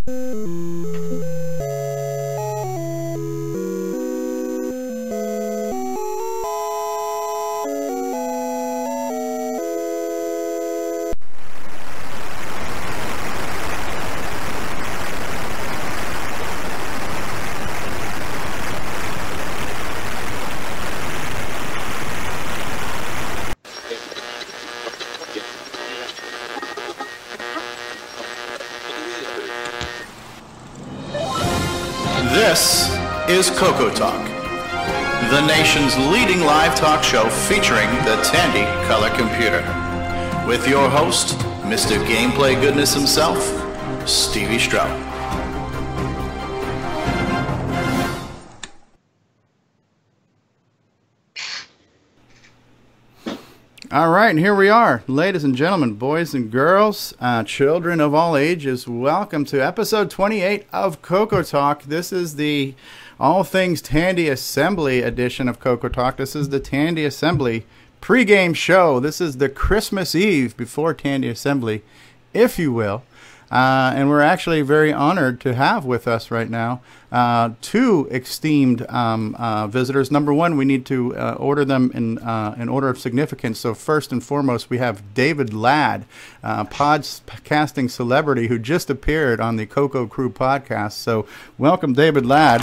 This is Cocoa Talk, the nation's leading live talk show featuring the Tandy color computer. With your host, Mr. Gameplay Goodness himself, Stevie Stroud. All right, and here we are, ladies and gentlemen, boys and girls, children of all ages. Welcome to episode 28 of Cocoa Talk. This is the all things Tandy Assembly edition of Cocoa Talk. This is the Tandy Assembly pregame show. This is the Christmas Eve before Tandy Assembly, if you will. And we're actually very honored to have with us right now two esteemed visitors. Number one, we need to order them in order of significance. So first and foremost, we have David Ladd, podcasting celebrity who just appeared on the Cocoa Crew podcast. So welcome, David Ladd.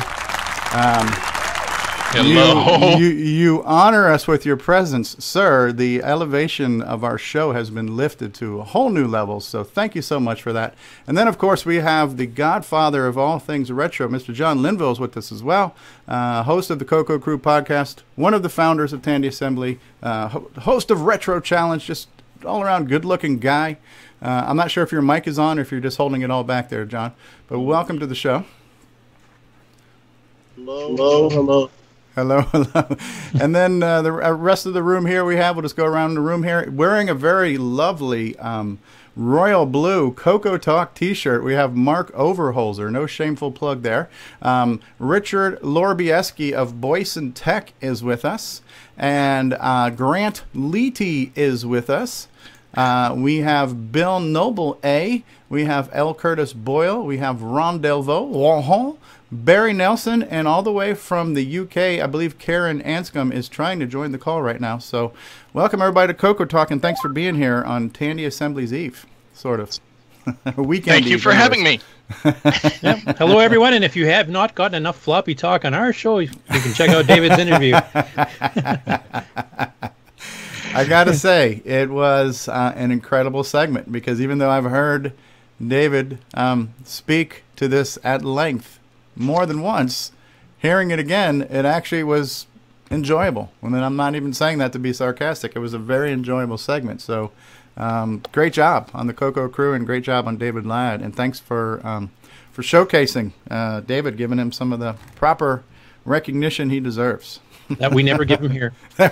Hello. You honor us with your presence, sir. The elevation of our show has been lifted to a whole new level, so thank you so much for that. And then, of course, we have the godfather of all things retro, Mr. John Linville, is with us as well, host of the Cocoa Crew podcast, one of the founders of Tandy Assembly, host of Retro Challenge, just all-around good-looking guy. I'm not sure if your mic is on or if you're just holding it all back there, John, but welcome to the show. Hello. Hello. And then the rest of the room here we'll just go around the room here. Wearing a very lovely royal blue Cocoa Talk t-shirt, we have Mark Overholzer. No shameful plug there. Richard Lorbieski of Boyson Tech is with us. And Grant Leety is with us. We have Bill Noble A. We have L. Curtis Boyle. We have Ron Delvaux. Barry Nelson, and all the way from the UK, I believe Karen Anscombe is trying to join the call right now. So welcome everybody to Cocoa Talk, and thanks for being here on Tandy Assembly's Eve, sort of. Weekend Thank you for having me. Yep. Hello, everyone, and if you have not gotten enough floppy talk on our show, you can check out David's interview. I got to say, it was an incredible segment, because even though I've heard David speak to this at length more than once, hearing it again, it actually was enjoyable. I mean, I'm not even saying that to be sarcastic. It was a very enjoyable segment. So great job on the Cocoa Crew, and great job on David Ladd. And thanks for showcasing David, giving him some of the proper recognition he deserves. That we never give him here. I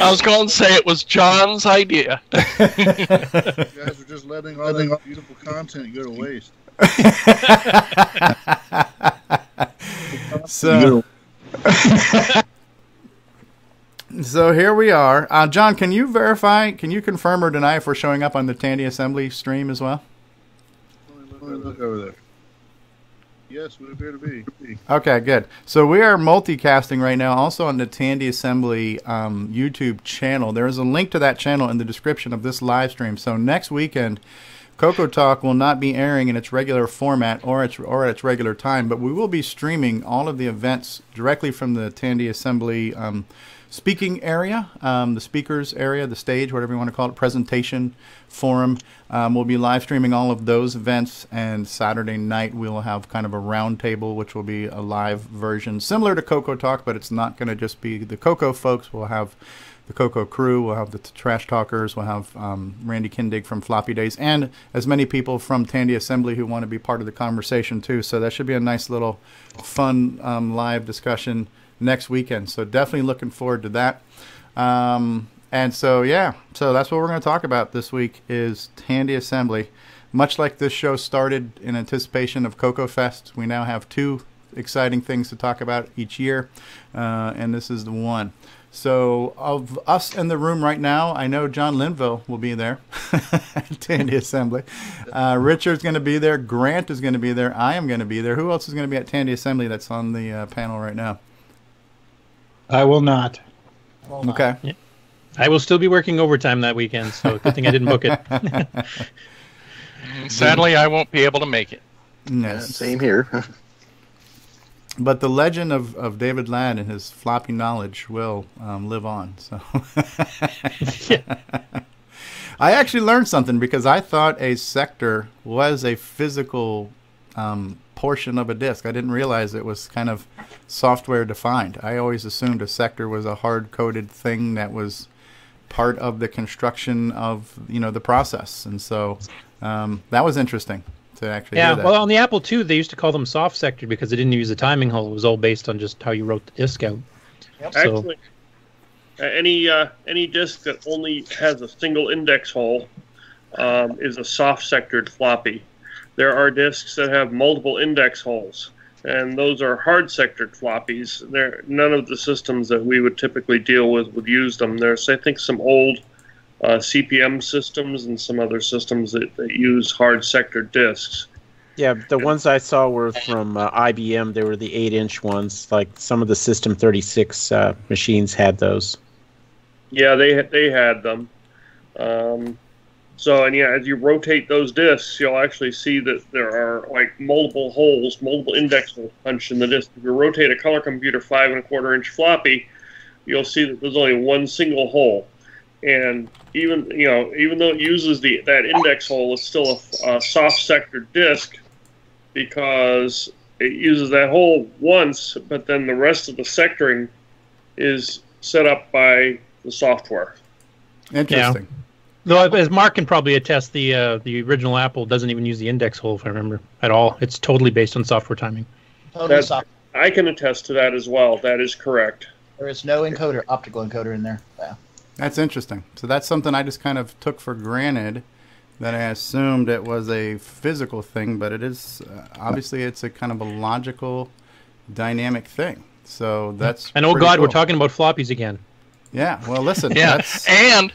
was going to say it was John's idea. You guys are just letting all that beautiful content go to waste. So here we are. John, can you confirm or deny if we're showing up on the Tandy Assembly stream as well? Look over there. Yes, we appear to be. Okay, good. So we are multicasting right now, also on the Tandy Assembly YouTube channel. There is a link to that channel in the description of this live stream. So next weekend, Cocoa Talk will not be airing in its regular format or at its regular time, but we will be streaming all of the events directly from the Tandy Assembly speaking area, the speakers area, the stage, whatever you want to call it, presentation forum. We'll be live streaming all of those events, and Saturday night we'll have kind of a round table, which will be a live version similar to Cocoa Talk, but it's not going to just be the Cocoa folks. We'll have the Cocoa Crew, we'll have the Trash Talkers, we'll have Randy Kindig from Floppy Days, and as many people from Tandy Assembly who want to be part of the conversation too. So that should be a nice little fun live discussion next weekend. So definitely looking forward to that. And so, yeah, so that's what we're going to talk about this week is Tandy Assembly. Much like this show started in anticipation of Cocoa Fest, we now have two exciting things to talk about each year, and this is the one. So of us in the room right now, I know John Linville will be there at Tandy Assembly. Richard's going to be there. Grant is going to be there. I am going to be there. Who else is going to be at Tandy Assembly that's on the panel right now? I will not. Okay. Yeah. I will still be working overtime that weekend, so good thing I didn't book it. Sadly, I won't be able to make it. Yes. Same here. But the legend of David Ladd and his floppy knowledge will live on. So I actually learned something because I thought a sector was a physical portion of a disk. I didn't realize it was kind of software defined. I always assumed a sector was a hard-coded thing that was part of the construction of the process. And so that was interesting. To actually hear that. Well, on the Apple II, they used to call them soft sector because they didn't use the timing hole. It was all based on just how you wrote the disk out. Yep. So, Actually, any disk that only has a single index hole is a soft sectored floppy. There are disks that have multiple index holes, and those are hard sectored floppies. None of the systems that we would typically deal with would use them. There's, I think, some old CPM systems and some other systems that use hard sector disks. Yeah, the ones I saw were from IBM. They were the 8-inch ones. Like some of the System 36 machines had those. Yeah, they had them. So, and yeah, as you rotate those disks, you'll actually see that there are like multiple holes, multiple index holes punched in the disk. If you rotate a color computer 5 1/4-inch floppy, you'll see that there's only one single hole. And even though it uses that index hole, it's still a soft sector disk because it uses that hole once, but then the rest of the sectoring is set up by the software. Interesting. Though, as Mark can probably attest, the original Apple doesn't even use the index hole, if I remember, at all. It's totally based on software timing. Totally soft. I can attest to that as well. That is correct. There is no encoder, optical encoder in there. Yeah. That's interesting. So that's something I just kind of took for granted, that I assumed it was a physical thing, but it is obviously it's a kind of a logical, dynamic thing. So that's and oh pretty God, cool. we're talking about floppies again. Yeah. Well, listen. Yeah, That's, and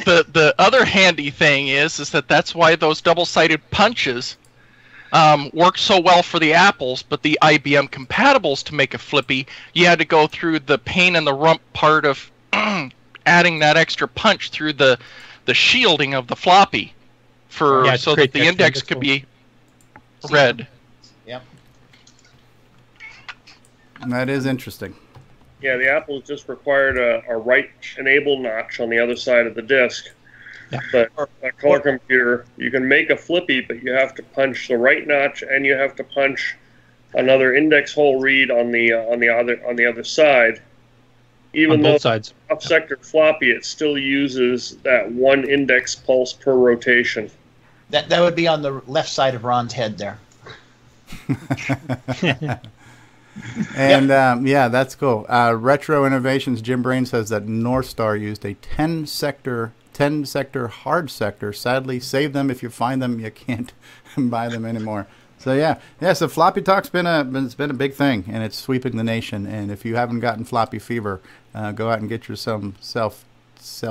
the other handy thing is that that's why those double-sided punches worked so well for the Apples, but the IBM compatibles to make a flippy, you had to go through the pain in the rump part of adding that extra punch through the shielding of the floppy so that the index could be read. Yep. that is interesting. Yeah, the Apples just required a right enable notch on the other side of the disk. Yeah. But a color computer, you can make a flippy, but you have to punch the right notch, and you have to punch another index hole read on the other side. Even on though both sides. Soft sector floppy, it still uses that one index pulse per rotation. That would be on the left side of Ron's head there. And yeah, that's cool. Retro Innovations, Jim Brain says that North Star used a 10 sector hard sector. Sadly, save them if you find them. You can't buy them anymore. So yeah. So floppy talk's been a big thing, and it's sweeping the nation. And if you haven't gotten floppy fever, go out and get yourself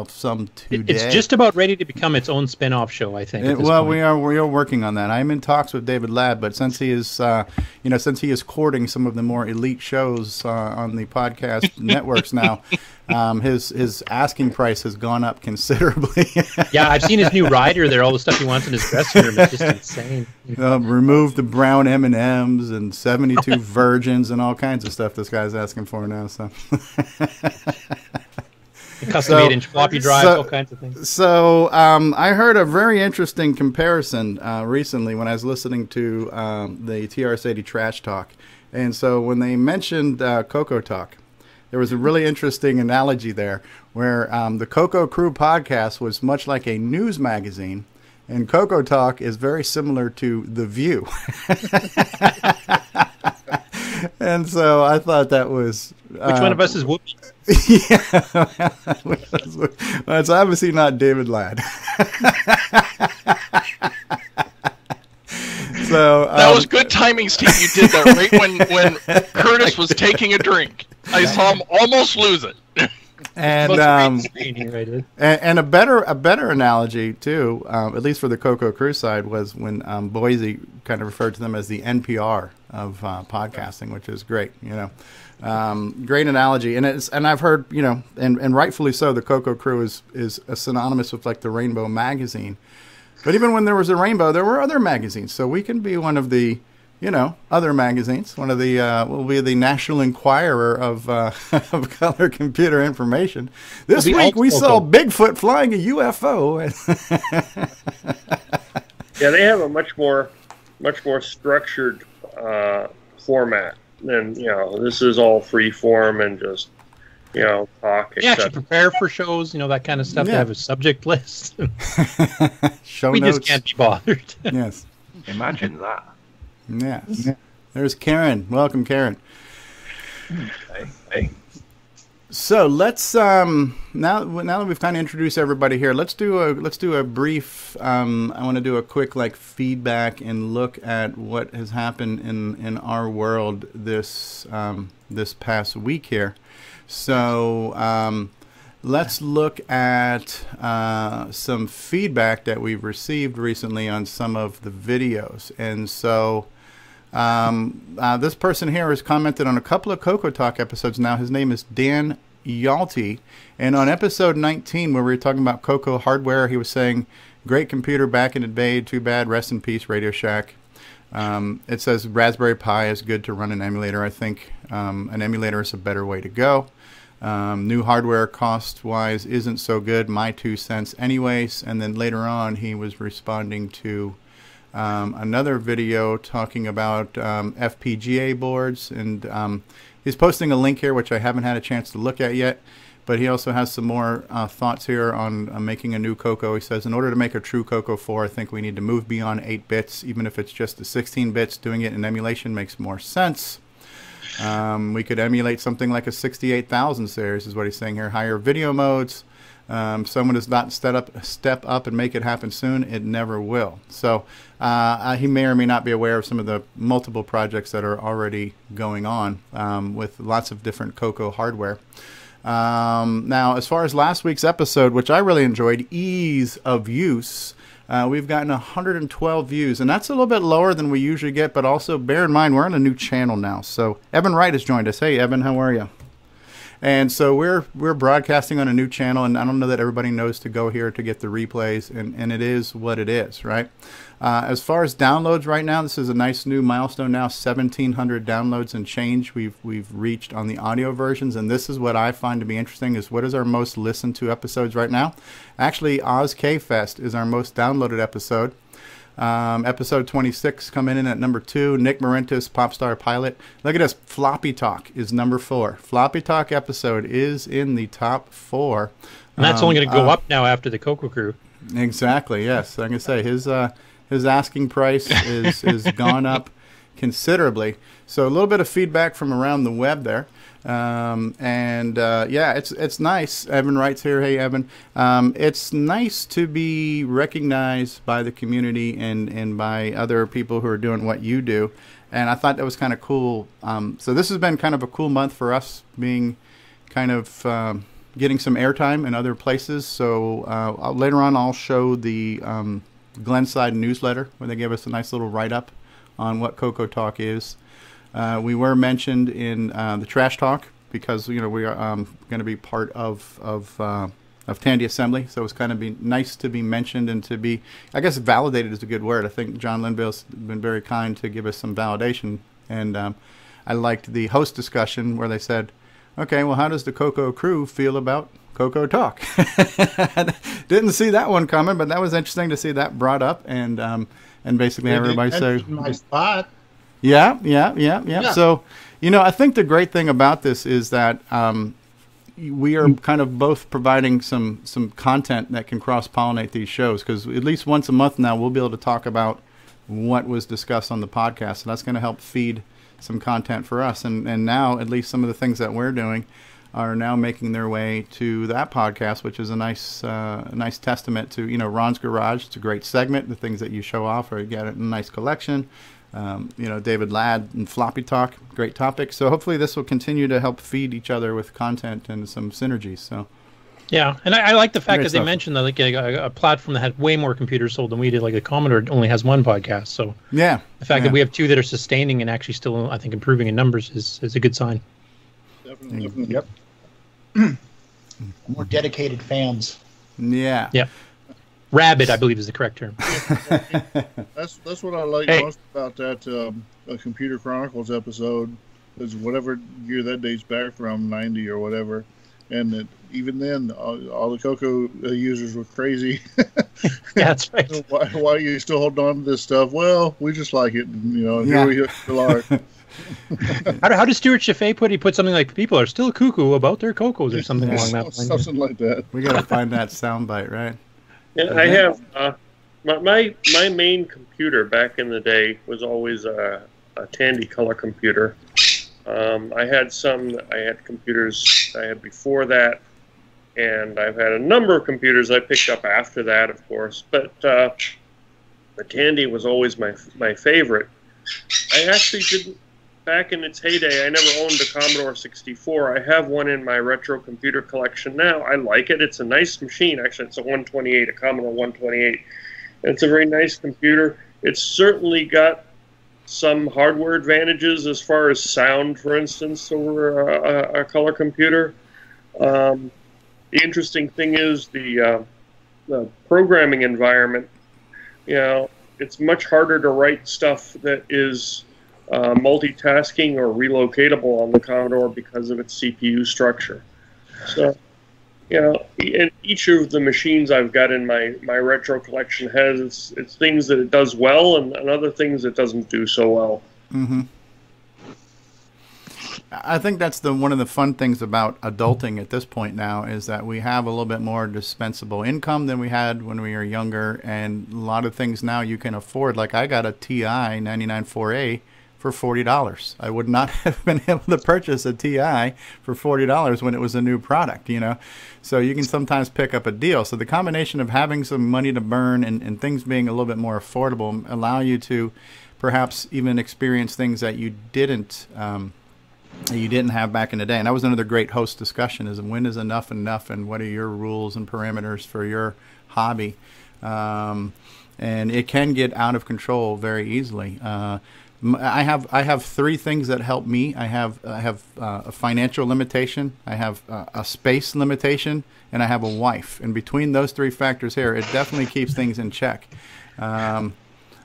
some today. It's just about ready to become its own spin-off show, I think. Well, we are working on that. I'm in talks with David Ladd, but since he is courting some of the more elite shows on the podcast networks now, his asking price has gone up considerably. Yeah, I've seen his new rider there. All the stuff he wants in his dressing room is just insane. Remove the brown M&Ms and 72 virgins and all kinds of stuff this guy's asking for now. So. Custom 8-inch floppy drive, all kinds of things. So I heard a very interesting comparison recently when I was listening to the TRS-80 Trash Talk. And so when they mentioned Cocoa Talk, there was a really interesting analogy there where the Cocoa Crew podcast was much like a news magazine, and Cocoa Talk is very similar to The View. And so I thought that was... Which one of us is Whoopi? Yeah. Well, it's obviously not David Ladd. So that was good timing, Steve. You did that right when Curtis was taking a drink. I saw him almost lose it. And and a better analogy too, at least for the Coco Crew side, was when Boise kind of referred to them as the NPR of podcasting, which is great. Great analogy, and I've heard and rightfully so. The Coco Crew is synonymous with like the Rainbow magazine, but even when there was a rainbow, there were other magazines. So we can be one of the other magazines. One of the will be the National Enquirer of of color computer information. This week we saw Bigfoot flying a UFO. Yeah, they have a much more structured format than This is all free form and just talk. You actually prepare for shows, that kind of stuff. Yeah. To have a subject list. Show we notes. just can't be bothered. Yes. Imagine that. Yes. There's Karen. Welcome, Karen. Hey. So let's now that we've kind of introduced everybody here, let's do a brief. I want to do a quick feedback and look at what has happened in our world this past week here. So let's look at some feedback that we've received recently on some of the videos, and so. This person here has commented on a couple of Coco Talk episodes now. His name is Dan Yalty. And on episode 19, where we were talking about Coco hardware, he was saying, great computer back in the day, too bad, rest in peace, Radio Shack. It says Raspberry Pi is good to run an emulator. I think an emulator is a better way to go. New hardware cost-wise isn't so good, my 2 cents anyways. And then later on, he was responding to another video talking about FPGA boards, and he's posting a link here which I haven't had a chance to look at yet, but he also has some more thoughts here on making a new Coco. He says, in order to make a true Coco 4, I think we need to move beyond 8 bits, even if it's just the 16 bits. Doing it in emulation makes more sense. We could emulate something like a 68,000 series is what he's saying here. Higher video modes. Someone does not step up and make it happen soon, it never will. So he may or may not be aware of some of the multiple projects that are already going on with lots of different Coco hardware. Now, as far as last week's episode, which I really enjoyed, Ease of Use, we've gotten 112 views, and that's a little bit lower than we usually get, but also bear in mind we're on a new channel now. So Evan Wright has joined us. Hey, Evan, how are you? And so we're broadcasting on a new channel, and I don't know that everybody knows to go here to get the replays, and it is what it is, right? As far as downloads right now, this is a nice new milestone now, 1,700 downloads and change we've reached on the audio versions, and this is what I find to be interesting, is what is our most listened to episodes right now. Actually, Oz K-Fest is our most downloaded episode. Episode 26 coming in at number 2. Nick Marentis, Popstar Pilot. Look at this. Floppy Talk is number 4. Floppy Talk episode is in the top 4. And that's only going to go up now after the Coco Crew. Exactly. Yes, I'm going to say his asking price is gone up considerably. So a little bit of feedback from around the web there. Yeah, it's nice. Evan writes here, hey Evan, it's nice to be recognized by the community and by other people who are doing what you do, and I thought that was kind of cool. So this has been kind of a cool month for us, being kind of getting some airtime in other places. So later on I'll show the Glenside newsletter where they give us a nice little write-up on what Coco Talk is. We were mentioned in the Trash Talk because we are going to be part of Tandy Assembly, so it's kind of be nice to be mentioned and to be, I guess, validated is a good word. I think John Linville's been very kind to give us some validation, and I liked the host discussion where they said, "Okay, well, how does the Coco Crew feel about Coco Talk?" Didn't see that one coming, but that was interesting to see that brought up, and basically everybody say, "My spot." Yeah. So, I think the great thing about this is that we are kind of both providing some content that can cross-pollinate these shows, because at least once a month now we'll be able to talk about what was discussed on the podcast, and that's going to help feed some content for us. And now at least some of the things that we're doing are now making their way to that podcast, which is a nice testament to Ron's Garage. It's a great segment. The things that you show off are, you get a nice collection. David Ladd and Floppy Talk. Great topic. So hopefully this will continue to help feed each other with content and some synergies. So. Yeah, and I like the fact Great that they stuff. mentioned that like a platform that had way more computers sold than we did. Like the Commodore only has one podcast, so Yeah. the fact that we have two that are sustaining and actually still, I think, improving in numbers is a good sign. Definitely. Yep. More dedicated fans. Yeah. Yeah, rabid, I believe, is the correct term. That's what I like Hey. most about that Computer Chronicles episode, is whatever year that dates back from, 90 or whatever, and that even then all the Coco users were crazy. Yeah, that's right. why are you still holding on to this stuff? Well, we just like it, and, Yeah. here we still are. How does Stuart Chaffee put? He put something like people are still cuckoo about their cocos or something along that line. Something like that. We got to find that soundbite, right? Yeah, I have my main computer back in the day was always a Tandy color computer. I had computers I had before that, and I've had a number of computers I picked up after that, of course. But the Tandy was always my favorite. I actually didn't. Back in its heyday, I never owned a Commodore 64. I have one in my retro computer collection now. I like it. It's a nice machine. Actually, it's a 128, a Commodore 128. And it's a very nice computer. It's certainly got some hardware advantages as far as sound, for instance, over a color computer. The interesting thing is the programming environment. It's much harder to write stuff that is multitasking or relocatable on the Commodore because of its CPU structure. So, and each of the machines I've got in my retro collection has its things that it does well and other things it doesn't do so well. Mm-hmm. I think that's one of the fun things about adulting at this point now is that we have a little bit more dispensable income than we had when we were younger, and a lot of things now you can afford. Like I got a TI 99.4A for $40. I would not have been able to purchase a TI for $40 when it was a new product, So you can sometimes pick up a deal. So the combination of having some money to burn and things being a little bit more affordable allow you to perhaps even experience things that you didn't have back in the day. And that was another great host discussion: is when is enough, and what are your rules and parameters for your hobby? And it can get out of control very easily. I have three things that help me. I have a financial limitation, I have a space limitation, and I have a wife. And between those three factors here, it definitely keeps things in check.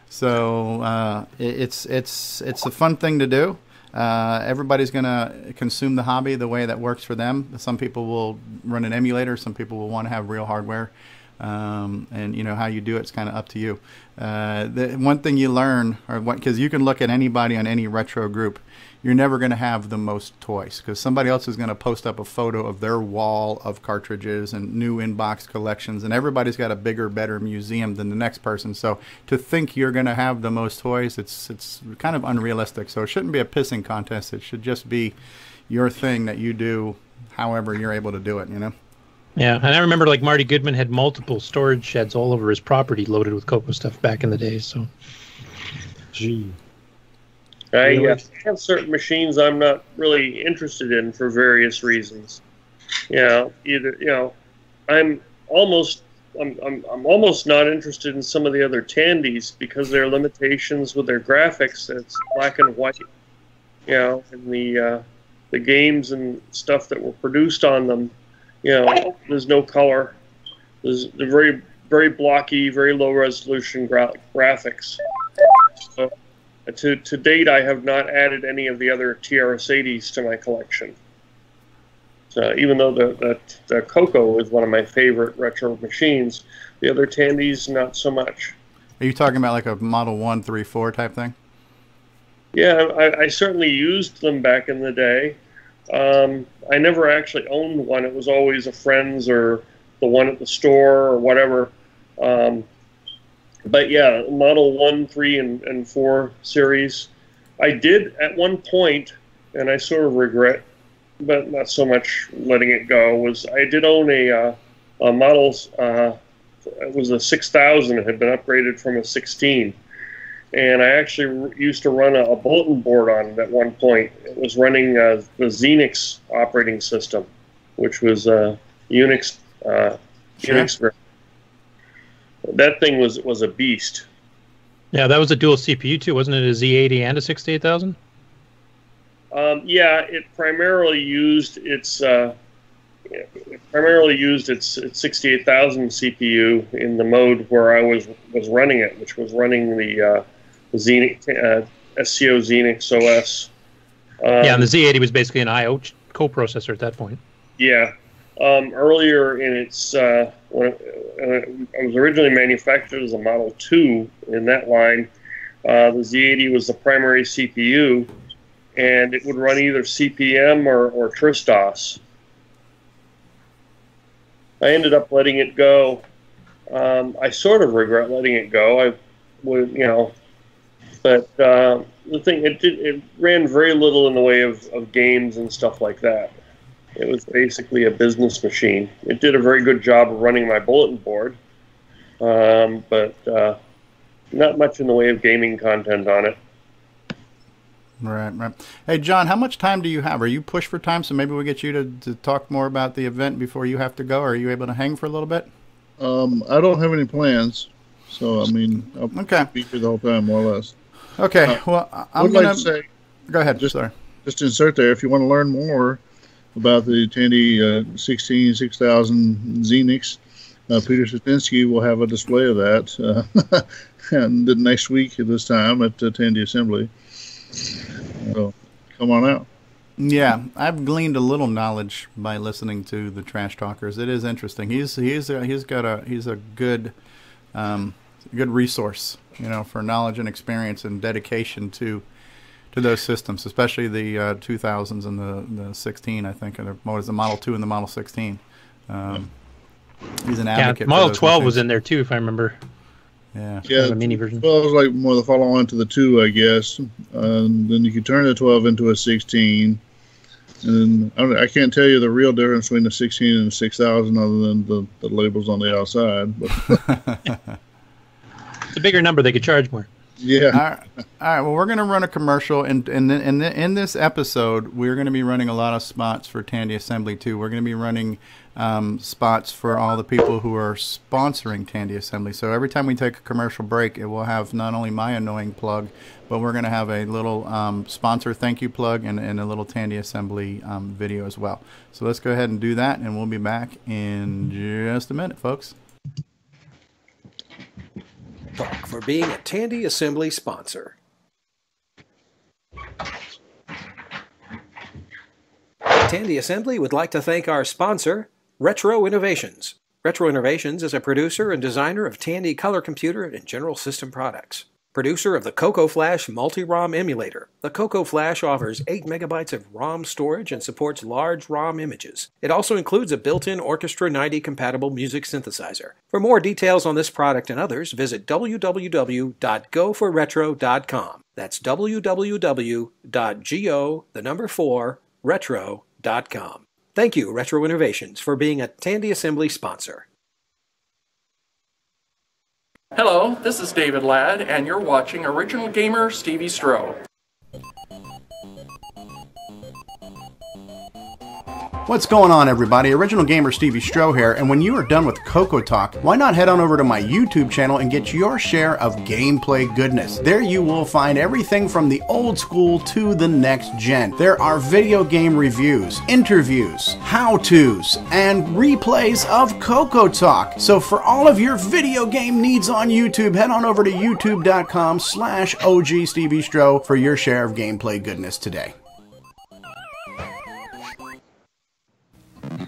So it's a fun thing to do. Everybody's going to consume the hobby the way that works for them. Some people will run an emulator. Some people will want to have real hardware. And how you do it's kind of up to you. The one thing you learn, because you can look at anybody on any retro group, you're never going to have the most toys, because somebody else is going to post up a photo of their wall of cartridges and new in-box collections, and everybody's got a bigger, better museum than the next person. So to think you're going to have the most toys, it's kind of unrealistic. So it shouldn't be a pissing contest. It should just be your thing that you do however you're able to do it, Yeah, and I remember like Marty Goodman had multiple storage sheds all over his property loaded with Coco stuff back in the day. So, I have certain machines I'm not really interested in for various reasons. I'm almost not interested in some of the other Tandys because there are limitations with their graphics. It's black and white, and the games and stuff that were produced on them. There's no color. There's the very, very blocky, very low resolution graphics. So, to date, I have not added any of the other TRS-80s to my collection. So even though the Coco is one of my favorite retro machines, the other Tandys not so much. Are you talking about like a Model 134 type thing? Yeah, I certainly used them back in the day. I never actually owned one. It was always a friend's or the one at the store or whatever. But yeah, Model 1, 3, and 4 series. I did at one point, and I sort of regret, but not so much letting it go, was I did own a Model, it was a 6000. It had been upgraded from a 16. and I actually used to run a bulletin board on it at one point. It was running the Xenix operating system, which was Unix. Unix. That thing was a beast. Yeah, that was a dual CPU too, wasn't it? A Z80 and a 68000. Yeah, it primarily used its 68,000 CPU in the mode where I was running it, which was running the Xenix SCO Xenix OS. Yeah, and the Z80 was basically an I/O coprocessor at that point. Yeah. Earlier in its when it was originally manufactured as a Model 2 in that line, the Z80 was the primary CPU, and it would run either CP/M or Tristos. I ended up letting it go. I sort of regret letting it go. I would, but the thing it ran very little in the way of games and stuff like that. It was basically a business machine. It did a very good job of running my bulletin board, but not much in the way of gaming content on it. Right. Hey, John, how much time do you have? Are you pushed for time, so maybe we'll get you to talk more about the event before you have to go? Are you able to hang for a little bit? I don't have any plans, so, I'll be here the whole time, more or less. Okay, well, I'm going to say... Go ahead, just insert there, if you want to learn more about the Tandy 6000 Xenix, Peter Satinsky will have a display of that and next week at this time at Tandy Assembly. So come on out. Yeah, I've gleaned a little knowledge by listening to the Trash Talkers. It is interesting. He's a good resource, for knowledge and experience and dedication to those systems, especially the 2000s and the 16, I think, and what is the Model 2 and the Model 16. He's an advocate. Yeah, Model 12 machines. was in there too, if I remember. Yeah, a mini version. Well, it was like more the follow-on to the 2, I guess. And then you could turn the 12 into a 16. And I can't tell you the real difference between the 16 and the 6000 other than the labels on the outside. But it's a bigger number. They could charge more. Yeah. All right. Well, we're going to run a commercial, and in this episode, we're going to be running a lot of spots for Tandy Assembly too. We're going to be running spots for all the people who are sponsoring Tandy Assembly. So every time we take a commercial break, it will have not only my annoying plug, but we're going to have a little sponsor thank you plug and a little Tandy Assembly video as well. So let's go ahead and do that, and we'll be back in just a minute, folks. Talk for being a Tandy Assembly sponsor. Tandy Assembly would like to thank our sponsor, Retro Innovations. Retro Innovations is a producer and designer of Tandy color computer and general system products. Producer of the Coco Flash Multi-ROM Emulator. The Coco Flash offers 8 megabytes of ROM storage and supports large ROM images. It also includes a built-in Orchestra 90 compatible music synthesizer. For more details on this product and others, visit www.goforretro.com. That's www.go4retro.com. Thank you, Retro Innovations, for being a Tandy Assembly sponsor. Hello, this is David Ladd, and you're watching Original Gamer Stevie Stroh. What's going on, everybody? Original Gamer Stevie Stroh here, and when you are done with Coco Talk, why not head on over to my YouTube channel and get your share of gameplay goodness. There you will find everything from the old school to the next gen. There are video game reviews, interviews, how-tos, and replays of Coco Talk. So for all of your video game needs on YouTube, head on over to youtube.com/OG Stevie Stroh for your share of gameplay goodness today.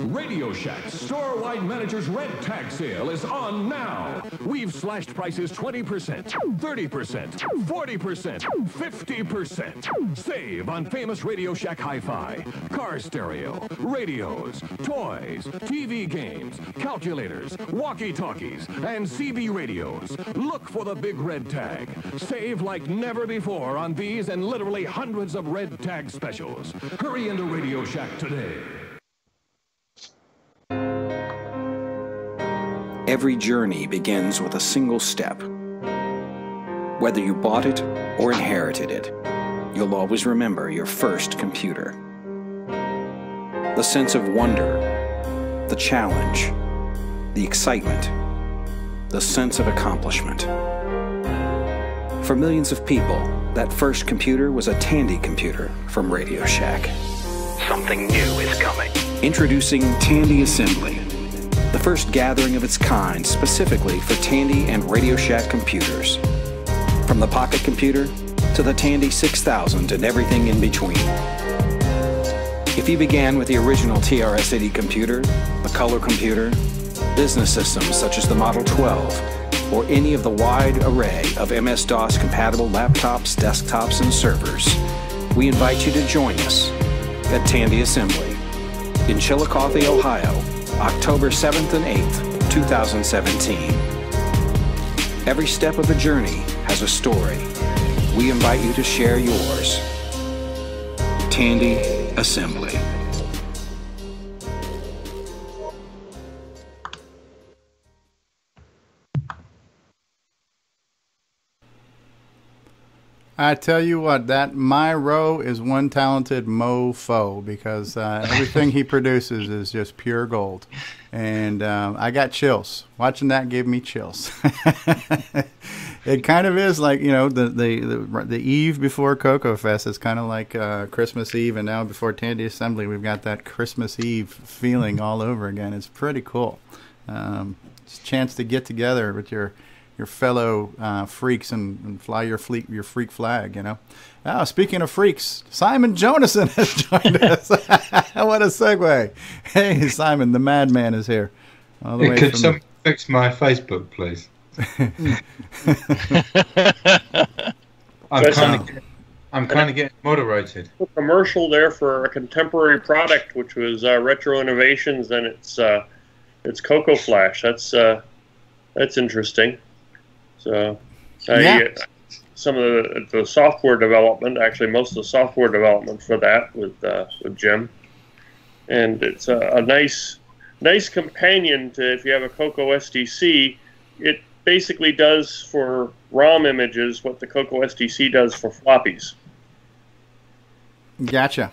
Radio Shack's store-wide manager's red tag sale is on now. We've slashed prices 20%, 30%, 40%, 50%. Save on famous Radio Shack hi-fi, car stereo, radios, toys, TV games, calculators, walkie-talkies, and CB radios. Look for the big red tag. Save like never before on these and literally hundreds of red tag specials. Hurry into Radio Shack today. Every journey begins with a single step. Whether you bought it or inherited it, you'll always remember your first computer. The sense of wonder, the challenge, the excitement, the sense of accomplishment. For millions of people, that first computer was a Tandy computer from Radio Shack. Something new is coming. Introducing Tandy Assembly, the first gathering of its kind specifically for Tandy and Radio Shack computers. From the pocket computer to the Tandy 6000 and everything in between. If you began with the original TRS-80 computer, the color computer, business systems such as the Model 12, or any of the wide array of MS-DOS compatible laptops, desktops, and servers, we invite you to join us at Tandy Assembly in Chillicothe, Ohio, October 7th and 8th, 2017. Every step of the journey has a story. We invite you to share yours. Tandy Assembly. I tell you what, that Myro is one talented mofo because everything he produces is just pure gold. And I got chills. Watching that gave me chills. It kind of is like, you know, the eve before Cocoa Fest is kind of like Christmas Eve, and now before Tandy Assembly, we've got that Christmas Eve feeling all over again. It's pretty cool. It's a chance to get together with your fellow freaks and fly your freak flag, you know. Oh, speaking of freaks, Simon Jonason has joined us. What a segue. Hey, Simon, the madman is here. All the way Could from someone fix my Facebook, please? I'm kind of getting moderated. A commercial there for a contemporary product, which was Retro Innovations, and it's Cocoa Flash. That's interesting. So, some of the software development, actually most of the software development for that with Jim, and it's a nice companion to, if you have a Cocoa SDC. It basically does for ROM images what the Cocoa SDC does for floppies. Gotcha.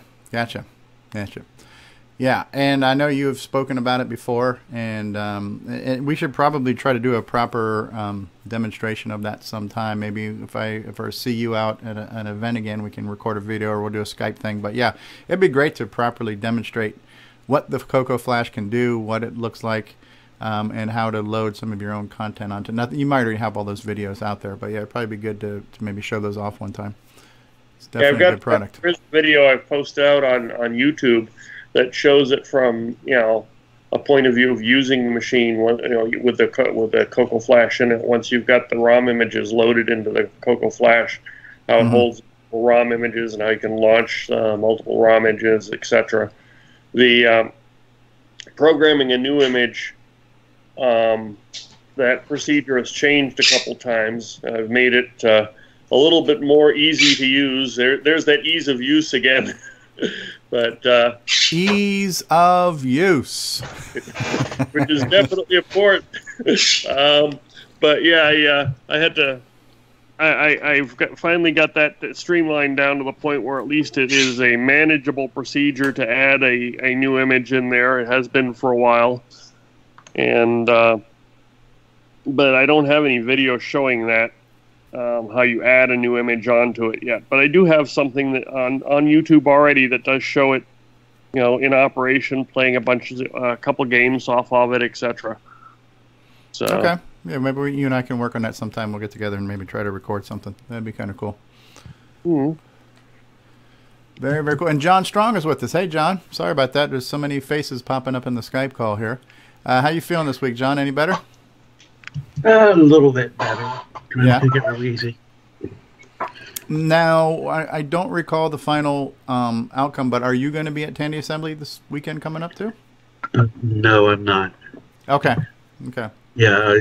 Yeah, and I know you have spoken about it before, and we should probably try to do a proper demonstration of that sometime. Maybe if I see you out at an event again, we can record a video or we'll do a Skype thing. But yeah, it'd be great to properly demonstrate what the Cocoa Flash can do, what it looks like, and how to load some of your own content onto. Nothing, you might already have all those videos out there, but yeah, it'd probably be good to maybe show those off one time. It's definitely a good product. There's a video I've posted out on YouTube that shows it from, you know, a point of view of using the machine, you know, with the Cocoa Flash in it. Once you've got the ROM images loaded into the Cocoa Flash, how it holds ROM images and how you can launch multiple ROM images, etc. The programming a new image, that procedure has changed a couple times. I've made it a little bit more easy to use. There's that ease of use again. But ease of use, which is definitely important. But yeah, I had to. I've finally got that streamlined down to the point where at least it is a manageable procedure to add a new image in there. It has been for a while, and but I don't have any video showing that. How you add a new image onto it yet, but I do have something that on YouTube already that does show it, you know, in operation, playing a couple games off of it, etc. So okay, yeah, maybe you and I can work on that sometime. We'll get together and maybe try to record something. That'd be kind of cool. Mm-hmm. Very, very cool. And John Strong is with us. Hey, John. Sorry about that. There's so many faces popping up in the Skype call here. How you feeling this week, John? Any better? A little bit better. Trying to take it real easy. Now, I don't recall the final outcome, but are you going to be at Tandy Assembly this weekend coming up too? No, I'm not. Okay. Yeah,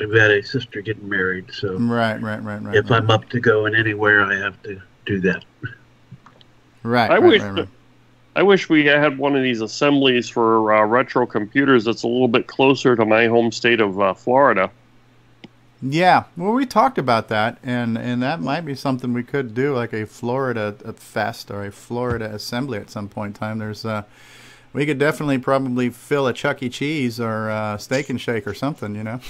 I've got a sister getting married, so right. If I'm up to going anywhere, I have to do that. Right. I wish we had one of these assemblies for retro computers that's a little bit closer to my home state of Florida. Yeah, well, we talked about that, and that might be something we could do, like a Florida fest or a Florida assembly at some point in time. We could definitely probably fill a Chuck E. Cheese or Steak and Shake or something, you know.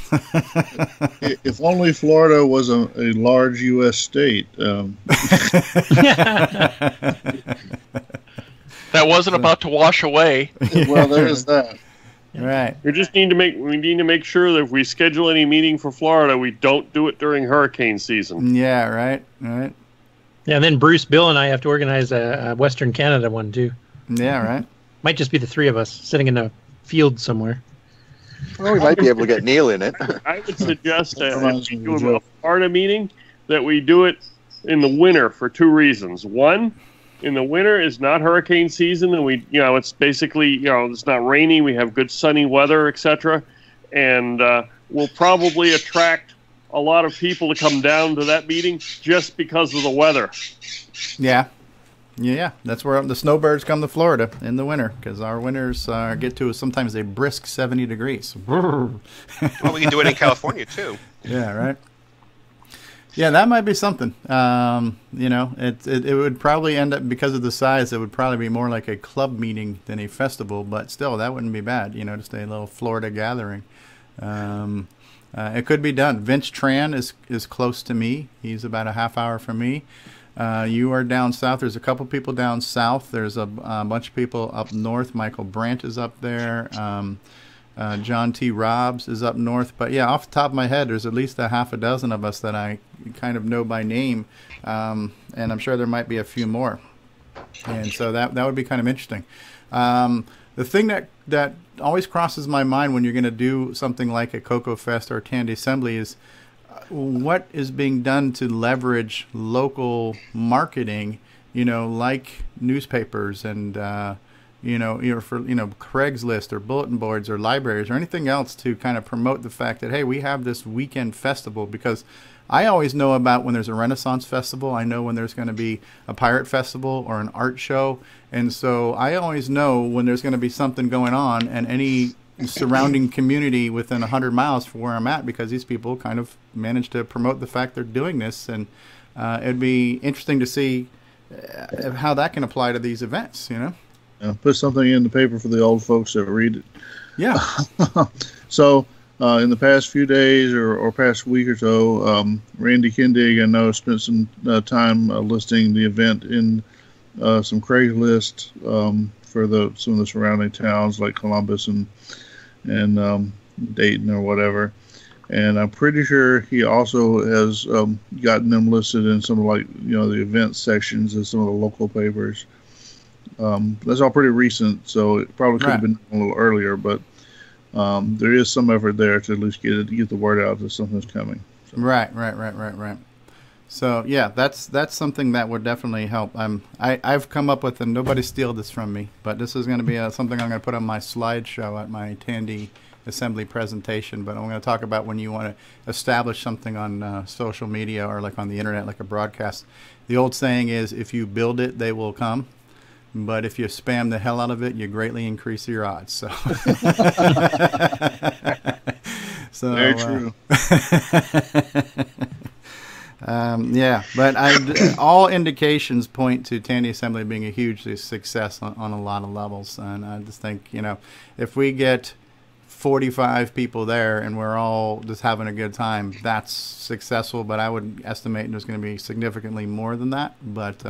If only Florida was a large U.S. state. That wasn't about to wash away. Well, there is that. Right. We need to make sure that if we schedule any meeting for Florida, we don't do it during hurricane season. Yeah, right. Right. Yeah, and then Bruce, Bill, and I have to organize a Western Canada one too. Yeah, right. Might just be the three of us sitting in a field somewhere. Well, we might be able to get Neil in it. I would suggest that if we do a Florida meeting, that we do it in the winter for two reasons. One, in the winter is not hurricane season, and it's basically, it's not rainy. We have good sunny weather, etc. And we'll probably attract a lot of people to come down to that meeting just because of the weather. Yeah. Yeah, that's where the snowbirds come to Florida in the winter, because our winters get to sometimes a brisk 70 degrees. Well, we can do it in California, too. Yeah, right. Yeah, that might be something. It would probably end up, because of the size, it would probably be more like a club meeting than a festival, but still, that wouldn't be bad, just a little Florida gathering. It could be done. Vince Tran is close to me. He's about a half hour from me. You are down south. There's a couple people down south. There's a bunch of people up north. Michael Brandt is up there. John T. Robbs is up north. But yeah, off the top of my head, there's at least a half a dozen of us that I kind of know by name, and I'm sure there might be a few more. And so that would be kind of interesting. The thing that always crosses my mind when you're going to do something like a Cocoa Fest or Tandy Assembly is what is being done to leverage local marketing, like newspapers and for Craigslist or bulletin boards or libraries or anything else to kind of promote the fact that, hey, we have this weekend festival. Because I always know about when there's a Renaissance festival. I know when there's going to be a pirate festival or an art show. And so I always know when there's going to be something going on, and any surrounding community within 100 miles from where I'm at, because these people kind of manage to promote the fact they're doing this. And it'd be interesting to see how that can apply to these events, Put something in the paper for the old folks that read it. Yeah. So in the past few days or past week or so, Randy Kindig, I know, spent some time listing the event in some Craigslist for some of the surrounding towns like Columbus and Dayton or whatever. And I'm pretty sure he also has gotten them listed in some of the event sections of some of the local papers. That's all pretty recent, so it probably could have been a little earlier, but there is some effort there to at least get the word out that something's coming. So. Right. So yeah, that's something that would definitely help. I've come up with, and nobody steal this from me, but this is going to be something I'm going to put on my slideshow at my Tandy Assembly presentation. But I'm going to talk about when you want to establish something on social media or like on the internet, like a broadcast. The old saying is, if you build it, they will come. But if you spam the hell out of it, you greatly increase your odds. So, very true. Yeah, but all indications point to Tandy Assembly being a huge success on a lot of levels. And I just think, if we get 45 people there and we're all just having a good time, that's successful. But I would estimate there's going to be significantly more than that. But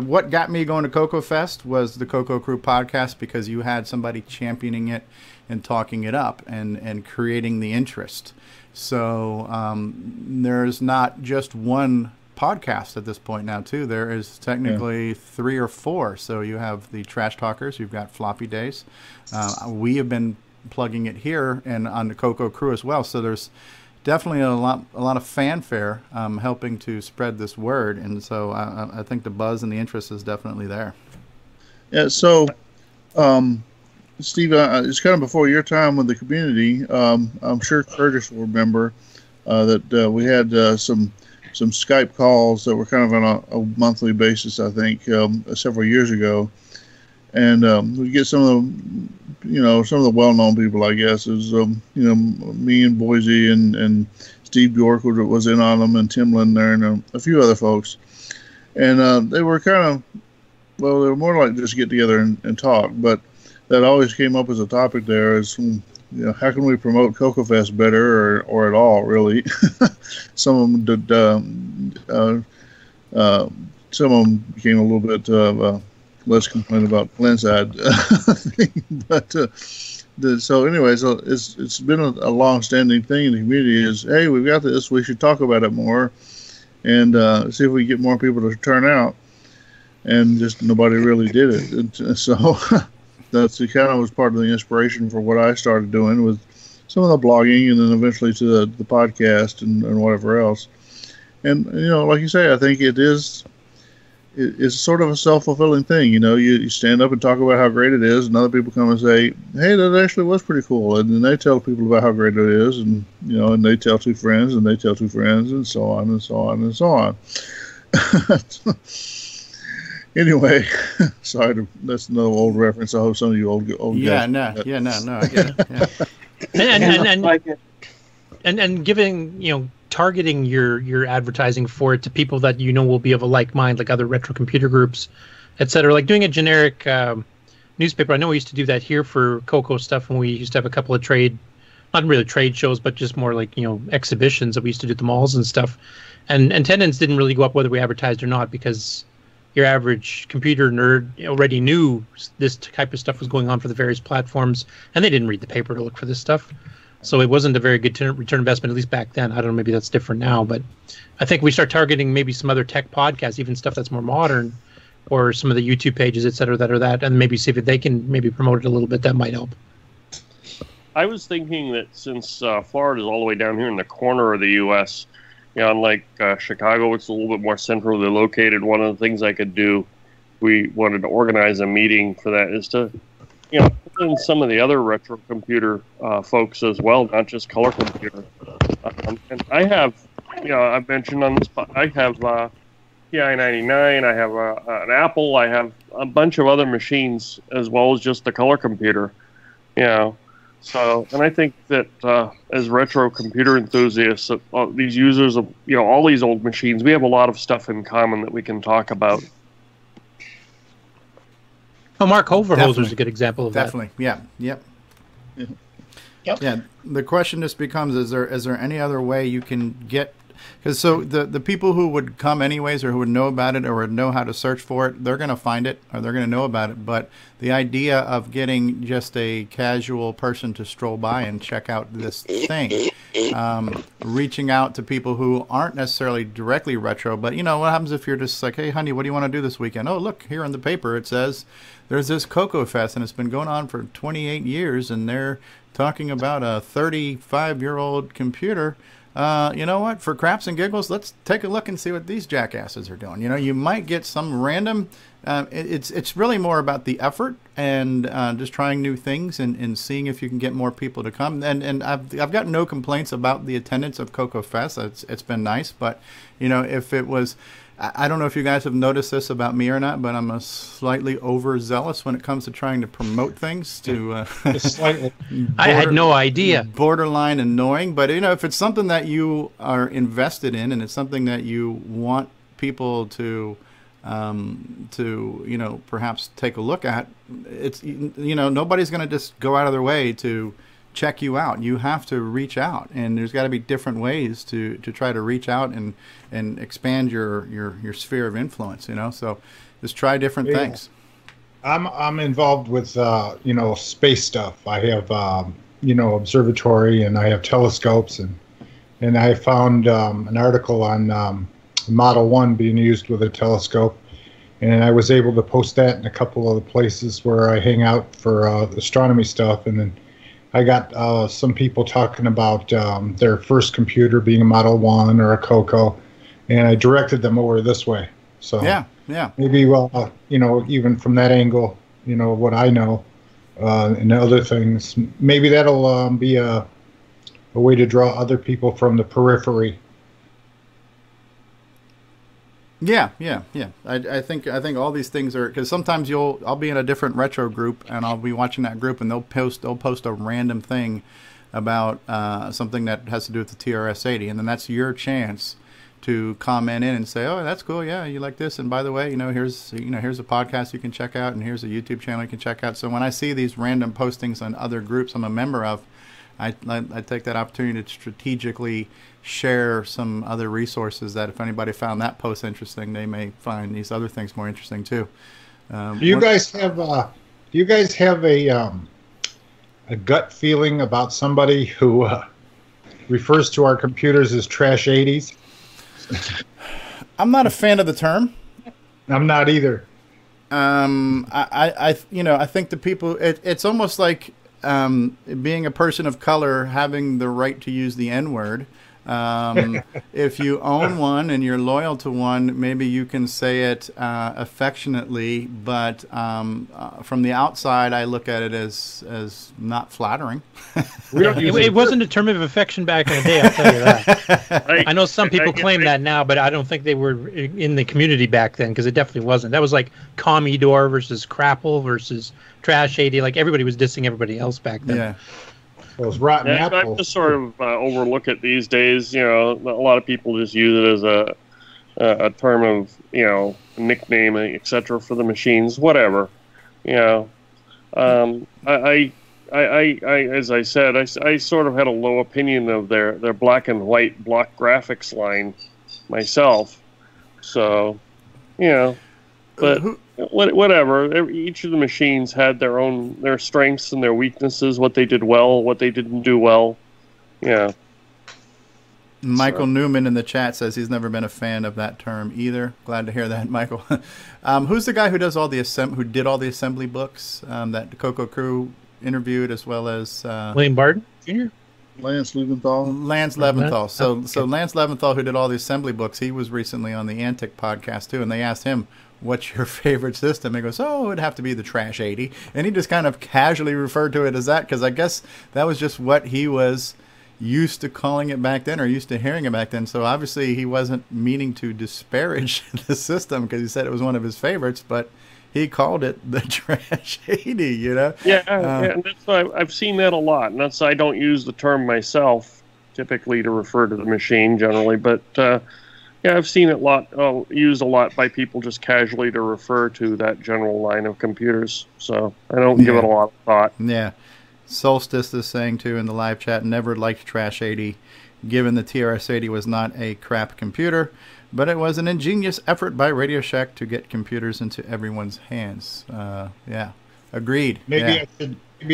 what got me going to Cocoa Fest was the Cocoa Crew podcast, because you had somebody championing it and talking it up and creating the interest. So there's not just one podcast at this point now, too. There is technically 3 or 4. So you have the Trash Talkers, you've got Floppy Days. We have been plugging it here and on the Cocoa Crew as well. So there's definitely a lot of fanfare helping to spread this word, and so I think the buzz and the interest is definitely there. Yeah. So, Steve, it's kind of before your time with the community. I'm sure Curtis will remember that we had some Skype calls that were kind of on a monthly basis, I think, several years ago. and we get some of the well-known people, I guess, is me and Boise and Steve Bjork was in on them, and Tim Lindner and a few other folks, and they were kind of, well, they were more like just get together and talk, but that always came up as a topic there is, how can we promote Cocoa Fest better or at all, really? Some of them did, some of them became a little bit less complaint about Glenside thing, but so anyway, so it's been a long-standing thing in the community is, hey, we've got this, we should talk about it more, and see if we get more people to turn out, and just nobody really did it. And so that's kind of was part of the inspiration for what I started doing with some of the blogging, and then eventually to the podcast and whatever else. And like you say, I think it's sort of a self-fulfilling thing. You stand up and talk about how great it is, and other people come and say, hey, that actually was pretty cool, and then they tell people about how great it is, and and they tell two friends, and they tell two friends, and so on and so on and so on. Anyway, sorry, that's another old reference. I hope some of you old guys. No, I get it. And giving, targeting your advertising for it to people that will be of a like mind, like other retro computer groups, etc. Like doing a generic newspaper. I know we used to do that here for Coco stuff, and we used to have a couple of not really trade shows, but just more like exhibitions that we used to do at the malls and stuff. And attendance didn't really go up whether we advertised or not, because your average computer nerd already knew this type of stuff was going on for the various platforms, and they didn't read the paper to look for this stuff. So it wasn't a very good return investment, at least back then. I don't know, maybe that's different now, but I think we start targeting maybe some other tech podcasts, even stuff that's more modern, or some of the YouTube pages, et cetera, that are that, and maybe see if they can maybe promote it a little bit. That might help. I was thinking that since Florida is all the way down here in the corner of the U.S., unlike Chicago, it's a little bit more centrally located. One of the things I could do, we wanted to organize a meeting for that, is to, put in some of the other retro computer folks as well, not just color computer. And I have, I've mentioned on this, I have TI-99, I have an Apple, I have a bunch of other machines as well as just the color computer, So, and I think that as retro computer enthusiasts, these users of all these old machines, we have a lot of stuff in common that we can talk about. Oh, Mark Overholzer is a good example of that. Definitely, yeah, yep. Yeah, the question just becomes: is there any other way you can get? Because so the people who would come anyways, or who would know about it, or would know how to search for it, they're going to find it, or they're going to know about it. But the idea of getting just a casual person to stroll by and check out this thing, reaching out to people who aren't necessarily directly retro, but what happens if you're just like, hey, honey, what do you want to do this weekend? Oh, look, here in the paper it says there's this Cocoa Fest, and it's been going on for 28 years, and they're talking about a 35-year-old computer. You know what? For craps and giggles, let's take a look and see what these jackasses are doing. You might get some random. It's really more about the effort and just trying new things and seeing if you can get more people to come. And I've got no complaints about the attendance of Cocoa Fest. It's been nice, but if it was. I don't know if you guys have noticed this about me or not, but I'm a slightly overzealous when it comes to trying to promote things. Just slightly. I had no idea. Borderline annoying, but if it's something that you are invested in and it's something that you want people to perhaps take a look at, it's nobody's going to just go out of their way to check you out. You have to reach out, and there's got to be different ways to try to reach out and expand your sphere of influence. So just try different things. I'm involved with space stuff. I have observatory, and I have telescopes, and I found an article on Model 1 being used with a telescope, and I was able to post that in a couple of the places where I hang out for astronomy stuff, and then I got some people talking about their first computer being a Model 1 or a Coco, and I directed them over this way. So yeah. Maybe, even from that angle, what I know and other things, maybe that'll be a way to draw other people from the periphery. Yeah. I think all these things are, because sometimes I'll be in a different retro group and I'll be watching that group and they'll post a random thing about something that has to do with the TRS-80, and then that's your chance to comment in and say, oh, that's cool, yeah, you like this, and by the way, here's a podcast you can check out, and here's a YouTube channel you can check out. So when I see these random postings on other groups I'm a member of, I take that opportunity to strategically share some other resources that if anybody found that post interesting, they may find these other things more interesting too. Do you guys have a gut feeling about somebody who refers to our computers as trash 80s? I'm not a fan of the term. I'm not either. I think the people, it's almost like being a person of color having the right to use the N-word. If you own one and you're loyal to one, maybe you can say it affectionately, but from the outside, I look at it as not flattering. It wasn't a term of affection back in the day, I'll tell you that. I know some people claim that now, but I don't think they were in the community back then, because it definitely wasn't. That was like Commodore versus Crapple versus Trash 80. Like, everybody was dissing everybody else back then. Yeah. Those rotten apples. I just sort of overlook it these days. A lot of people just use it as a term of, nickname, etc. for the machines, whatever. I as I said, I sort of had a low opinion of their black and white block graphics line myself. So, but whatever. Each of the machines had their strengths and their weaknesses, what they did well, what they didn't do well. Yeah. Michael Newman in the chat says he's never been a fan of that term either. Glad to hear that, Michael. Who's the guy who does who did all the assembly books that the Coco Crew interviewed, as well as William Barton Jr.? Lance Leventhal. Lance Leventhal. So Lance Leventhal, who did all the assembly books, he was recently on the Antic podcast too, and they asked him, what's your favorite system? He goes, oh, it'd have to be the Trash 80. And he just kind of casually referred to it as that, because I guess that was just what he was used to calling it back then, or used to hearing it back then. So obviously he wasn't meaning to disparage the system, because he said it was one of his favorites, but he called it the Trash 80, Yeah, and that's why I've seen that a lot. And that's, I don't use the term myself typically to refer to the machine generally, but yeah, I've seen it used a lot by people just casually to refer to that general line of computers. So I don't give it a lot of thought. Yeah. Solstice is saying too in the live chat, never liked Trash 80, given the TRS-80 was not a crap computer, but it was an ingenious effort by Radio Shack to get computers into everyone's hands. Yeah, agreed. Maybe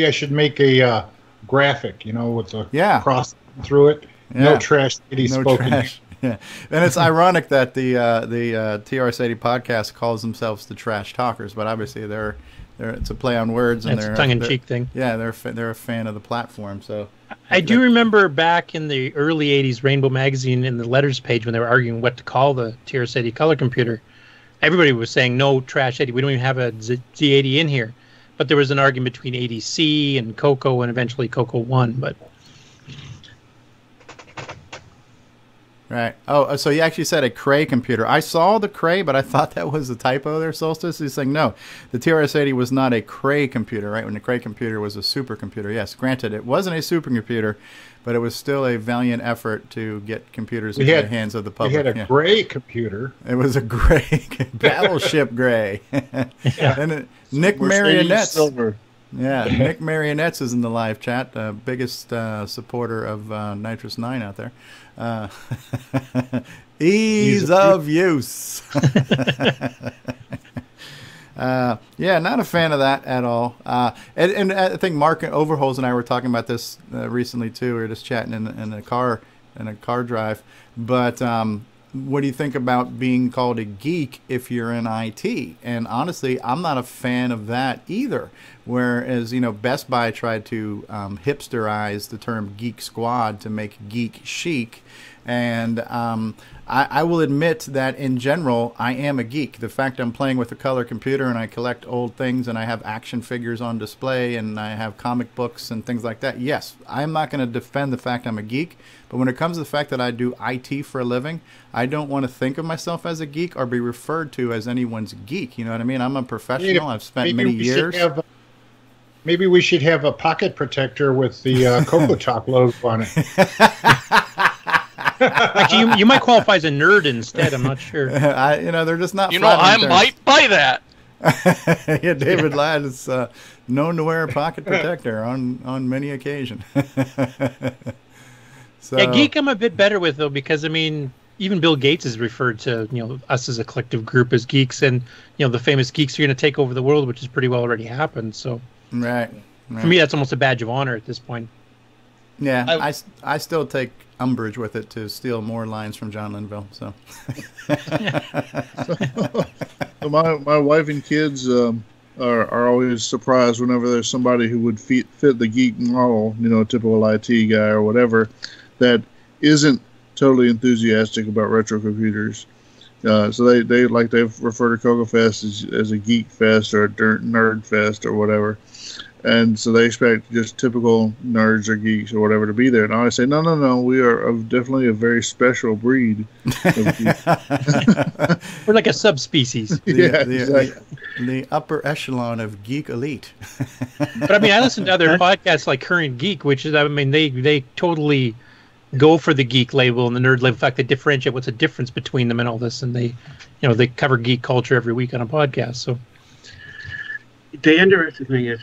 I should make a graphic, with the cross through it. Yeah. No Trash 80 spoken. Trash. Yeah, and it's ironic that the TRS-80 podcast calls themselves the Trash Talkers, but obviously it's a play on words, and it's a tongue-in-cheek thing. Yeah, they're a fan of the platform. So I do remember back in the early '80s, Rainbow Magazine in the letters page when they were arguing what to call the TRS-80 color computer, everybody was saying no Trash 80. We don't even have a Z80 in here, but there was an argument between 80C and Coco, and eventually Coco won, but. Right. Oh, so you actually said a Cray computer. I saw the Cray, but I thought that was a typo there, Solstice. He's saying, no, the TRS-80 was not a Cray computer, right? When the Cray computer was a supercomputer. Yes, granted, it wasn't a supercomputer, but it was still a valiant effort to get computers into the hands of the public. We had a Gray computer. It was a Gray, Battleship Gray. And Nick Marionettes. Silver. Yeah, Nick Marionettes is in the live chat, biggest supporter of Nitrous 9 out there. Ease of use. Yeah, not a fan of that at all. And I think Mark Overholes and I were talking about this recently too. We were just chatting in a car drive. But what do you think about being called a geek if you're in IT? And honestly, I'm not a fan of that either. Whereas, Best Buy tried to hipsterize the term Geek Squad to make geek chic. And I will admit that in general, I am a geek. The fact I'm playing with a color computer and I collect old things and I have action figures on display and I have comic books and things like that, yes, I'm not going to defend the fact I'm a geek. But when it comes to the fact that I do IT for a living, I don't want to think of myself as a geek or be referred to as anyone's geek. You know what I mean? I'm a professional. I've spent many years. Maybe we should have a pocket protector with the Coco Talk logo on it. Actually, you might qualify as a nerd instead. I'm not sure. They're just not. I might buy that. Yeah, David Ladd is known to wear a pocket protector on many occasions. So, yeah, geek I'm a bit better with though, because even Bill Gates has referred to us as a collective group as geeks, and the famous geeks are going to take over the world, which has pretty well already happened. So right. For me, that's almost a badge of honor at this point. Yeah, I still take umbrage with it to steal more lines from John Linville. So, so my wife and kids are always surprised whenever there's somebody who would fit the geek model, a typical IT guy or whatever, that isn't totally enthusiastic about retro computers. So they refer to Coco Fest as a geek fest or a nerd fest or whatever. And so they expect just typical nerds or geeks or whatever to be there. And I always say, no, we are definitely a very special breed of geeks. We're like a subspecies. Exactly. The upper echelon of geek elite. But I listen to other podcasts like Current Geek, which is, they totally go for the geek label and the nerd label. In fact, they differentiate what's the difference between them and all this. And they cover geek culture every week on a podcast. So the interesting thing is,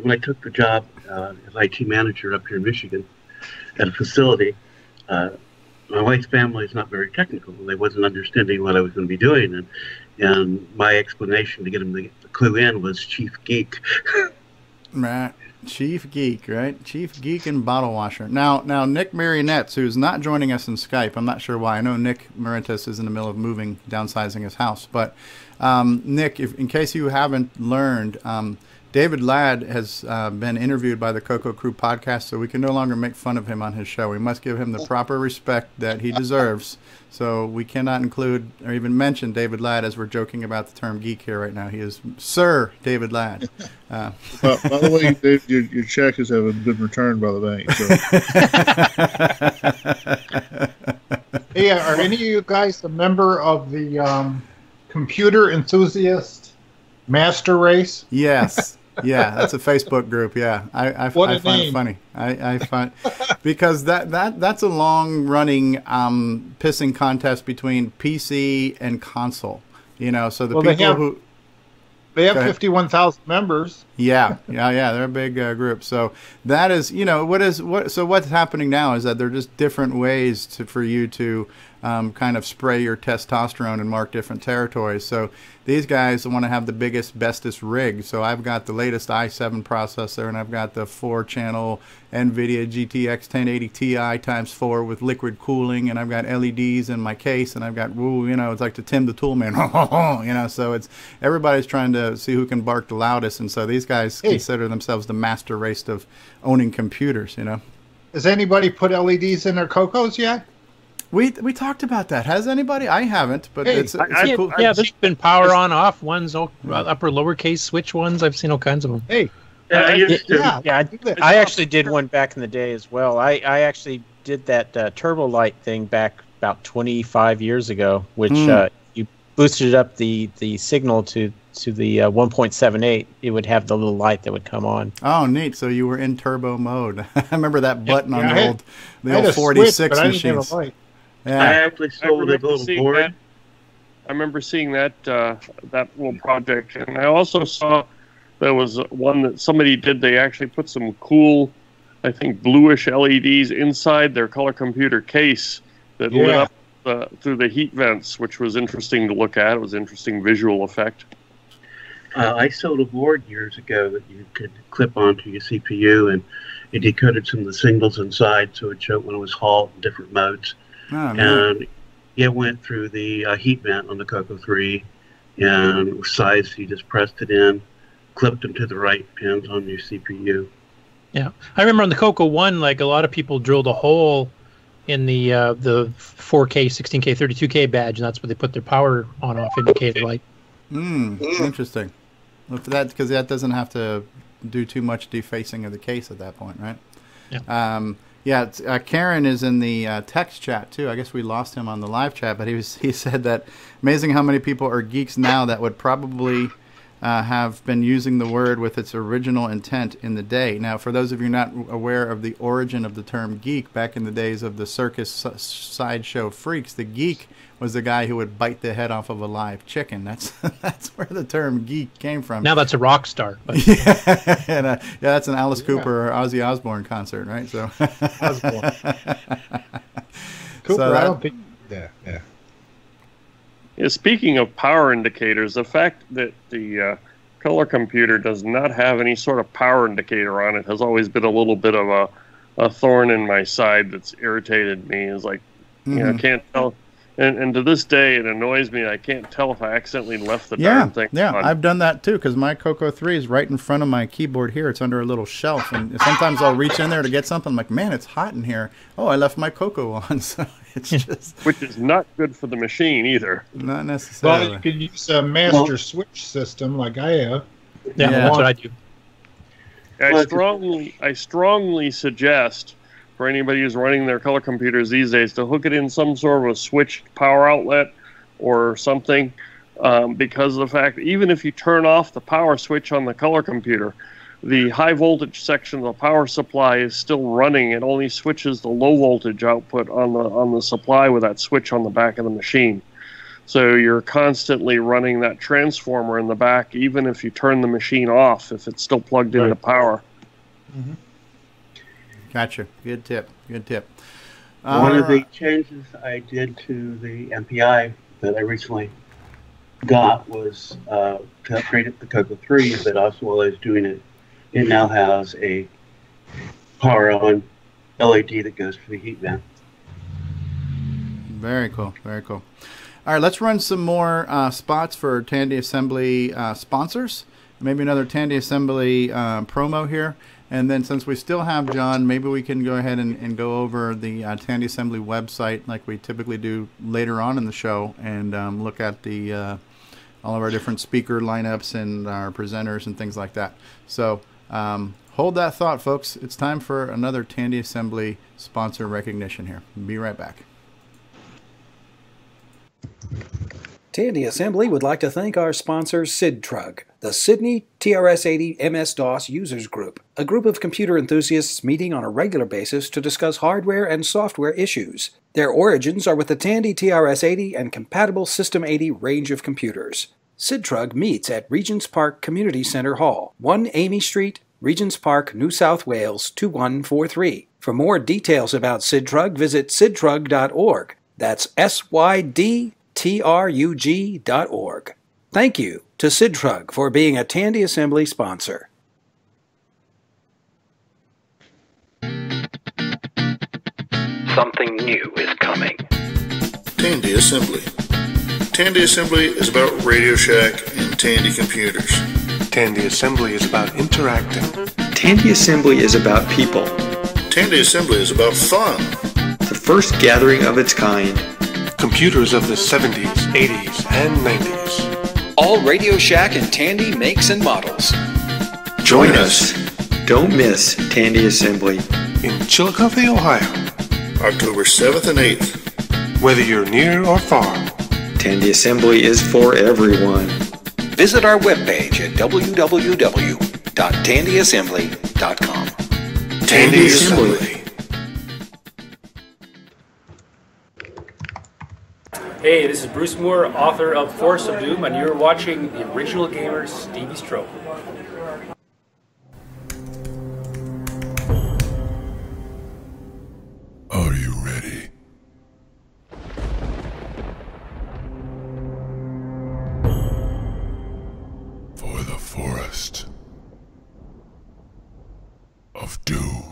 when I took the job as IT manager up here in Michigan at a facility, my wife's family is not very technical. They wasn't understanding what I was going to be doing, and my explanation to get them to clue in was chief geek. Right. Chief Geek, right? Chief Geek and bottle washer. Now, Nick Marionettes, who's not joining us in Skype, I'm not sure why. I know Nick Marionettes is in the middle of downsizing his house. But, Nick, in case you haven't learned, David Ladd has been interviewed by the Coco Crew podcast, so we can no longer make fun of him on his show. We must give him the proper respect that he deserves. So we cannot include or even mention David Ladd as we're joking about the term geek here right now. He is Sir David Ladd. By the way, Dave, your check has been returned by the bank. So. Hey, are any of you guys a member of the Computer Enthusiast Master Race? Yes. Yeah, that's a Facebook group. Yeah, I find it funny. I find because that's a long running pissing contest between PC and console. So the people they have 51,000 members. Yeah, they're a big group. So that is, so what's happening now is that there are just different ways for you to kind of spray your testosterone and mark different territories. So these guys want to have the biggest, bestest rig. So I've got the latest i7 processor, and I've got the 4-channel NVIDIA GTX 1080 Ti x4 with liquid cooling, and I've got LEDs in my case, and I've got, it's like the Tim the Tool Man, so it's everybody's trying to see who can bark the loudest, and so these guys consider themselves the master race of owning computers, Has anybody put LEDs in their Cocos yet? We talked about that. Has anybody? I haven't, but it's cool. Yeah, there's been power on off ones, upper lowercase switch ones. I've seen all kinds of them. Hey, I actually did one back in the day as well. I actually did that Turbo Light thing back about 25 years ago, which you boosted up the signal to the 1.78. It would have the little light that would come on. Oh, neat! So you were in turbo mode. I remember that button on the old 46 machines. Yeah. I actually sold a little board. I remember seeing that little project, and I also saw there was one that somebody did. They actually put some cool, I think, bluish LEDs inside their color computer case that lit up through the heat vents, which was interesting to look at. It was an interesting visual effect. I sold a board years ago that you could clip onto your CPU, and it decoded some of the signals inside, so it showed when it was halt in different modes. And it went through the heat vent on the Coco 3, and it was sized, you just pressed it in. clip them to the right pins on your CPU. Yeah, I remember on the Coco One, like a lot of people drilled a hole in the 4K, 16K, 32K badge, and that's where they put their power on/off indicator light. Interesting. Well, for that, because that doesn't have to do too much defacing of the case at that point, right? Yeah. Karen is in the text chat too. I guess we lost him on the live chat, but he said that amazing how many people are geeks now that would probably have been using the word with its original intent in the day. Now, for those of you not aware of the origin of the term geek, back in the days of the circus sideshow freaks, the geek was the guy who would bite the head off of a live chicken. That's where the term geek came from. Now that's a rock star. But. And, that's an Alice Cooper or Ozzy Osbourne concert, right? So Osbourne. Cooper, So I don't think. Yeah. Yeah, speaking of power indicators, the fact that the color computer does not have any sort of power indicator on it has always been a little bit of a thorn in my side that's irritated me. Is like, you know, I can't tell. And to this day, it annoys me. I can't tell if I accidentally left the darn thing on. I've done that too, because my Coco 3 is right in front of my keyboard here. It's under a little shelf, and sometimes I'll reach in there to get something. I'm like, man, it's hot in here. Oh, I left my Coco on. So it's just... Which is not good for the machine either. Not necessarily. Well, you could use a master switch system like I have. Yeah, that's what I do. I strongly suggest for anybody who's running their color computers these days to hook it in some sort of a switched power outlet or something, because of the fact that even if you turn off the power switch on the color computer, the high voltage section of the power supply is still running. It only switches the low voltage output on the supply with that switch on the back of the machine. So you're constantly running that transformer in the back, even if you turn the machine off, if it's still plugged into power. Mm-hmm. Gotcha. Good tip. One of the changes I did to the MPI that I recently got was to upgrade it to Coco 3, but also while I was doing it, it now has a power-on LED that goes for the heat vent. Very cool. All right, let's run some more spots for Tandy Assembly sponsors. Maybe another Tandy Assembly promo here. And then since we still have John, maybe we can go ahead and go over the Tandy Assembly website like we typically do later on in the show, and look at the all of our different speaker lineups and our presenters and things like that. So hold that thought, folks. It's time for another Tandy Assembly sponsor recognition here. Be right back. Tandy Assembly would like to thank our sponsor, SIDTRUG, the Sydney TRS-80 MS-DOS Users Group, a group of computer enthusiasts meeting on a regular basis to discuss hardware and software issues. Their origins are with the Tandy TRS-80 and compatible System 80 range of computers. SIDTRUG meets at Regents Park Community Centre Hall, 1 Amy Street, Regents Park, New South Wales 2143. For more details about SIDTRUG, visit sidtrug.org. That's SYDTRUG.org. Thank you to SIDTRUG for being a Tandy Assembly sponsor. Something new is coming. Tandy Assembly. Tandy Assembly is about Radio Shack and Tandy computers. Tandy Assembly is about interacting. Tandy Assembly is about people. Tandy Assembly is about fun. The first gathering of its kind. Computers of the 70s, 80s, and 90s. All Radio Shack and Tandy makes and models. Join us. Don't miss Tandy Assembly. In Chillicothe, Ohio. October 7th and 8th. Whether you're near or far. Tandy Assembly is for everyone. Visit our webpage at www.tandyassembly.com. Tandy Assembly. Hey, this is Bruce Moore, author of Force of Doom, and you're watching the Original Gamer Stevie Stroke. Are you ready? For the Forest of Doom.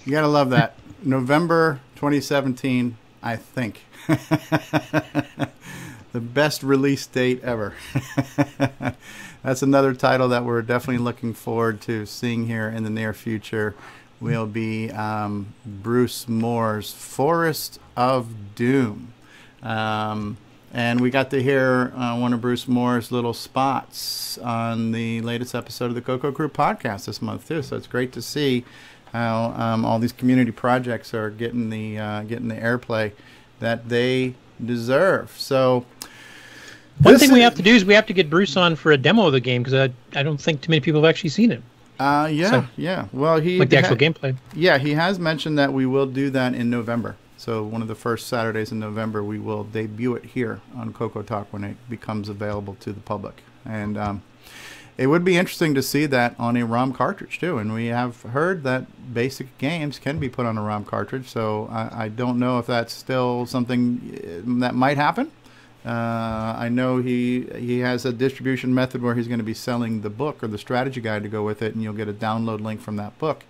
You got to love that. November 2017, I think. The best release date ever. That's another title that we're definitely looking forward to seeing here in the near future. Will be Bruce Moore's Forest of Doom. And we got to hear one of Bruce Moore's little spots on the latest episode of the Coco Crew podcast this month, too. So it's great to see how all these community projects are getting the airplay that they deserve. So one thing we have to do is we have to get Bruce on for a demo of the game, because I don't think too many people have actually seen it. Yeah. Well, he like the actual gameplay. Yeah, he has mentioned that we will do that in November. So one of the first Saturdays in November, we will debut it here on Coco Talk when it becomes available to the public. And it would be interesting to see that on a ROM cartridge too. And we have heard that basic games can be put on a ROM cartridge. So I don't know if that's still something that might happen. I know he has a distribution method where he's going to be selling the book or the strategy guide to go with it, and you'll get a download link from that book.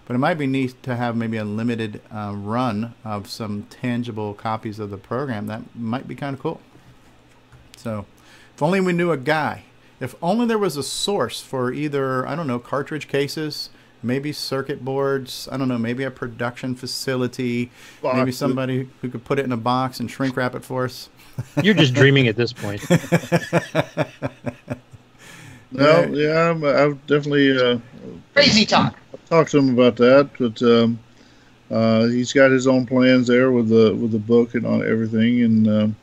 But it might be neat to have maybe a limited run of some tangible copies of the program. That might be kind of cool. So if only we knew a guy. If only there was a source for either, I don't know, cartridge cases, maybe circuit boards, I don't know, maybe a production facility, maybe somebody who could put it in a box and shrink wrap it for us. You're just dreaming at this point. No, yeah, I've definitely crazy talk. Talked to him about that, but he's got his own plans there with the book and on everything, and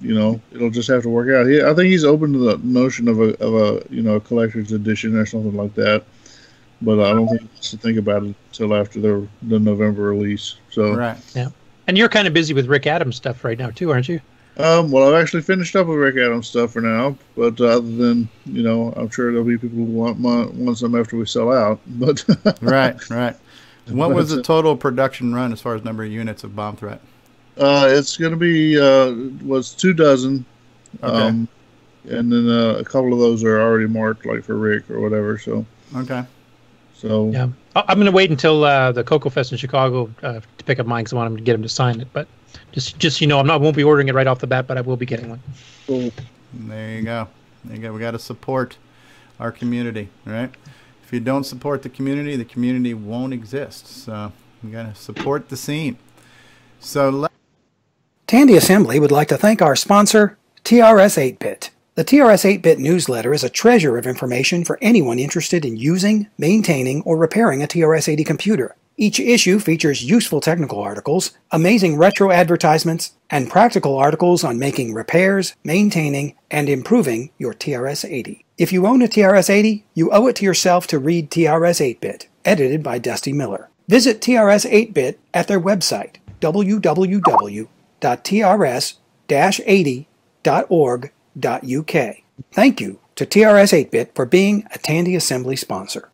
you know, it'll just have to work out. I think he's open to the notion of a collector's edition or something like that, but I don't think he wants to think about it until after the November release. So right, yeah. And you're kind of busy with Rick Adams stuff right now too, aren't you? Well, I've actually finished up with Rick Adams stuff for now, but other than, I'm sure there'll be people who want some after we sell out. But right. What was the total production run as far as number of units of Bomb Threat? It's going to be was 2 dozen, okay. And then a couple of those are already marked, like for Rick or whatever. So okay. So yeah, I'm going to wait until the Coco Fest in Chicago to pick up mine because I want him to get him to sign it. But just I won't be ordering it right off the bat, but I will be getting one. Cool. There you go. We got to support our community, right? If you don't support the community won't exist. So we got to support the scene. So Tandy Assembly would like to thank our sponsor, TRS 8-Bit. The TRS 8-Bit newsletter is a treasure of information for anyone interested in using, maintaining, or repairing a TRS-80 computer. Each issue features useful technical articles, amazing retro advertisements, and practical articles on making repairs, maintaining, and improving your TRS-80. If you own a TRS-80, you owe it to yourself to read TRS 8-Bit, edited by Dusty Miller. Visit TRS 8-Bit at their website, www.trs-80.org.uk. Thank you to TRS 8-Bit for being a Tandy Assembly sponsor.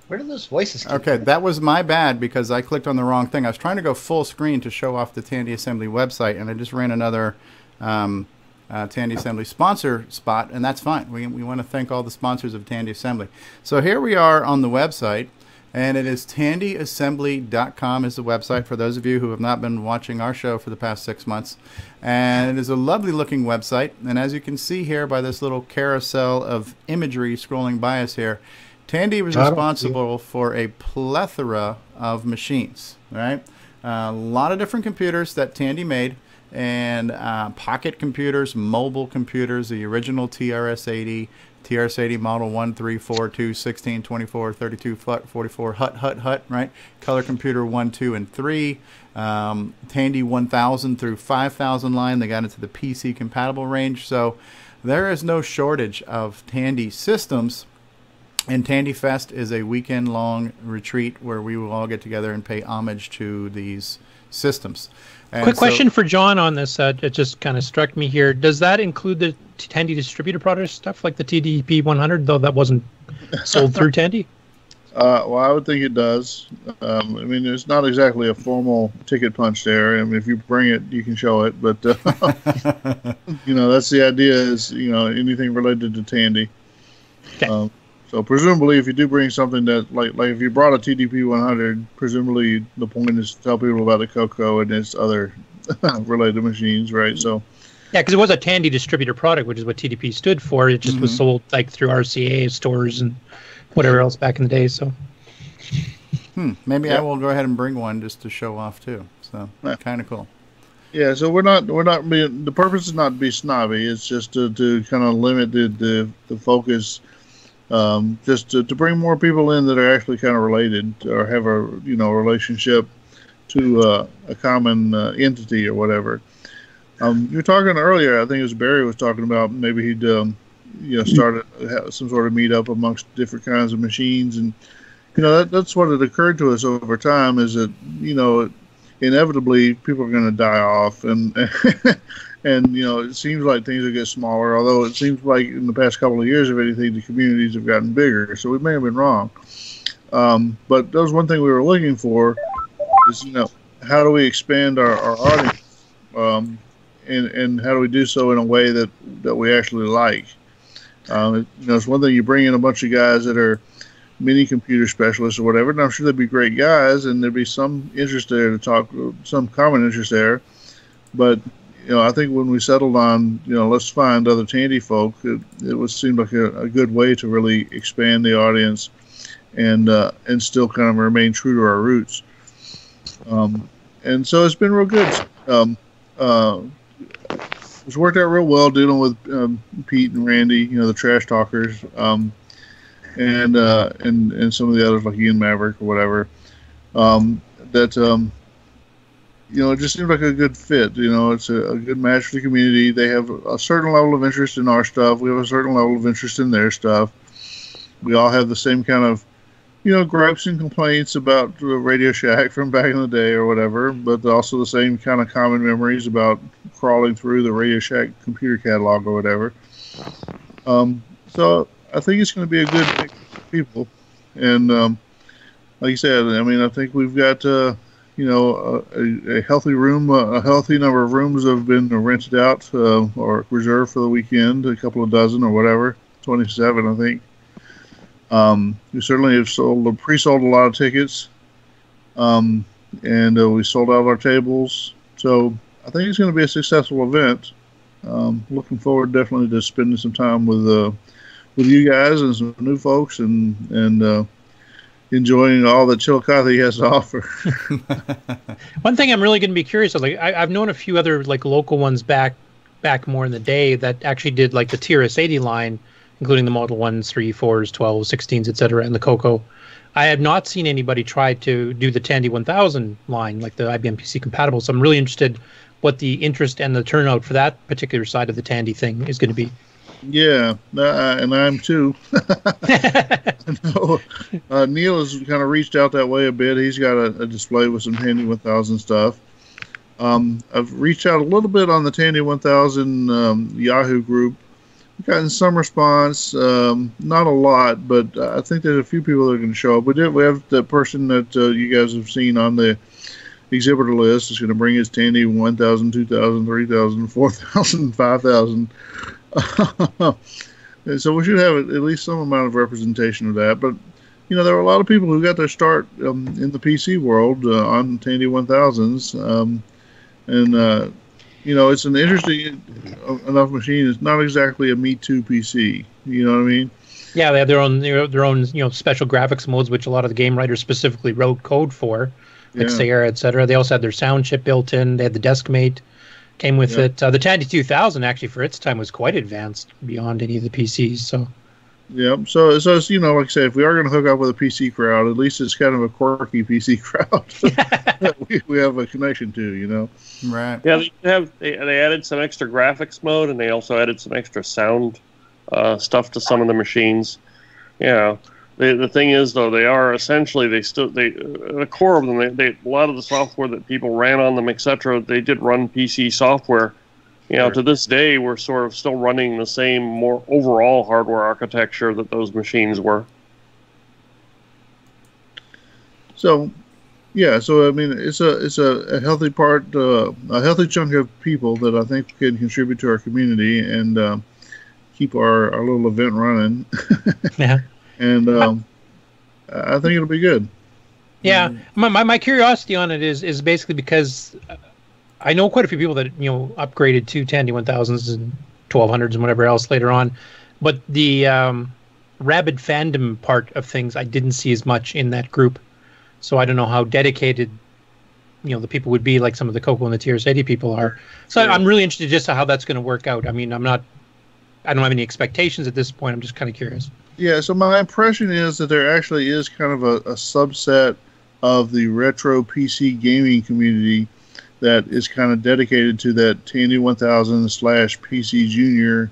Where do those voices come from? That was my bad because I clicked on the wrong thing. I was trying to go full screen to show off the Tandy Assembly website, and I just ran another Tandy Assembly sponsor spot, and that's fine. We want to thank all the sponsors of Tandy Assembly. So here we are on the website, and it is tandyassembly.com is the website for those of you who have not been watching our show for the past 6 months. And it is a lovely looking website, and as you can see here by this little carousel of imagery scrolling by us here, Tandy was responsible for a plethora of machines, right? A lot of different computers that Tandy made, and pocket computers, mobile computers, the original TRS-80, TRS-80 model 1, 3, 4, 2, 16, 24, 32, 44, hut, right? Color computer 1, 2, and 3. Tandy 1000 through 5000 line. They got into the PC compatible range. So there is no shortage of Tandy systems. And Tandy Fest is a weekend-long retreat where we will all get together and pay homage to these systems. And quick question for John on this. It just kind of struck me here. Does that include the Tandy distributor product stuff like the TDP 100, though that wasn't sold through Tandy? Well, I would think it does. I mean, it's not exactly a formal ticket punch there. I mean, if you bring it, you can show it. But, that's the idea is, anything related to Tandy. Okay. So presumably, if you do bring something that, like if you brought a TDP 100, presumably the point is to tell people about the Coco and its other related machines, right? So. Yeah, because it was a Tandy distributor product, which is what TDP stood for. It just was sold like through RCA stores and whatever else back in the day. So, maybe I will go ahead and bring one just to show off too. So kind of cool. Yeah, so we're not being, the purpose is not to be snobby. It's just to kind of limit the focus, just to bring more people in that are actually kind of related or have a relationship to a common entity or whatever. You were talking earlier, I think it was Barry was talking about maybe he'd started some sort of meetup amongst different kinds of machines, and that's what had occurred to us over time is that inevitably people are going to die off, and and it seems like things will get smaller. Although it seems like in the past couple of years, if anything, the communities have gotten bigger. So we may have been wrong, but that was one thing we were looking for is how do we expand our audience. And how do we do so in a way that we actually like? It's one thing you bring in a bunch of guys that are mini computer specialists or whatever, and I'm sure they'd be great guys, and there'd be some interest there to talk, some common interest there. But I think when we settled on let's find other Tandy folk, it would seem like a good way to really expand the audience and still kind of remain true to our roots. And so it's been real good. It's worked out real well dealing with Pete and Randy, the trash talkers, and some of the others like Ian Maverick or whatever. It just seems like a good fit. It's a good match for the community. They have a certain level of interest in our stuff. We have a certain level of interest in their stuff. We all have the same kind of gripes and complaints about Radio Shack from back in the day or whatever, but also the same kind of common memories about crawling through the Radio Shack computer catalog or whatever. So I think it's going to be a good mix of people. And like you said, I think we've got, a healthy room, a healthy number of rooms have been rented out or reserved for the weekend, a couple of dozen or whatever, 27, I think. We certainly have pre-sold a lot of tickets, and we sold out our tables. So I think it's going to be a successful event. Looking forward definitely to spending some time with you guys and some new folks and enjoying all that Chillicothe has to offer. One thing I'm really going to be curious of, I've known a few other local ones back more in the day that actually did the TRS-80 line, including the Model 1s, 3, 4s, 12s, 16s, etc., and the Coco. I have not seen anybody try to do the Tandy 1000 line, like the IBM PC compatible, so I'm really interested what the interest and the turnout for that particular side of the Tandy thing is going to be. Yeah, and I'm too. Neil has kind of reached out that way a bit. He's got a display with some Tandy 1000 stuff. I've reached out a little bit on the Tandy 1000 Yahoo group. We've gotten some response, not a lot, but I think there's a few people that are going to show up. We have the person that you guys have seen on the exhibitor list is going to bring his Tandy 1000, 2000, 3000, 4000, 5000. And so we should have at least some amount of representation of that. But, there were a lot of people who got their start in the PC world on Tandy 1000s. It's an interesting enough machine. It's not exactly a Me Too PC. You know what I mean? Yeah, they have their own special graphics modes, which a lot of the game writers specifically wrote code for, like Sierra, etc. They also had their sound chip built in. They had the DeskMate came with it. The Tandy 2000 actually for its time was quite advanced beyond any of the PCs. So. Yeah, so it's, like I say, if we are going to hook up with a PC crowd, at least it's kind of a quirky PC crowd that we have a connection to, Right. Yeah, they added some extra graphics mode, and they also added some extra sound stuff to some of the machines. The thing is, though, they are essentially the core of them. A lot of the software that people ran on them, etc. They did run PC software. To this day, we're sort of still running the same more overall hardware architecture that those machines were. So, it's a healthy part, a healthy chunk of people that I think can contribute to our community and keep our little event running. Yeah. and I think it'll be good. Yeah, my curiosity on it is basically because I know quite a few people that upgraded to Tandy 1000s and 1200s and whatever else later on, but the rabid fandom part of things I didn't see as much in that group, so I don't know how dedicated the people would be, like some of the Coco and the TRS-80 people are. So I'm really interested just to how that's going to work out. I mean, I don't have any expectations at this point. I'm just kind of curious. Yeah, so my impression is that there actually is kind of a subset of the retro PC gaming community that is kind of dedicated to that Tandy 1000 / PC Junior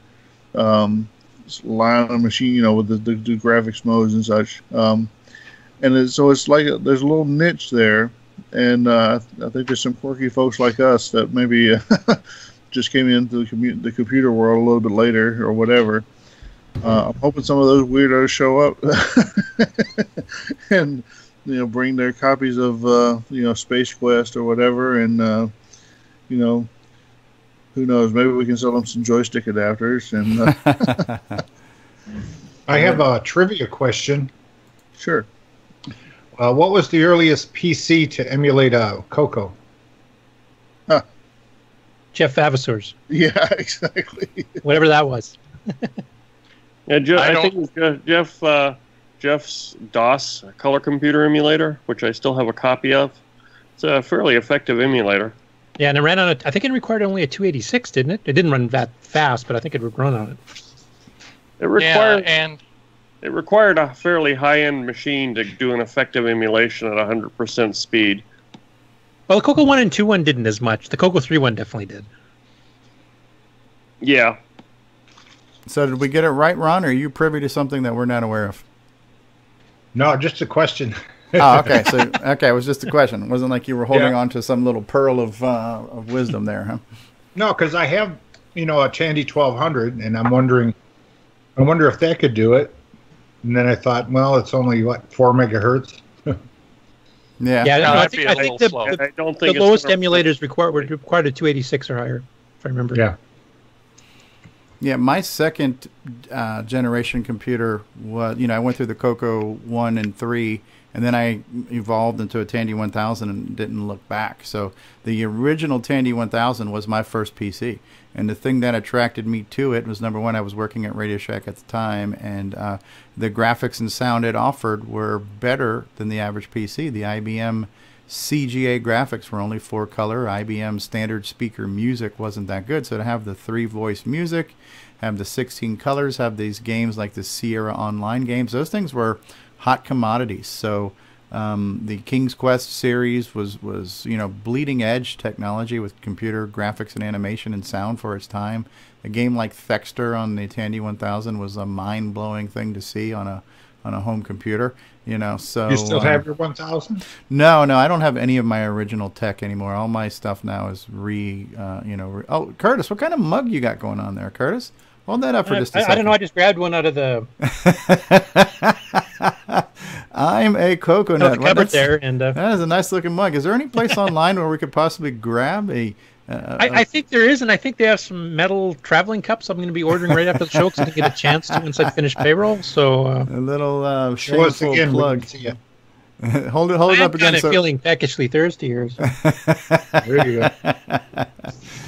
line of machine, with the graphics modes and such. So it's like there's a little niche there. And I think there's some quirky folks like us that maybe just came into the computer world a little bit later or whatever. I'm hoping some of those weirdos show up and bring their copies of Space Quest or whatever, and who knows, maybe we can sell them some joystick adapters. And I have a trivia question. Sure. What was the earliest PC to emulate a Coco? Jeff Vavasor's. Yeah, exactly. Whatever that was. Yeah, I think it was Jeff's DOS color computer emulator, which I still have a copy of. It's a fairly effective emulator. Yeah, and it ran on I think it required only a 286, didn't it? It didn't run that fast, but I think it would run on it. It required a fairly high-end machine to do an effective emulation at 100% speed. Well, the Coco 1 and 2 one didn't as much. The Coco 3 one definitely did. Yeah. So did we get it right, Ron, or are you privy to something that we're not aware of? No, just a question. Oh, okay. It was just a question. It wasn't like you were holding on to some little pearl of wisdom there, huh? No, because I have, a Tandy 1200, and I wonder if that could do it. And then I thought, well, it's only 4 megahertz. Yeah. I think the lowest emulators required a 286 or higher, if I remember. Yeah. Yeah, my second generation computer was, I went through the Coco 1 and 3, and then I evolved into a Tandy 1000 and didn't look back. So the original Tandy 1000 was my first PC. And the thing that attracted me to it was, number one, I was working at Radio Shack at the time, and the graphics and sound it offered were better than the average PC. The IBM CGA graphics were only 4-color. IBM standard speaker music wasn't that good. So to have the 3-voice music, have the 16 colors, have these games like the Sierra Online games, those things were hot commodities. So the King's Quest series was bleeding edge technology with computer graphics and animation and sound for its time. A game like Thexter on the Tandy 1000 was a mind-blowing thing to see on a home computer. So you still have your 1000? No, I don't have any of my original tech anymore. All my stuff now is Oh, Curtis, what kind of mug you got going on there, Curtis? Hold that up for just a second. I don't know. I just grabbed one out of the. I'm a coconut. There, and that is a nice looking mug. Is there any place online where we could possibly grab a? I think there is, and I think they have some metal traveling cups. I'm going to be ordering right after the show because I get a chance to once I finish payroll. So a little shameful plug. Hold it up again. I'm kind of feeling peckishly thirsty here. So. There you go.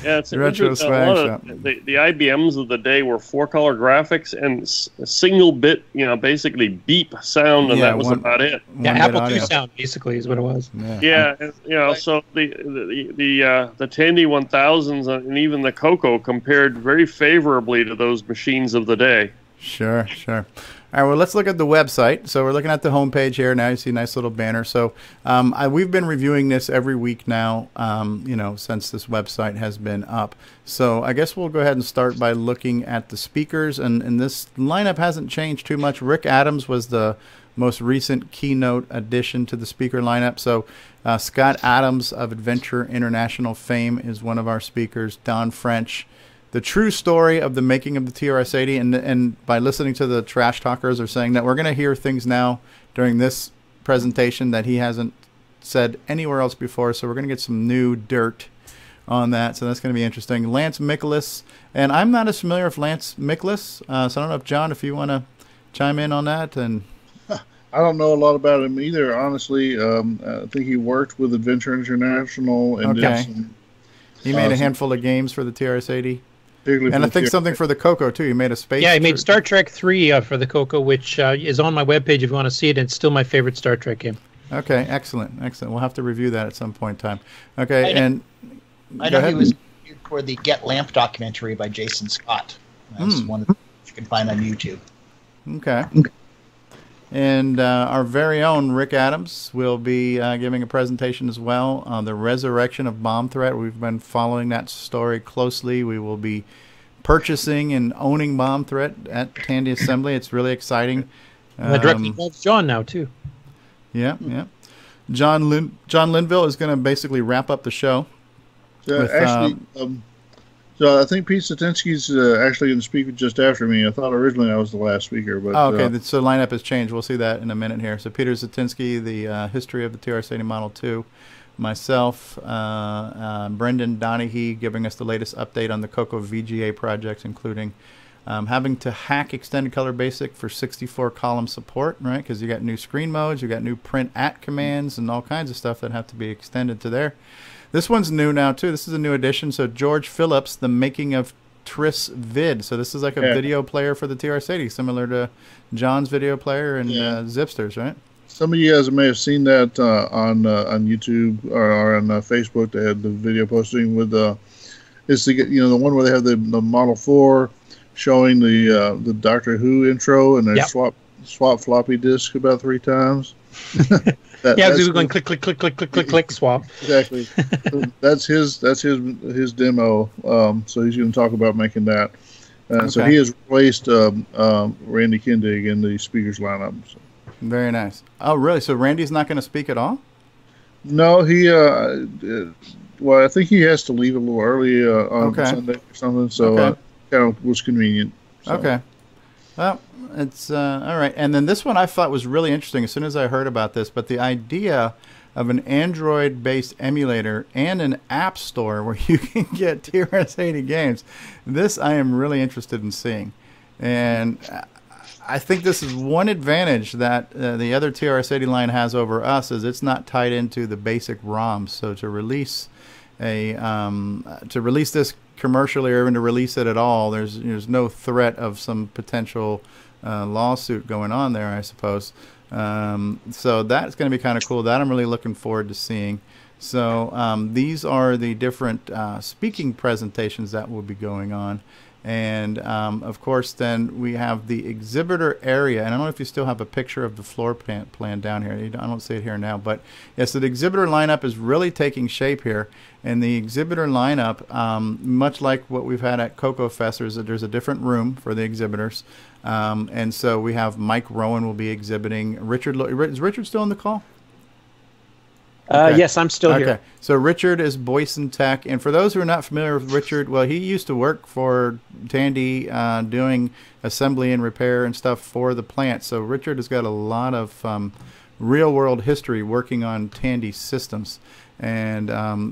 Yeah, it's retro swag shop. The IBMs of the day were 4-color graphics and a single bit, basically beep sound, and that was about it. Yeah, Apple II sound basically is what it was. Yeah, so the Tandy 1000s and even the Coco compared very favorably to those machines of the day. Sure. All right, well, let's look at the website. So we're looking at the homepage here. Now you see a nice little banner. So we've been reviewing this every week now, since this website has been up. So I guess we'll go ahead and start by looking at the speakers. And this lineup hasn't changed too much. Rick Adams was the most recent keynote addition to the speaker lineup. So Scott Adams of Adventure International fame is one of our speakers. Don French. The true story of the making of the TRS-80, and by listening to the trash talkers are saying that we're going to hear things now during this presentation that he hasn't said anywhere else before, so we're going to get some new dirt on that, so that's going to be interesting. Lance Miklas, and I'm not as familiar with Lance Miklas, so I don't know if, John, if you want to chime in on that? And I don't know a lot about him either, honestly. I think he worked with Adventure International and did some. He made a handful of games for the TRS-80. And I think TRS-80. something for the Coco, too. He made a space... Yeah, he made Star Trek 3 for the Coco, which is on my webpage if you want to see it. And it's still my favorite Star Trek game. Okay, excellent. We'll have to review that at some point in time. Okay, I know he was interviewed for the Get Lamp documentary by Jason Scott. That's one that you can find on YouTube. Okay. And our very own Rick Adams will be giving a presentation as well on the resurrection of Bomb Threat. We've been following that story closely. We will be purchasing and owning Bomb Threat at Tandy Assembly. It's really exciting. That directly involves John now, too. Yeah. John Linville is going to basically wrap up the show. So I think Pete Satinsky's actually going to speak just after me. I thought originally I was the last speaker, but okay. So the lineup has changed. We'll see that in a minute here. So Peter Satinsky, the history of the TRS-80 Model 2, myself, Brendan Donahue giving us the latest update on the Coco VGA projects, including having to hack Extended Color Basic for 64-column support, right? Because you got new screen modes, you got new print at commands, and all kinds of stuff that have to be extended to there. This one's new now, too. This is a new edition. So George Phillips, The Making of Tris Vid. So this is like a video player for the TRS-80, similar to John's video player and Zipster's, right? Some of you guys may have seen that on YouTube or on Facebook. They had the video posting with it's the the one where they have the Model 4 showing the Doctor Who intro, and they swap floppy disk about 3 times. That's going click, click, click, click, click, click, click, swap. Exactly. That's his demo. So he's going to talk about making that. So he has replaced Randy Kindig in the speakers lineup. So. Very nice. Oh, really? So Randy's not going to speak at all? No, he. Well, I think he has to leave a little early on Sunday or something. So kind of was convenient. So. Okay. Well, it's all right. And then this one I thought was really interesting as soon as I heard about this, but the idea of an Android-based emulator and an app store where you can get TRS-80 games, this I am really interested in seeing. And I think this is one advantage that the other TRS-80 line has over us is it's not tied into the basic ROMs. So to release this commercially or even to release it at all, there's no threat of some potential lawsuit going on there, I suppose. So that's going to be kind of cool. That I'm really looking forward to seeing. So these are the different speaking presentations that will be going on. And of course, then we have the exhibitor area. And I don't know if you still have a picture of the floor plan down here. I don't see it here now. But yes, so the exhibitor lineup is really taking shape here. And the exhibitor lineup, much like what we've had at Coco Fest, there's a different room for the exhibitors. And so we have Mike Rowan will be exhibiting. Is Richard still on the call? Yes, I'm still here. Okay, so Richard is Boyson Tech, and for those who are not familiar with Richard, well, he used to work for Tandy doing assembly and repair and stuff for the plant. So Richard has got a lot of real-world history working on Tandy systems. And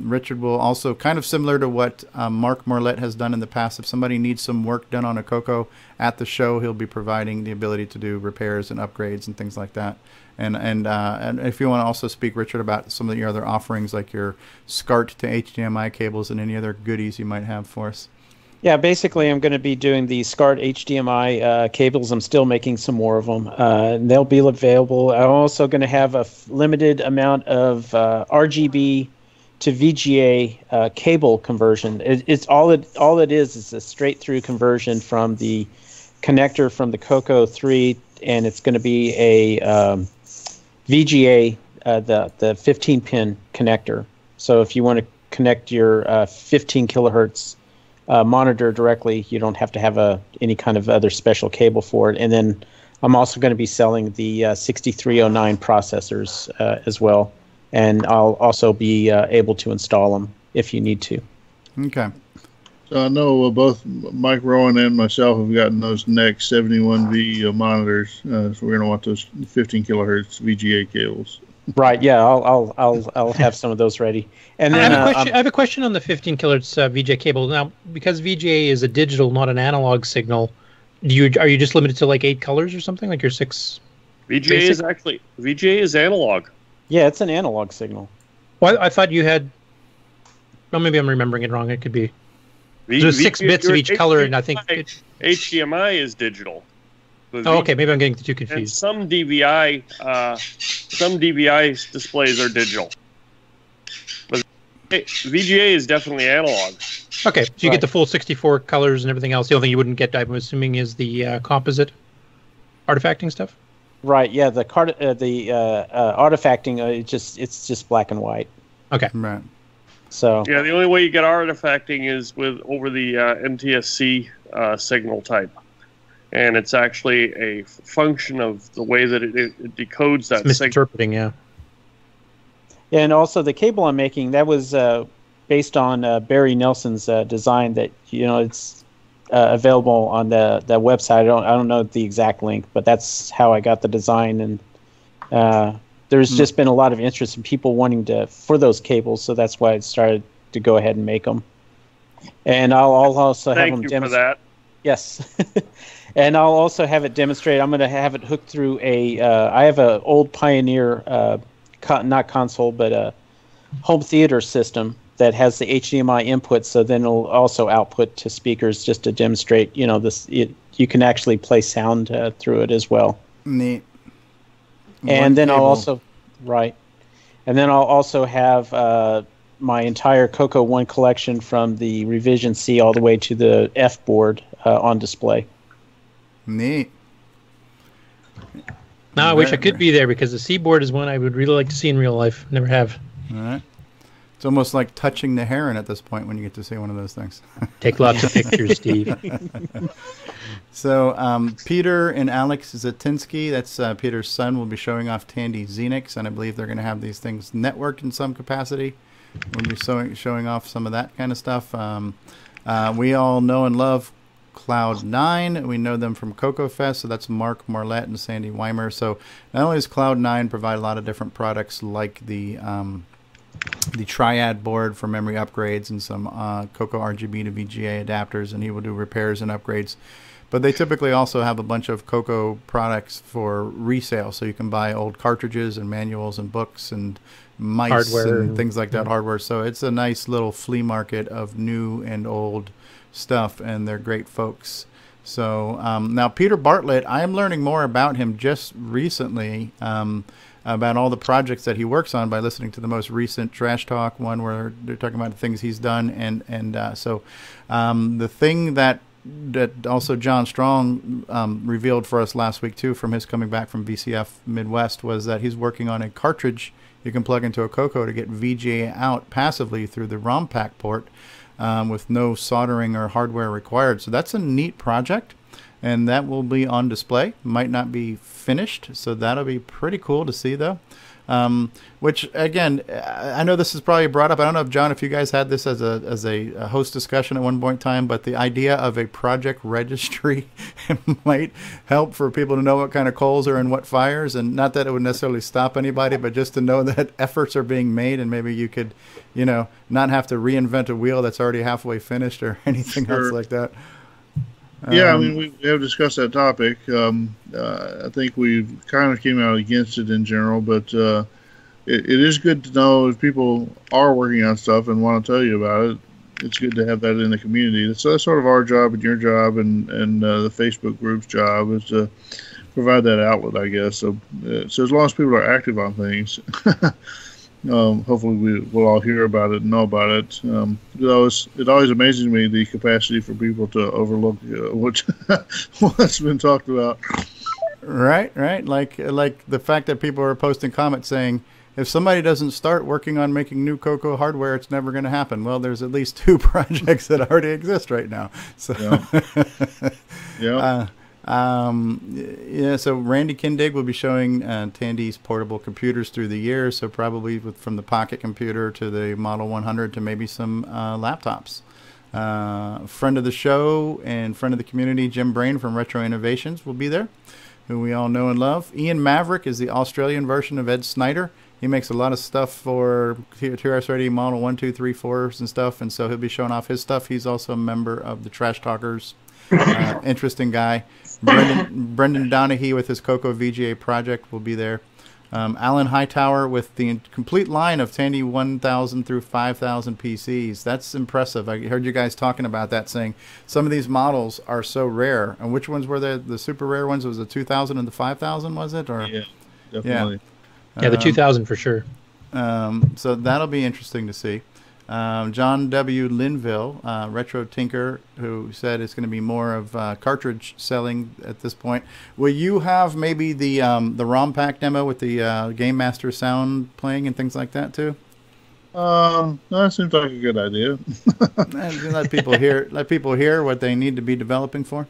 Richard will also, kind of similar to what Mark Morlett has done in the past, if somebody needs some work done on a Coco at the show, he'll be providing the ability to do repairs and upgrades and things like that. And if you want to also speak, Richard, about some of your other offerings, like your SCART to HDMI cables and any other goodies you might have for us. Yeah, basically I'm going to be doing the SCART HDMI cables. I'm still making some more of them. They'll be available. I'm also going to have a limited amount of RGB to VGA cable conversion. It's all it is a straight through conversion from the connector from the Coco 3, and it's going to be a VGA, the 15-pin connector. So if you want to connect your 15 kilohertz monitor directly, you don't have to have any kind of other special cable for it. And then I'm also going to be selling the 6309 processors as well, and I'll also be able to install them if you need to. Okay. So I know both Mike Rowan and myself have gotten those NEC 71V monitors, so we're going to want those 15 kilohertz VGA cables. Right. Yeah, I'll have some of those ready. And then I have a question on the 15 kilohertz VGA cable. Now, because VGA is a digital, not an analog signal, Are you just limited to like 8 colors or something, like your 6? VGA is analog. Yeah, it's an analog signal. Well, I thought you had. Well, maybe I'm remembering it wrong. It could be. There's 6 bits of each color, and I think HDMI is digital. Okay, maybe I'm getting the two confused. And some DVI displays are digital, but VGA is definitely analog. Okay, so you get the full 64 colors and everything else. The only thing you wouldn't get, I'm assuming, is the composite artifacting stuff. Right. Yeah. The artifacting, it's just black and white. Okay. Right. So. Yeah, the only way you get artifacting is over the NTSC signal type, and it's actually a function of the way that it decodes that. It's misinterpreting, yeah. Yeah, and also the cable I'm making, that was based on Barry Nelson's design. That it's available on the website. I don't know the exact link, but that's how I got the design. And there's just been a lot of interest in people wanting for those cables, so that's why I started to go ahead and make them. And I'll also have them demonstrate. Thank you for that. Yes. And I'll also have it demonstrate. I'm going to have it hooked through I have an old Pioneer, not console, but a home theater system that has the HDMI input, so then it'll also output to speakers just to demonstrate, you can actually play sound through it as well. Neat. And then I'll also have my entire Coco 1 collection from the Revision C all the way to the F board on display. Neat. Now I wish I could be there, because the C board is one I would really like to see in real life. Never have. All right. It's almost like touching the heron at this point when you get to see one of those things. Take lots of pictures, Steve. So Peter and Alex Zatinsky, that's Peter's son, will be showing off Tandy Xenix, and I believe they're going to have these things networked in some capacity. We'll be showing off some of that kind of stuff. We all know and love Cloud9. We know them from Coco Fest, so that's Mark Marlette and Sandy Weimer. So not only does Cloud9 provide a lot of different products like the Triad board for memory upgrades and some Coco RGB to VGA adapters, and he will do repairs and upgrades. But they typically also have a bunch of Coco products for resale, so you can buy old cartridges and manuals and books and mice hardware and things like that, hardware. So it's a nice little flea market of new and old stuff, and they're great folks. So now Peter Bartlett, I am learning more about him just recently, about all the projects that he works on by listening to the most recent Trash Talk one where they're talking about the things he's done. And so the thing that also John Strong revealed for us last week too, from his coming back from VCF Midwest, was that he's working on a cartridge you can plug into a Coco to get VGA out passively through the ROM pack port with no soldering or hardware required. So that's a neat project, and that will be on display. Might not be finished, so that'll be pretty cool to see though. Which again, I know this is probably brought up. I don't know if John, if you guys had this as a host discussion at one point in time, but the idea of a project registry might help for people to know what kind of coals are in what fires, and not that it would necessarily stop anybody, but just to know that efforts are being made, and maybe you could, not have to reinvent a wheel that's already halfway finished or anything else like that. Yeah, I mean, we have discussed that topic. I think we kind of came out against it in general, but it is good to know if people are working on stuff and want to tell you about it. It's good to have that in the community. So that's sort of our job and your job and the Facebook group's job is to provide that outlet, I guess. So as long as people are active on things, hopefully we'll all hear about it and know about it. It always amazes me the capacity for people to overlook what's been talked about. Right. Like the fact that people are posting comments saying, if somebody doesn't start working on making new Coco hardware, it's never going to happen. Well, there's at least 2 projects that already exist right now. So, yeah. So Randy Kindig will be showing Tandy's portable computers through the year. So probably from the Pocket computer to the Model 100 to maybe some laptops. Friend of the show and friend of the community, Jim Brain from Retro Innovations will be there, who we all know and love. Ian Maverick is the Australian version of Ed Snyder. He makes a lot of stuff for TRS Radio Model 1, 2, 3, 4s and stuff, and so he'll be showing off his stuff. He's also a member of the Trash Talkers Interesting guy. Brendan Donahue with his Coco VGA project will be there. Alan Hightower with the complete line of Tandy 1000 through 5000 PCs. That's impressive. I heard you guys talking about that, saying some of these models are so rare. And which ones were the super rare ones? Was the 2000 and the 5000, was it? Or yeah, definitely. Yeah, the 2000 for sure. So that'll be interesting to see. John W. Linville, Retro Tinker, who said it's going to be more of cartridge selling at this point. Will you have maybe the ROM pack demo with the Game Master sound playing and things like that too? That seems like a good idea. Let people hear what they need to be developing for.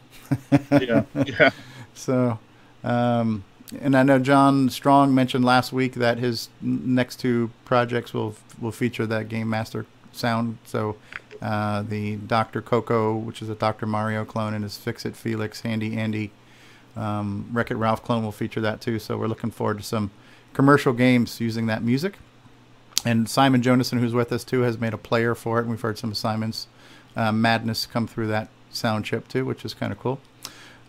Yeah. So, and I know John Strong mentioned last week that his next two projects will feature that Game Master sound. So the Dr. Coco, which is a Dr. Mario clone, and his Fix-It Felix, Handy Andy, Wreck-It Ralph clone will feature that too. So we're looking forward to some commercial games using that music. And Simon Jonason, who's with us too, has made a player for it, and we've heard some of Simon's madness come through that sound chip too, which is kind of cool.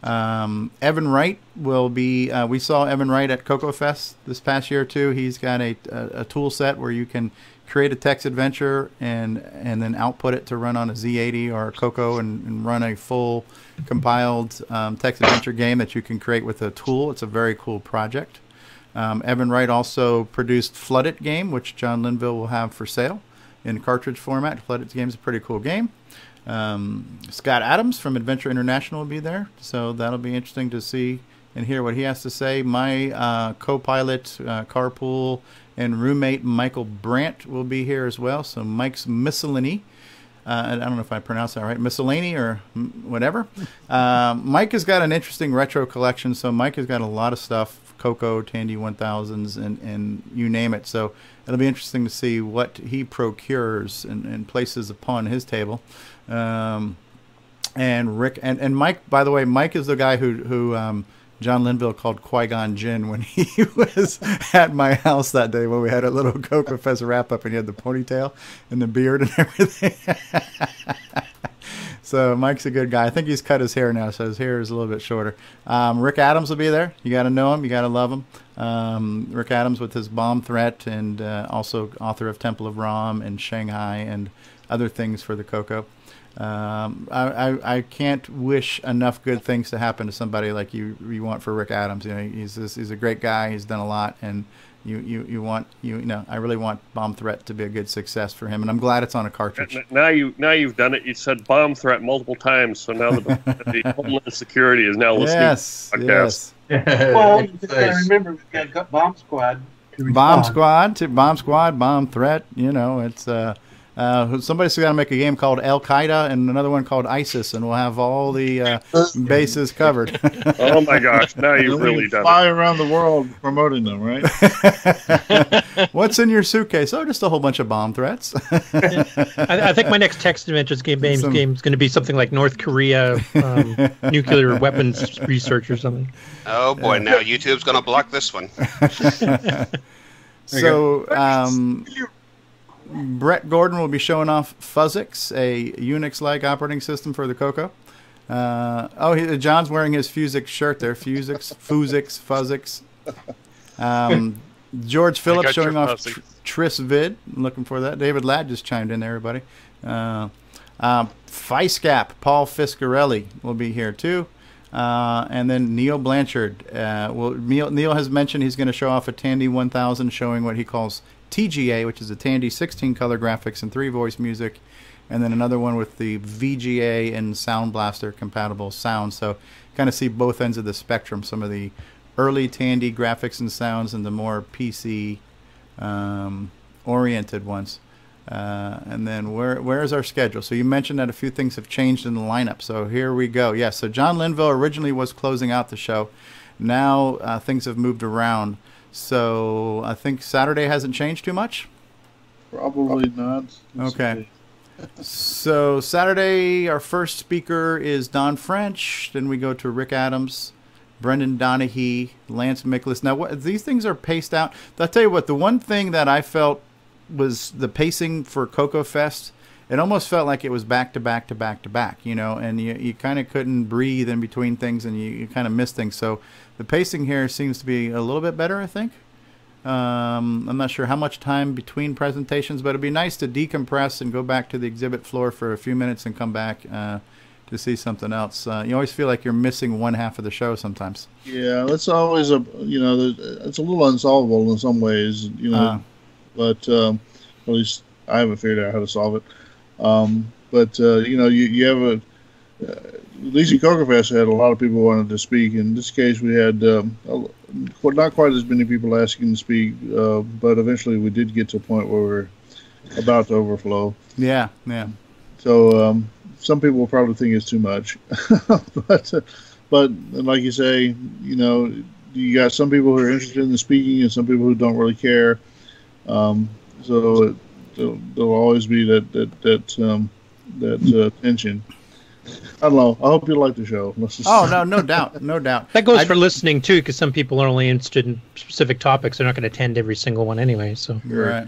Evan Wright will be, we saw Evan Wright at Coco Fest this past year too. He's got a tool set where you can create a text adventure and then output it to run on a Z80 or a Coco and run a full compiled text adventure game that you can create with a tool. It's a very cool project. Evan Wright also produced Flood It game, which John Linville will have for sale in cartridge format. Flood It game is a pretty cool game. Scott Adams from Adventure International will be there, so that'll be interesting to see and hear what he has to say. My co-pilot, carpool, and roommate Michael Brandt will be here as well. So Mike's Miscellany. I don't know if I pronounced that right, Miscellany or whatever. Mike has got an interesting retro collection, so Mike has got a lot of stuff, Coco, Tandy 1000s, and you name it. So it'll be interesting to see what he procures and places upon his table. And Rick and Mike, by the way, Mike is the guy who John Linville called Qui-Gon Jinn when he was at my house that day when we had a little Coco Fest wrap up and he had the ponytail and the beard and everything. So Mike's a good guy. I think he's cut his hair now, so his hair is a little bit shorter. Rick Adams will be there. You got to know him. You got to love him. Rick Adams with his Bomb Threat and also author of Temple of Rom and Shanghai and other things for the Coco. I can't wish enough good things to happen to somebody like you want for Rick Adams. You know, he's a great guy. He's done a lot, and I really want Bomb Threat to be a good success for him, and I'm glad it's on a cartridge. Now you've done it. You said Bomb Threat multiple times, so now the Homeland Security is now listening. Yes, to the podcast. yes. Well, you just gotta remember we've got Bomb Squad. Bomb Squad, Bomb Threat. You know, it's somebody's got to make a game called Al Qaeda and another one called ISIS, and we'll have all the bases covered. Oh my gosh! Now you've really done fly around the world promoting them, right? What's in your suitcase? Oh, just a whole bunch of bomb threats. I think my next text adventures game is going to be something like North Korea nuclear weapons research or something. Oh boy! Now YouTube's going to block this one. So. Brett Gordon will be showing off Fuzzix, a Unix-like operating system for the Coco. John's wearing his Fuzzix shirt there. Fuzzix. George Phillips showing off Tris Vid. I'm looking for that. David Ladd just chimed in there, everybody. Feiscap, Paul Fiscarelli will be here too. And then Neil Blanchard. Neil has mentioned he's going to show off a Tandy 1000 showing what he calls TGA, which is a Tandy 16 color graphics and 3 voice music, and then another one with the VGA and Sound Blaster compatible sound. So kind of see both ends of the spectrum, some of the early Tandy graphics and sounds and the more PC oriented ones. And then where's our schedule? So you mentioned that a few things have changed in the lineup. So here we go. Yes, so John Linville originally was closing out the show. Now things have moved around. So I think Saturday hasn't changed too much? Probably not. Okay. So Saturday, our first speaker is Don French. Then we go to Rick Adams, Brendan Donahue, Lance Miklas. Now, these things are paced out. I'll tell you what, the one thing that I felt was the pacing for Coco Fest it almost felt like it was back to back to back to back, you know, and you kind of couldn't breathe in between things, and you kind of missed things. So the pacing here seems to be a little bit better, I think. I'm not sure how much time between presentations, but it'd be nice to decompress and go back to the exhibit floor for a few minutes and come back to see something else. You always feel like you're missing one half of the show sometimes. Yeah, that's always it's a little unsolvable in some ways, you know, but at least I haven't figured out how to solve it. But you know, you have at least in CocoFest had a lot of people wanted to speak. In this case, we had not quite as many people asking to speak, but eventually we did get to a point where we're about to overflow. Yeah. So some people will probably think it's too much, but like you say, you know, you got some people who are interested in the speaking and some people who don't really care. So there'll always be that tension. I don't know. I hope you like the show. No doubt. That goes for listening too, because some people are only interested in specific topics. They're not going to attend every single one anyway. So right.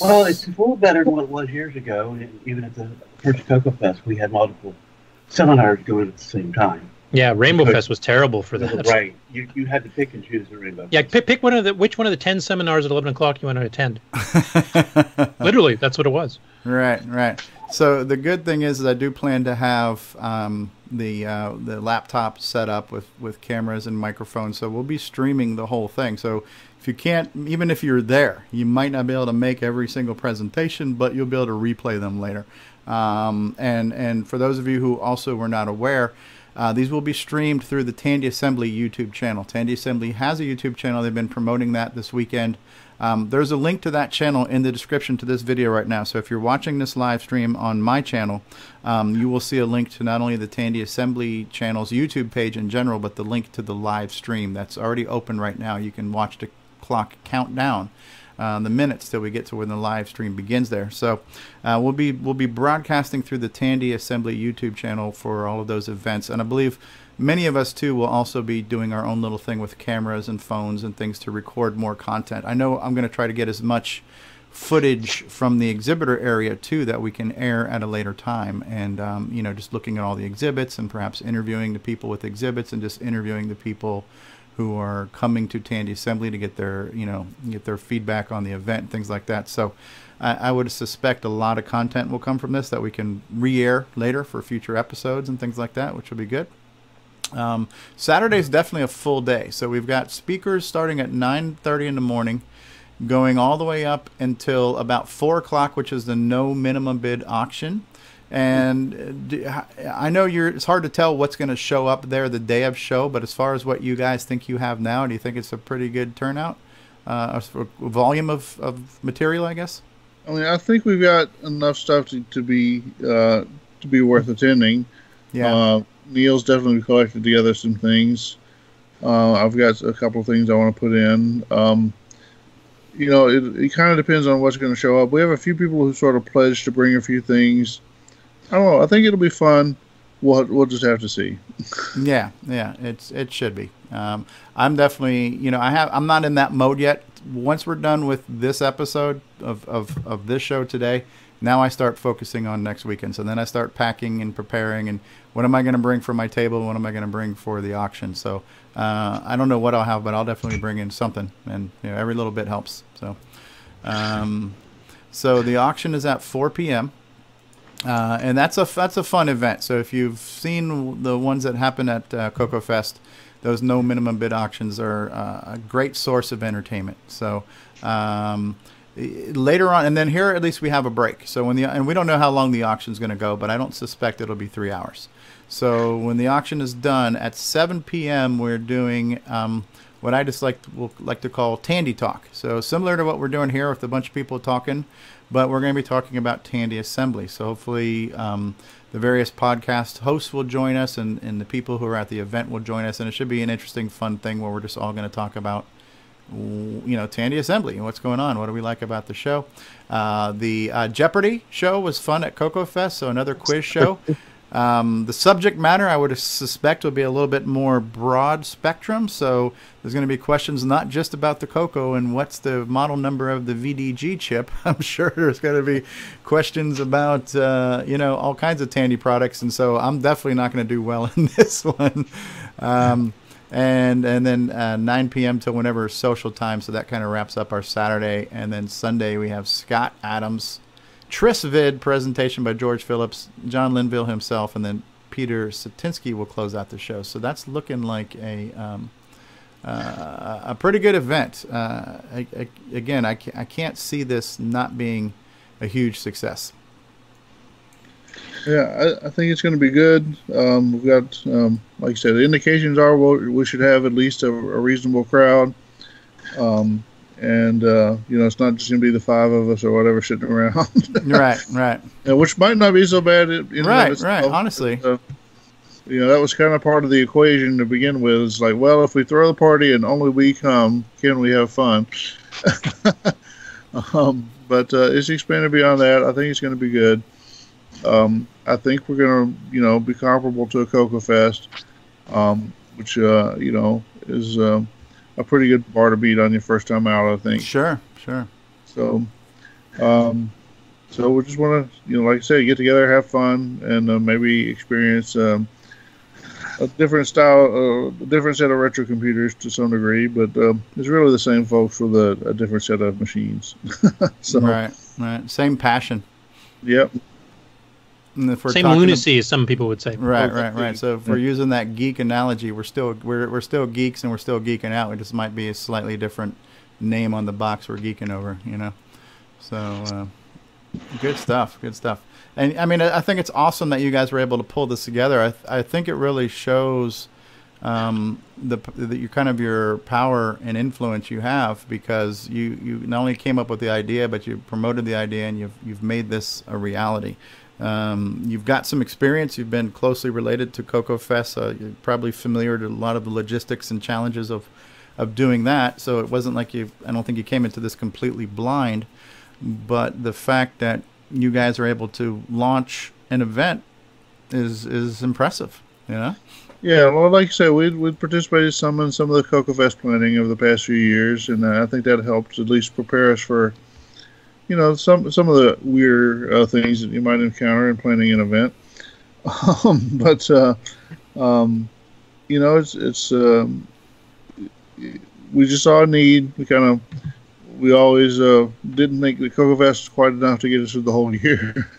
Well, it's a little better than what it was years ago. Even at the first CocoFest, we had multiple seminars going at the same time. Yeah, Rainbow Fest was terrible for that. Right. You had to pick and choose the Rainbow Fest. Yeah, pick which one of the 10 seminars at 11 o'clock you want to attend. Literally, that's what it was. Right. So the good thing is I do plan to have the laptop set up with cameras and microphones, so we'll be streaming the whole thing. So if you can't, even if you're there, you might not be able to make every single presentation, but you'll be able to replay them later. And for those of you who also were not aware, these will be streamed through the Tandy Assembly YouTube channel. Tandy Assembly has a YouTube channel. They've been promoting that this weekend. There's a link to that channel in the description to this video right now. So if you're watching this live stream on my channel, you will see a link to not only the Tandy Assembly channel's YouTube page in general, but the link to the live stream that's already open right now. You can watch the clock count down the minutes till we get to when the live stream begins there. So we'll be broadcasting through the Tandy Assembly YouTube channel for all of those events, and I believe many of us too will also be doing our own little thing with cameras and phones and things to record more content. I know I'm going to try to get as much footage from the exhibitor area too that we can air at a later time, and you know, just looking at all the exhibits and perhaps interviewing the people with exhibits and just interviewing the people who are coming to Tandy Assembly to get their feedback on the event and things like that. So I would suspect a lot of content will come from this that we can re-air later for future episodes and things like that, which will be good. Saturday's definitely a full day. So we've got speakers starting at 9:30 in the morning, going all the way up until about 4 o'clock, which is the no minimum bid auction. And I know it's hard to tell what's going to show up there the day of show, but as far as what you guys think you have now, do you think it's a pretty good turnout? Volume of material, I guess? I mean, I think we've got enough stuff to be worth attending. Yeah. Neil's definitely collected together some things. I've got a couple of things I want to put in. You know, it kind of depends on what's going to show up. We have a few people who sort of pledged to bring a few things. I don't know. I think it'll be fun. We'll just have to see. Yeah, it should be. I'm definitely, you know, I'm not in that mode yet. Once we're done with this episode of this show today, now I start focusing on next weekend. So then I start packing and preparing, and what am I going to bring for my table? What am I going to bring for the auction? So I don't know what I'll have, but I'll definitely bring in something, and you know, every little bit helps. So so the auction is at 4 p.m. And that's a fun event. So if you've seen the ones that happen at CocoFest, those no minimum bid auctions are a great source of entertainment. So later on, and then here at least we have a break. So and we don't know how long the auction is going to go, but I don't suspect it'll be 3 hours. So when the auction is done at 7 p.m., we're doing what I just like to call Tandy Talk. So similar to what we're doing here with a bunch of people talking, but we're going to be talking about Tandy Assembly. So hopefully the various podcast hosts will join us, and the people who are at the event will join us, and it should be an interesting, fun thing where we're just all going to talk about, you know, Tandy Assembly and what's going on. What do we like about the show? The Jeopardy show was fun at CocoFest, so another quiz show. The subject matter, I would suspect, will be a little bit more broad spectrum. So there's going to be questions not just about the Coco and what's the model number of the VDG chip. I'm sure there's going to be questions about, all kinds of Tandy products. And so I'm definitely not going to do well in this one. And then 9 p.m. till whenever social time. So that kind of wraps up our Saturday. And then Sunday we have Scott Adams' Trisvid presentation by George Phillips, John Linville himself, and then Peter Satinsky will close out the show. So that's looking like a pretty good event. Again, I can't see this not being a huge success. Yeah, I think it's going to be good. We've got, like I said, the indications are we should have at least a reasonable crowd. It's not just going to be the 5 of us or whatever sitting around. Right. Which might not be so bad. Right. Honestly. That was kind of part of the equation to begin with. It's like, well, if we throw the party and only we come, can we have fun? But it's expanded beyond that. I think it's going to be good. I think we're going to, be comparable to a Coco Fest, which, is a pretty good bar to beat on your first time out, I think. Sure. So, we just want to, like I said, get together, have fun, and maybe experience a different style, a different set of retro computers to some degree. But it's really the same folks with a different set of machines. So, right. Same passion. Yep. Same lunacy, as some people would say. Right. So if we're using that geek analogy, we're still geeks and we're still geeking out. It just might be a slightly different name on the box we're geeking over, So good stuff. And I mean, I think it's awesome that you guys were able to pull this together. I think it really shows your power and influence you have, because you not only came up with the idea, but you promoted the idea and you've made this a reality. You've got some experience. You've been closely related to Coco Fest. You're probably familiar to a lot of the logistics and challenges of doing that. So it wasn't like I don't think you came into this completely blind. But the fact that you guys are able to launch an event is impressive. Yeah, well, like I said, we participated some in some of the Coco Fest planning over the past few years, and I think that helped at least prepare us for some of the weird things that you might encounter in planning an event. We just saw a need. We always didn't think the Coco Fest was quite enough to get us through the whole year.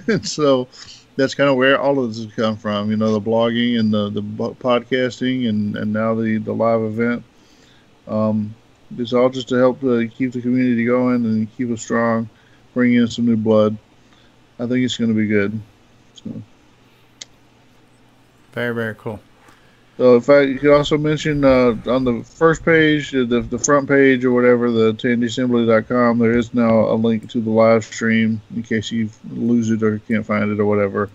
And so that's kind of where all of this has come from. The blogging and the podcasting and now the live event. It's all just to help keep the community going and keep us strong, bring in some new blood. I think it's going to be good. So. Very, very cool. So if I could also mention on the first page, the front page or whatever, the tandyassembly.com, there is now a link to the live stream in case you lose it or can't find it or whatever.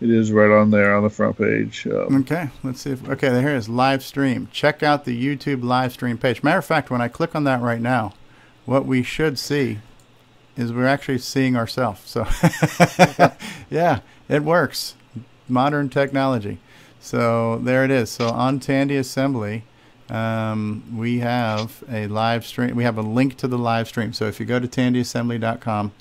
It is right on there on the front page. Okay, let's see. Here it is, live stream. Check out the YouTube live stream page. Matter of fact, when I click on that right now, what we should see is we're actually seeing ourselves. So, yeah, it works. Modern technology. So there it is. So on Tandy Assembly, we have a live stream. We have a link to the live stream. So if you go to tandyassembly.com,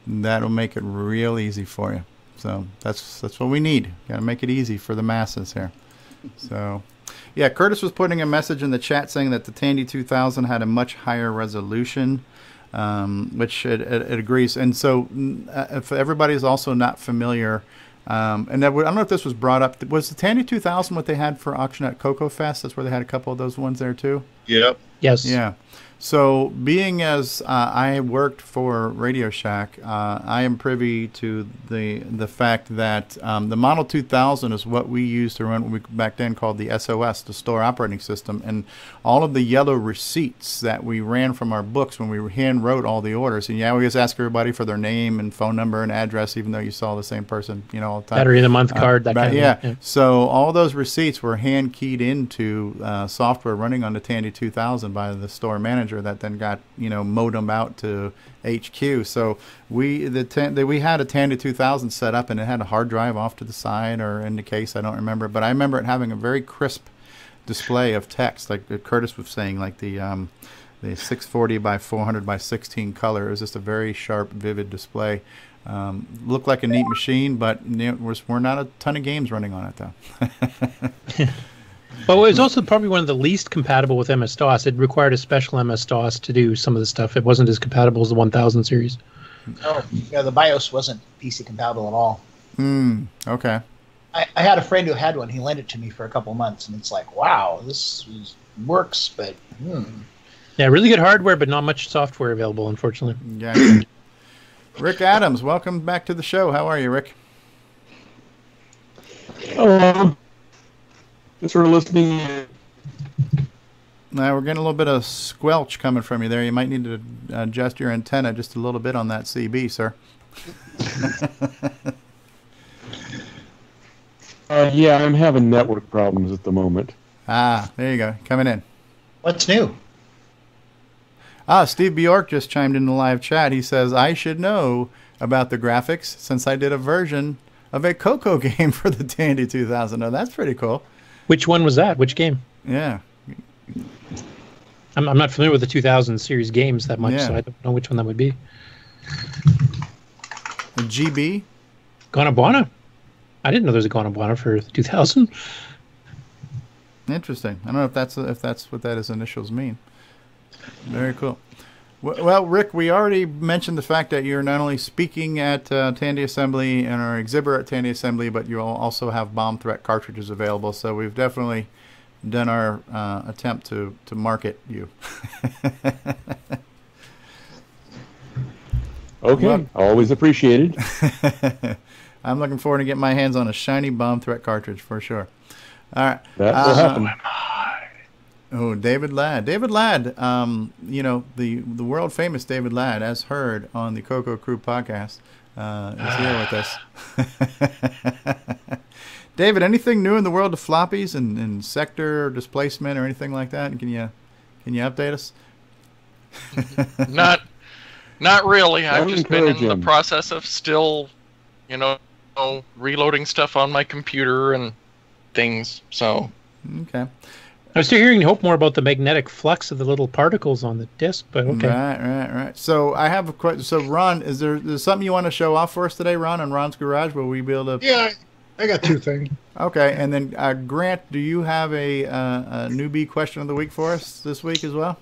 that'll make it real easy for you. So that's what we need. Got to make it easy for the masses here. So, yeah, Curtis was putting a message in the chat saying that the Tandy 2000 had a much higher resolution, which it agrees. And so, if everybody is also not familiar, and that I don't know if this was brought up. Was the Tandy 2000 what they had for auction at Coco Fest? That's where they had a couple of those ones there too. Yep. Yes. Yeah. So, being as I worked for Radio Shack, I am privy to the fact that the Model 2000 is what we used to run what we back then called the SOS, the store operating system, and all of the yellow receipts that we ran from our books when we hand wrote all the orders. And yeah, we just ask everybody for their name and phone number and address, even though you saw the same person, all the time. Battery of the month card, that kind of thing. Yeah. So all those receipts were hand keyed into software running on the Tandy 2000 by the store manager. manager that then got modem out to HQ. So we had a Tandy 2000 set up, and it had a hard drive off to the side or in the case. I don't remember, but I remember it having a very crisp display of text, like Curtis was saying, like the 640 by 400 by 16 color. It was just a very sharp, vivid display. Looked like a neat machine, but we're not a ton of games running on it though. Well, it was also probably one of the least compatible with MS-DOS. It required a special MS-DOS to do some of the stuff. It wasn't as compatible as the 1000 series. Oh, yeah, the BIOS wasn't PC compatible at all. Okay. I had a friend who had one. He lent it to me for a couple months, and it's like, wow, this works, but Yeah, really good hardware, but not much software available, unfortunately. Yeah. Rick Adams, welcome back to the show. How are you, Rick? Thanks for listening. Now, we're getting a little bit of squelch coming from you there. You might need to adjust your antenna just a little bit on that CB, sir. Yeah, I'm having network problems at the moment. There you go. Coming in. What's new? Steve Bjork just chimed in the live chat. He says, I should know about the graphics since I did a version of a Coco game for the Tandy 2000. Oh, that's pretty cool. Which one was that? Which game? Yeah. I'm not familiar with the 2000 series games that much, so I don't know which one that would be. The GB? Gonabwana? I didn't know there was a Gonabwana for 2000. Interesting. I don't know if that's what that his initials mean. Very cool. Well, Rick, we already mentioned the fact that you're not only speaking at Tandy Assembly and our exhibitor at Tandy Assembly, but you also have bomb threat cartridges available. So we've definitely done our attempt to market you. Okay, well, always appreciated. I'm looking forward to getting my hands on a shiny bomb threat cartridge for sure. All right. That will happen. Oh, David Ladd. David Ladd, the world famous David Ladd, as heard on the Coco Crew podcast, is here with us. David, anything new in the world of floppies and sector or displacement or anything like that? Can you update us? Not really. I've just been in the process of still, reloading stuff on my computer and things. So. Okay. I was still hearing hope more about the magnetic flux of the little particles on the disc, but okay. Right. So I have a question. So Ron, is there something you want to show off for us today, Ron, on Ron's Garage? Will we be able to? Yeah, I got two things. Okay, and then Grant, do you have a newbie question of the week for us this week as well?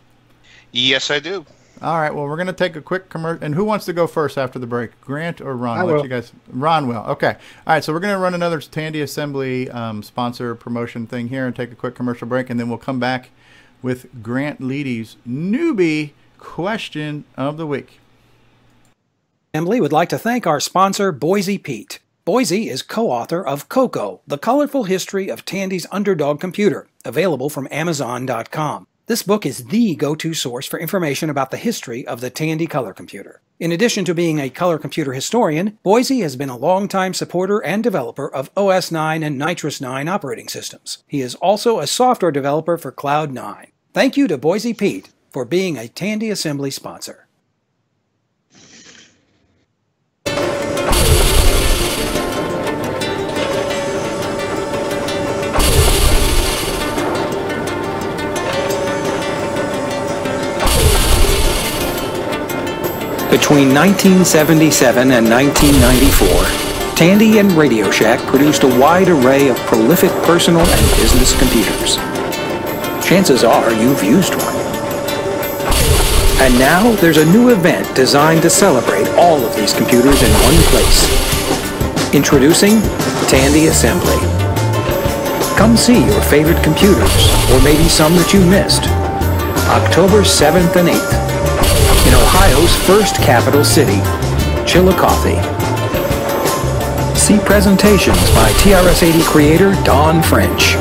Yes, I do. All right. Well, we're going to take a quick commercial. And who wants to go first after the break? Grant or Ron? I will. You guys. Ron will. Okay. All right. So we're going to run another Tandy Assembly sponsor promotion thing here and take a quick commercial break, and then we'll come back with Grant Leedy's newbie question of the week. Assembly would like to thank our sponsor, Boise Pete. Boise is co-author of Coco, The Colorful History of Tandy's Underdog Computer, available from Amazon.com. This book is the go-to source for information about the history of the Tandy color computer. In addition to being a color computer historian, Boise has been a longtime supporter and developer of OS 9 and Nitrous 9 operating systems. He is also a software developer for Cloud 9. Thank you to Boise Pete for being a Tandy Assembly sponsor. Between 1977 and 1994, Tandy and Radio Shack produced a wide array of prolific personal and business computers. Chances are you've used one. And now there's a new event designed to celebrate all of these computers in one place. Introducing Tandy Assembly. Come see your favorite computers, or maybe some that you missed. October 7th and 8th. In Ohio's first capital city, Chillicothe. See presentations by TRS-80 creator Don French.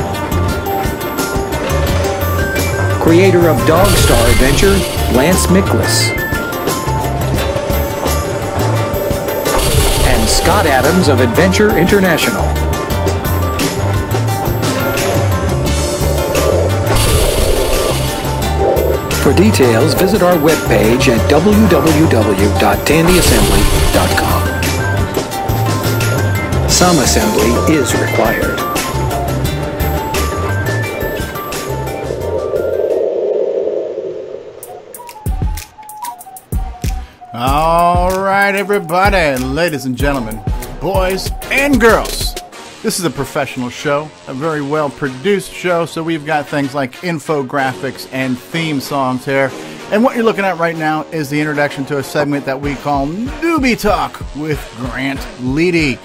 Creator of Dog Star Adventure, Lance Miklas. And Scott Adams of Adventure International. For details, visit our webpage at www.tandyassembly.com. Some assembly is required. All right, everybody, ladies and gentlemen, boys and girls. This is a professional show, a very well-produced show, so we've got things like infographics and theme songs here. And what you're looking at right now is the introduction to a segment that we call Newbie Talk with Grant Leedy,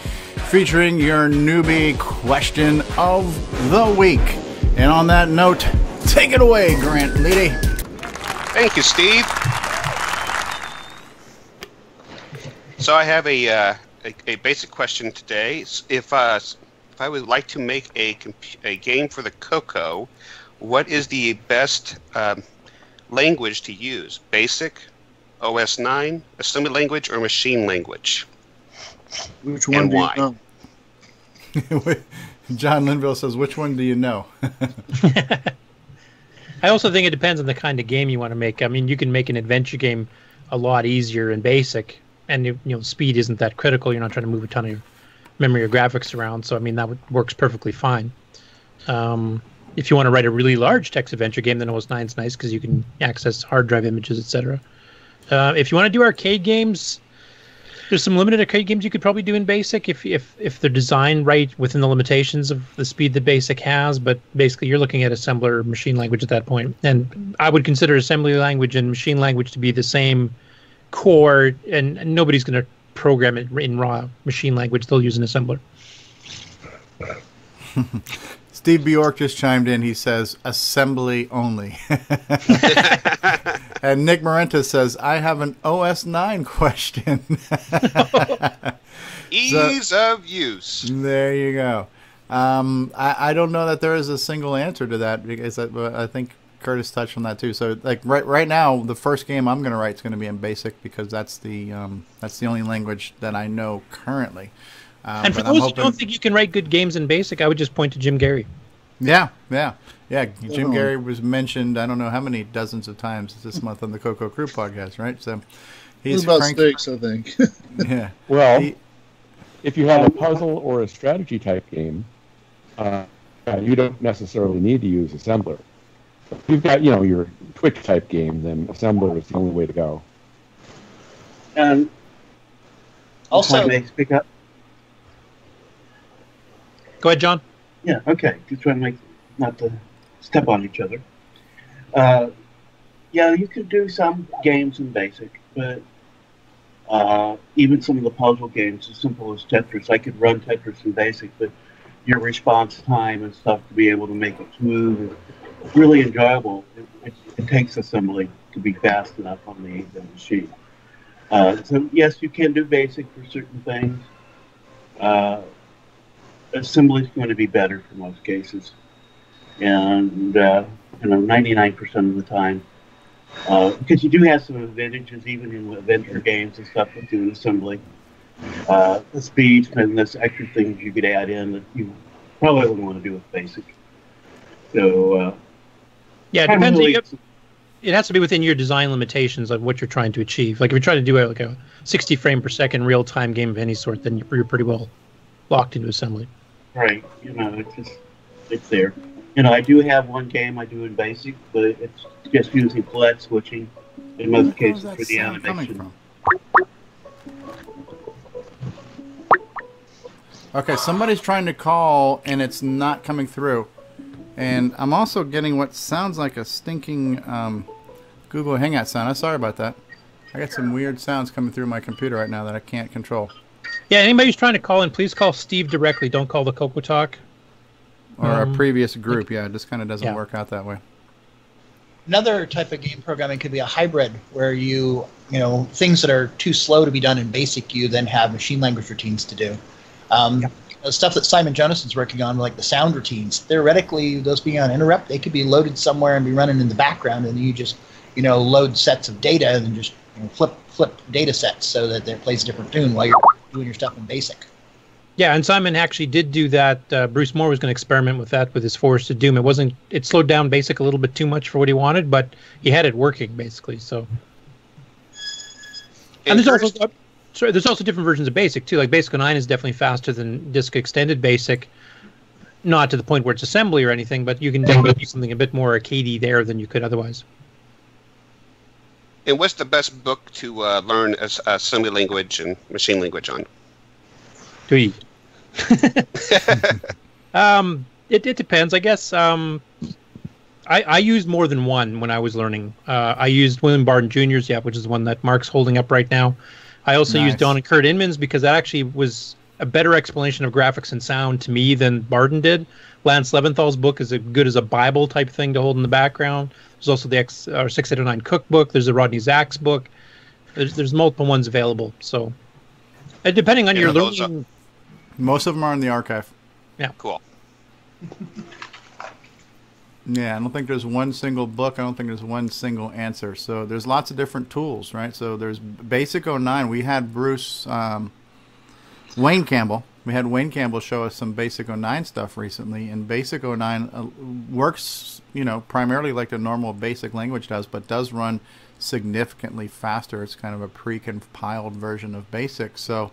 featuring your newbie question of the week. And on that note, take it away, Grant Leedy. Thank you, Steve. So I have a basic question today. If I would like to make a game for the Coco, what is the best language to use? Basic, OS 9, assembly language, or machine language? Which one do you know? John Linville says, which one do you know? I also think it depends on the kind of game you want to make. I mean, you can make an adventure game a lot easier in Basic, and speed isn't that critical. You're not trying to move a ton of memory or graphics around, so I mean that works perfectly fine. If you want to write a really large text adventure game, then OS 9 is nice because you can access hard drive images, etc. If you want to do arcade games, there's some limited arcade games you could probably do in Basic if they're designed right within the limitations of the speed that Basic has. But basically, you're looking at assembler machine language at that point, and I would consider assembly language and machine language to be the same core, and nobody's going to program it in raw machine language. They'll use an assembler. Steve Bjork just chimed in. He says, assembly only. And Nick Marenta says, I have an OS 9 question. Ease of use. There you go. I don't know that there is a single answer to that, because I think Curtis touched on that too. So like right now, the first game I'm going to write is going to be in Basic, because that's the only language that I know currently. And for those who don't think you can write good games in Basic, I would just point to Jim Gary. Yeah. Jim Gary was mentioned, I don't know how many dozens of times this month on the Coco Crew podcast, right? So he's about stakes, I think. Yeah. Well, if you have a puzzle or a strategy type game, you don't necessarily need to use assembler. If you've got, your Twitch type game, then assembler is the only way to go. Also, may I speak up? Go ahead, John. Yeah, okay. Just trying to make, not to step on each other. Yeah, you could do some games in Basic, but even some of the puzzle games, as simple as Tetris, I could run Tetris in Basic, but your response time and stuff to be able to make it smooth and really enjoyable, it takes assembly to be fast enough on the machine. So yes, you can do Basic for certain things. Assembly is going to be better for most cases, and 99% of the time, because you do have some advantages even in adventure games and stuff with doing assembly. The speed and this extra things you could add in that you probably wouldn't want to do with Basic. So yeah, it depends. It has to be within your design limitations of what you're trying to achieve. Like if you're trying to do a 60 frame per second real time game of any sort, then you're pretty well locked into assembly. Right, it's there. I do have one game I do in Basic, but it's just using flat switching in most cases for the animation. Okay, somebody's trying to call and it's not coming through. And I'm also getting what sounds like a stinking Google Hangout sound. I'm sorry about that. I got some weird sounds coming through my computer right now that I can't control. Yeah, anybody who's trying to call in, please call Steve directly. Don't call the Coco Talk. Or a previous group. Yeah, it just kind of doesn't work out that way. Another type of game programming could be a hybrid where you things that are too slow to be done in Basic, you then have machine language routines to do. Stuff that Simon Jonason's working on, like the sound routines, theoretically, those being on interrupt, they could be loaded somewhere and be running in the background, and you just load sets of data and then just flip data sets so that it plays a different tune while you're doing your stuff in Basic. Yeah, and Simon actually did do that. Bruce Moore was going to experiment with that with his Forest of Doom. It slowed down Basic a little bit too much for what he wanted, but he had it working basically. So, and there's also different versions of Basic too. Like Basic 09 is definitely faster than Disk Extended Basic. Not to the point where it's assembly or anything, but you can definitely do something a bit more arcadey there than you could otherwise. And what's the best book to learn assembly language and machine language on? It depends, I guess. I used more than one when I was learning. I used William Barton Jr.'s, which is the one that Mark's holding up right now. I also used Don and Kurt Inman's because that actually was a better explanation of graphics and sound to me than Barton did. Lance Leventhal's book is as good as a Bible type thing to hold in the background. There's also the 609 cookbook. There's the Rodney Zach's book. There's multiple ones available. So depending on your learning. Most of them are in the archive. Yeah. Cool. Yeah, I don't think there's one single book. I don't think there's one single answer. So there's lots of different tools, right? So there's Basic 09. We had Wayne Campbell. We had Wayne Campbell show us some Basic 09 stuff recently, and Basic 09 works, primarily like the normal Basic language does, but does run significantly faster. It's kind of a pre-compiled version of Basic, so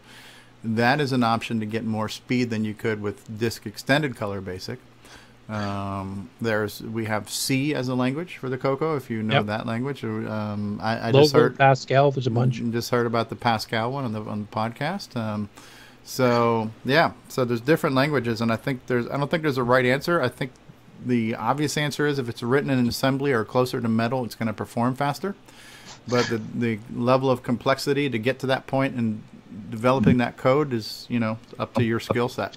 that is an option to get more speed than you could with Disk Extended Color Basic. We have C as a language for the Coco, if you know that language. I just heard Pascal. There's a bunch. Just heard about the Pascal one on the podcast. So there's different languages, and I don't think there's a right answer. I think the obvious answer is if it's written in an assembly or closer to metal, it's going to perform faster. But the level of complexity to get to that point and developing that code is, up to your skill set.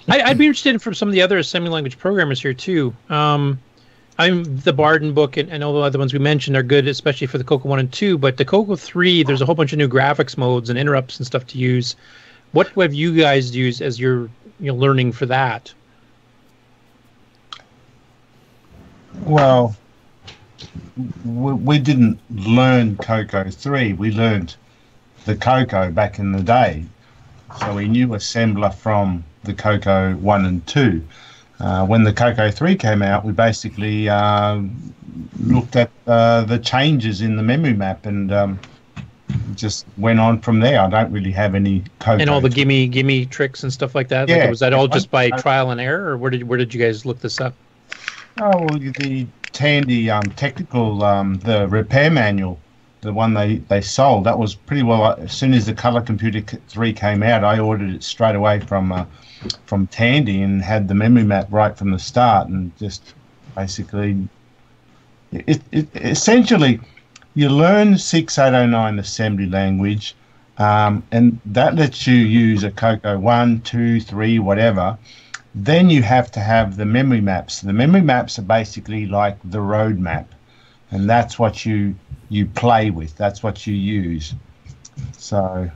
I'd be interested in from some of the other assembly language programmers here too. The Barden book and all the other ones we mentioned are good, especially for the Coco 1 and 2. But the Coco 3, there's a whole bunch of new graphics modes and interrupts and stuff to use. What have you guys used as your learning for that? Well, we didn't learn Coco 3. We learned the Coco back in the day. So we knew assembler from the Coco 1 and 2. When the Coco 3 came out, we basically looked at the changes in the memory map and just went on from there. I don't really have any Coco. And all the gimme tricks and stuff like that? Yeah. Like, was that all just by trial and error, or where did you guys look this up? Oh, well, the Tandy technical, the repair manual, the one they sold, that was pretty well. As soon as the Color Computer 3 came out, I ordered it straight away from Tandy and had the memory map right from the start, and just basically, essentially, you learn 6809 assembly language, and that lets you use a Coco 1, 2, 3, whatever. Then you have to have the memory maps. The memory maps are basically like the road map, and that's what you play with. That's what you use. So,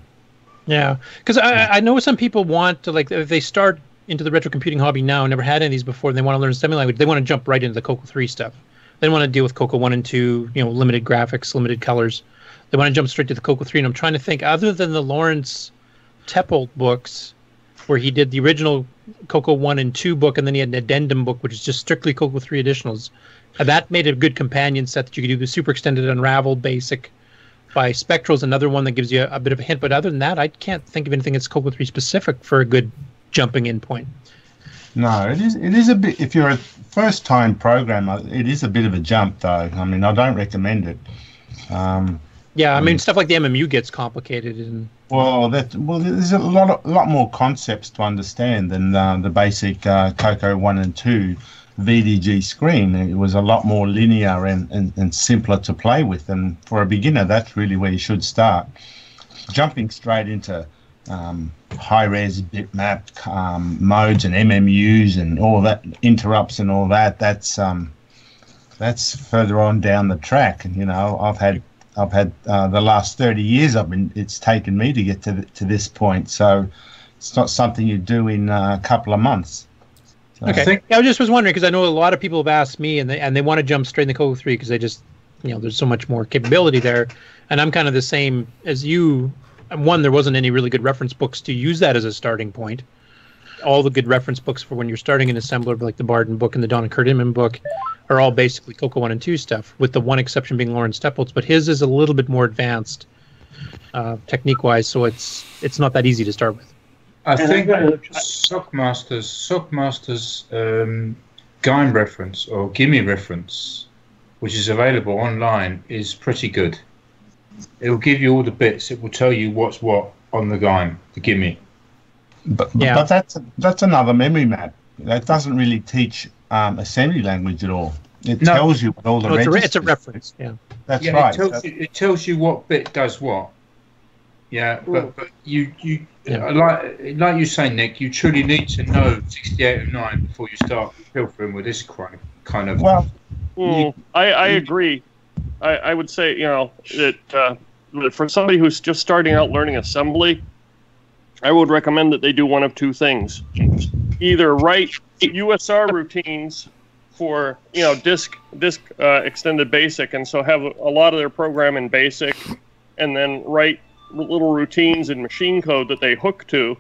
yeah, because I know some people want to, like, if they start into the retro computing hobby now, never had any of these before, and they want to learn assembly language, they want to jump right into the Coco 3 stuff. They don't want to deal with Coco 1 and 2, limited graphics, limited colors. They want to jump straight to the Coco 3, and I'm trying to think, other than the Lawrence Teppold books, where he did the original Coco 1 and 2 book, and then he had an addendum book, which is just strictly Coco 3 additionals. That made a good companion set that you could do. The Super Extended Unraveled Basic by Spectral's another one that gives you a bit of a hint. But other than that, I can't think of anything that's Coco 3 specific for a good jumping in point. No, it is a bit. If you're a first-time programmer, it is a bit of a jump, though. I mean, I don't recommend it. Yeah, I mean, stuff like the MMU gets complicated, and there's a lot more concepts to understand than the basic Coco 1 and 2 VDG screen. It was a lot more linear and simpler to play with, and for a beginner, that's really where you should start. Jumping straight into high-res bitmap modes and MMUs and all that, interrupts and all that, that's further on down the track. And I've had the last 30 years it's taken me to get to this point, so it's not something you do in a couple of months. So okay. I just was wondering, because I know a lot of people have asked me, and they want to jump straight in the Coco 3 because they just, there's so much more capability there. And I'm kind of the same as you, one, there wasn't any really good reference books to use that as a starting point. All the good reference books for when you're starting an assembler, like the Barden book and the Don and Kurt Inman book, are all basically Coco 1 and 2 stuff, with the one exception being Lauren Stepholtz. But his is a little bit more advanced technique-wise, so it's not that easy to start with. I think Sockmaster's GIME reference or Gimme reference, which is available online, is pretty good. It will give you all the bits. It will tell you what's what on the GIME, the Gimme. But that's another memory map. That doesn't really teach assembly language at all. It tells you what all the registers. It's a reference. Yeah, that's right. It tells you what bit does what. Yeah, but you like you say, Nick, you truly need to know 6809 before you start pilfering with this kind of. Well, I agree. I would say, that for somebody who's just starting out learning assembly, I would recommend that they do one of two things: either write USR routines for disk extended BASIC, and so have a lot of their program in BASIC, and then write little routines in machine code that they hook to,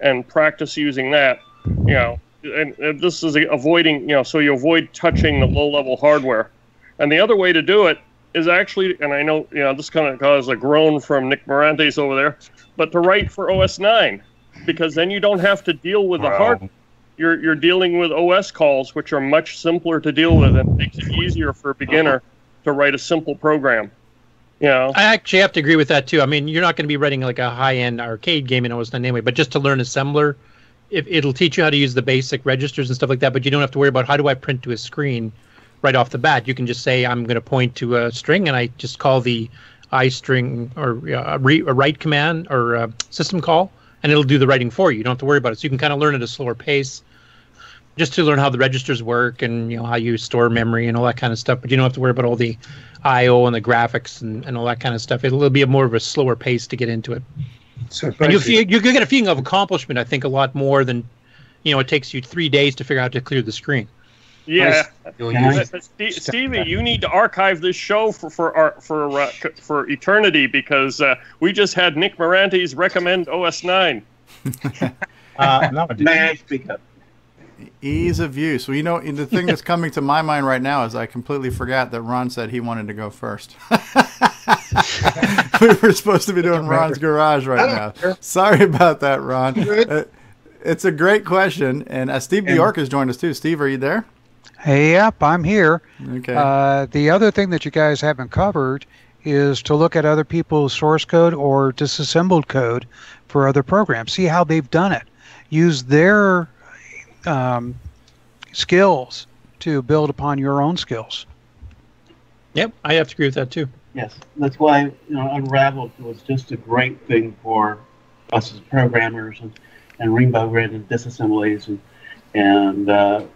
and practice using that. And this is avoiding, so you avoid touching the low-level hardware. And the other way to do it is actually, and I know, this kind of caused a groan from Nick Morantes over there, but to write for OS 9, because then you don't have to deal with the hardware. You're dealing with OS calls, which are much simpler to deal with, and makes it easier for a beginner to write a simple program. I actually have to agree with that too. I mean, you're not going to be writing like a high-end arcade game in OS 9 anyway, but just to learn assembler, it'll teach you how to use the basic registers and stuff like that, but you don't have to worry about how do I print to a screen right off the bat. You can just say, I'm going to point to a string, and I just call the iString or a write command or a system call, and it'll do the writing for you. You don't have to worry about it. So you can kind of learn at a slower pace, just to learn how the registers work and how you store memory and all that kind of stuff. But you don't have to worry about all the I/O and the graphics and all that kind of stuff. It'll be more of a slower pace to get into it. So and you get a feeling of accomplishment, I think, a lot more than it takes you 3 days to figure out how to clear the screen. Yeah, Stevie, you need to archive this show for eternity, because we just had Nick Morantes recommend OS 9. May I speak up? Ease of use. Well, the thing that's coming to my mind right now is I completely forgot that Ron said he wanted to go first. We were supposed to be doing Ron's Garage right now. Sorry about that, Ron. It's a great question, and Steve Bjork has joined us too. Steve, are you there? Hey, yep, I'm here. Okay. The other thing that you guys haven't covered is to look at other people's source code or disassembled code for other programs. See how they've done it. Use their skills to build upon your own skills. Yep, I have to agree with that too. Yes, that's why Unraveled was just a great thing for us as programmers and Rainbow Grid and disassemblies and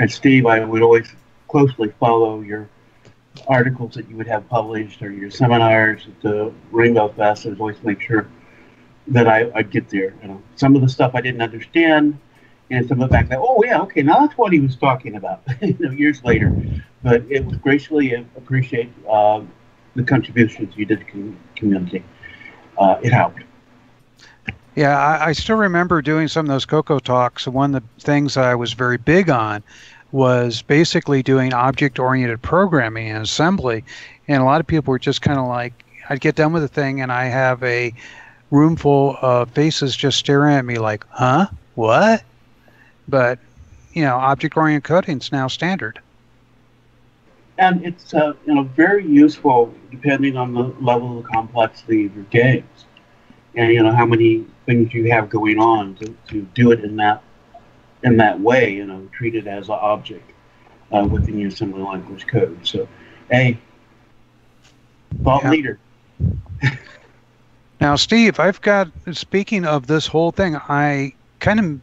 Steve, I would always closely follow your articles that you would have published or your seminars at the Rainbow Fest. I would always make sure that I'd get there. Some of the stuff I didn't understand, and some of the fact that, oh yeah, okay, now that's what he was talking about. Years later, but it was graciously appreciate the contributions you did to the community. It helped. Yeah, I still remember doing some of those Coco talks. One of the things I was very big on was basically doing object-oriented programming and assembly. And a lot of people were just kind of like, I'd get done with the thing and I have a room full of faces just staring at me like, huh? What? But, object-oriented coding is now standard. And it's very useful depending on the level of complexity of your games. And how many things you have going on to do it in that way, treat it as an object within your assembly language code. So, thought leader. Now, Steve, speaking of this whole thing, I kind of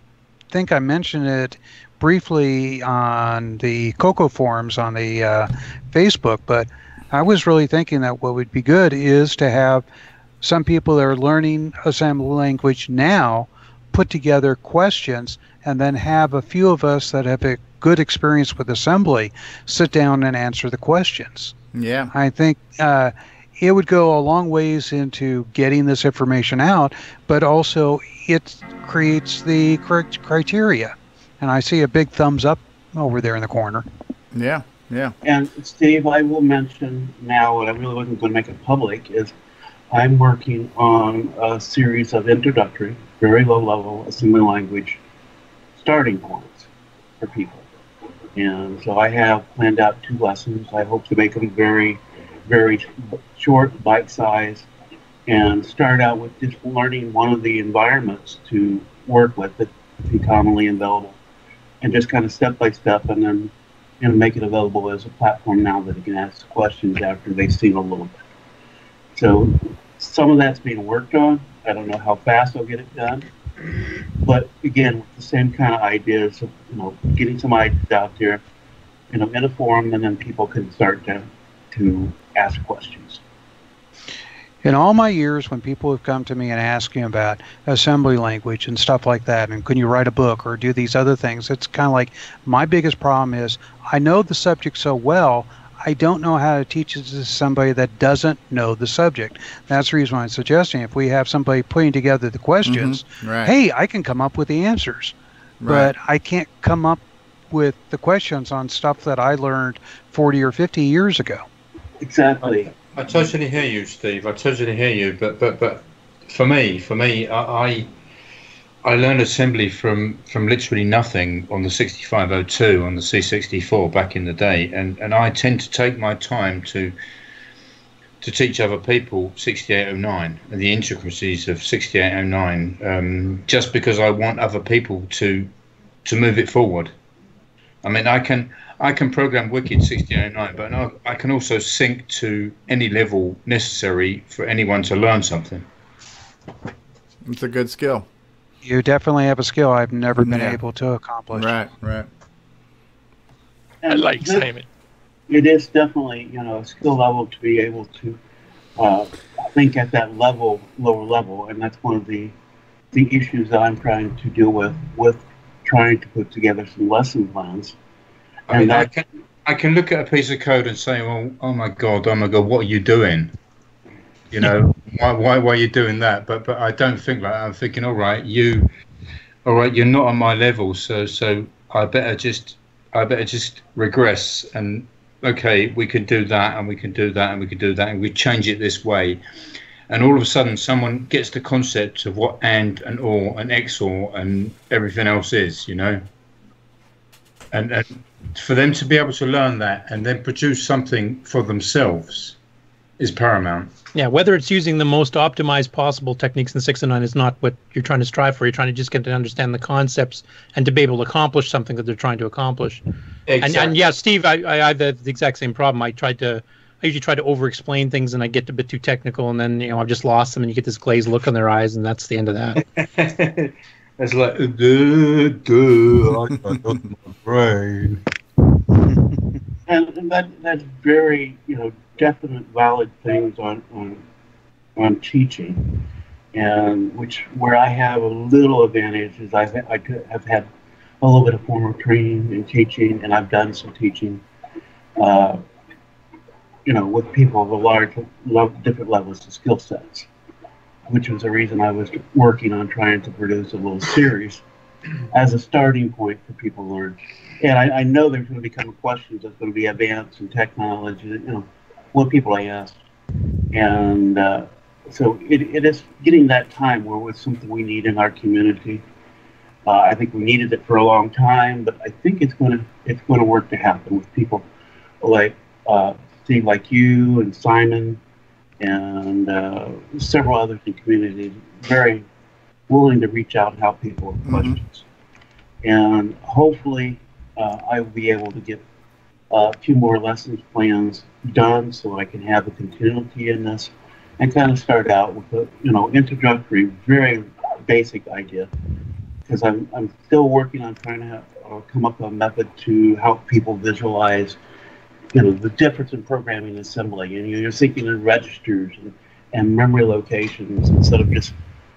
think I mentioned it briefly on the Coco forums on the Facebook, but I was really thinking that what would be good is to have some people that are learning assembly language now put together questions and then have a few of us that have a good experience with assembly sit down and answer the questions. Yeah. I think it would go a long ways into getting this information out, but also it creates the correct criteria. And I see a big thumbs up over there in the corner. Yeah, yeah. And Steve, I will mention now what I really wasn't going to make it public is I'm working on a series of introductory, very low-level assembly language starting points for people. And so I have planned out 2 lessons. I hope to make them very, very short, bite-sized, and start out with just learning one of the environments to work with that be commonly available, and just kind of step by step, and then make it available as a platform now that you can ask questions after they've seen a little bit. So some of that's being worked on. I don't know how fast I'll get it done, but again, with the same kind of ideas of getting some ideas out there, in a forum, and then people can start to ask questions. In all my years, when people have come to me and asked me about assembly language and stuff like that, and can you write a book or do these other things, it's kind of like my biggest problem is I know the subject so well, I don't know how to teach it to somebody that doesn't know the subject. That's the reason why I'm suggesting if we have somebody putting together the questions, right. Hey, I can come up with the answers, Right. but I can't come up with the questions on stuff that I learned 40 or 50 years ago. Exactly. I totally hear you, Steve. I totally hear you. But for me, I learned assembly from literally nothing on the 6502 on the C64 back in the day, and I tend to take my time to teach other people 6809 and the intricacies of 6809, just because I want other people to move it forward. I mean, I can program wicked 6809, but I can also sync to any level necessary for anyone to learn something. It's a good skill. You definitely have a skill I've never been able to accomplish. Right, right. And I like Simon. It is definitely, a skill level to be able to think at that lower level, and that's one of the issues that I'm trying to deal with trying to put together some lesson plans. I mean, I can look at a piece of code and say, well, oh my god, what are you doing? Why are you doing that? But I don't think like that. I'm thinking, all right, you're not on my level, so I better just regress, and okay, we can do that, and we can do that, and we can do that, and we change it this way. And all of a sudden, someone gets the concept of what and or and XOR and everything else is, and for them to be able to learn that and then produce something for themselves is paramount. Yeah, whether it's using the most optimized possible techniques in 609 is not what you're trying to strive for. You're trying to just get to understand the concepts and to be able to accomplish something that they're trying to accomplish. Exactly. And yeah, Steve, I have the exact same problem. I usually try to over-explain things, and I get a bit too technical, and then I've just lost them, and you get this glazed look on their eyes, and that's the end of that. It's like, I got my brain. And that's very, definite valid things on teaching, and where I have a little advantage is I have had a little bit of formal training in teaching, and I've done some teaching, with people of a large, different levels of skill sets, which was the reason I was working on trying to produce a little series as a starting point for people to learn. And I know there's going to become questions that's going to be advanced in technology, what people ask. And so it is getting that time where it's something we need in our community. I think we needed it for a long time, but I think it's going to work to happen with people like Steve, like you and Simon, and several others in the community, very willing to reach out and help people with questions. And hopefully I will be able to get a few more lessons plans done so I can have a continuity in this and kind of start out with a introductory, very basic idea, because I'm still working on trying to come up with a method to help people visualize the difference in programming and assembly, and you're thinking in registers and memory locations instead of just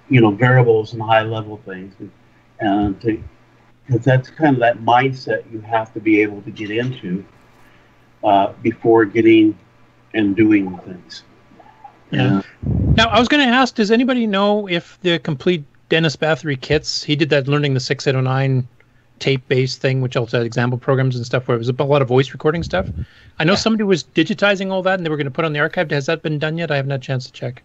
variables and high level things, and because that's kind of that mindset you have to be able to get into before getting and doing things. Yeah. Now, I was going to ask, does anybody know if the complete Dennis Bathory kits, he did that Learning the 6809 tape-based thing, which also had example programs and stuff where it was a lot of voice recording stuff. I know somebody was digitizing all that and they were going to put on the archive. Has that been done yet? I haven't had a chance to check.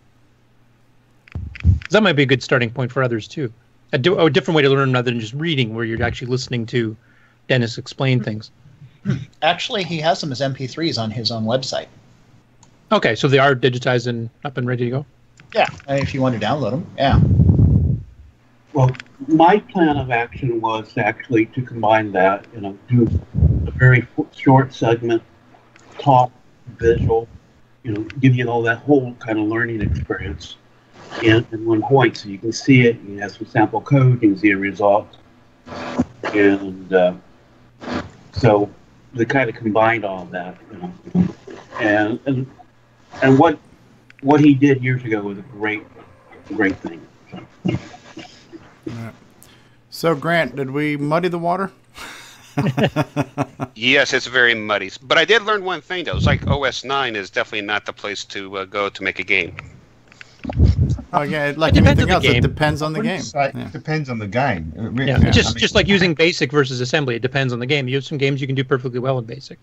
That might be a good starting point for others, too. A different way to learn rather than just reading, where you're actually listening to Dennis explain things. Actually, he has them as MP3s on his own website. Okay, so they are digitized and up and ready to go? Yeah, if you want to download them, yeah. Well, my plan of action was actually to combine that, do a very short segment, talk, visual, give you all that whole kind of learning experience in one point. So you can see it, you have some sample code, you can see a result. And so they kind of combined all of that, And what he did years ago was a great thing. So, Grant, did we muddy the water? Yes, it's very muddy. But I did learn one thing, though. It's like OS 9 is definitely not the place to go to make a game. Okay, like anything else, it depends on the game. It depends on the game. Just like using BASIC versus assembly, it depends on the game. You have some games you can do perfectly well in BASIC.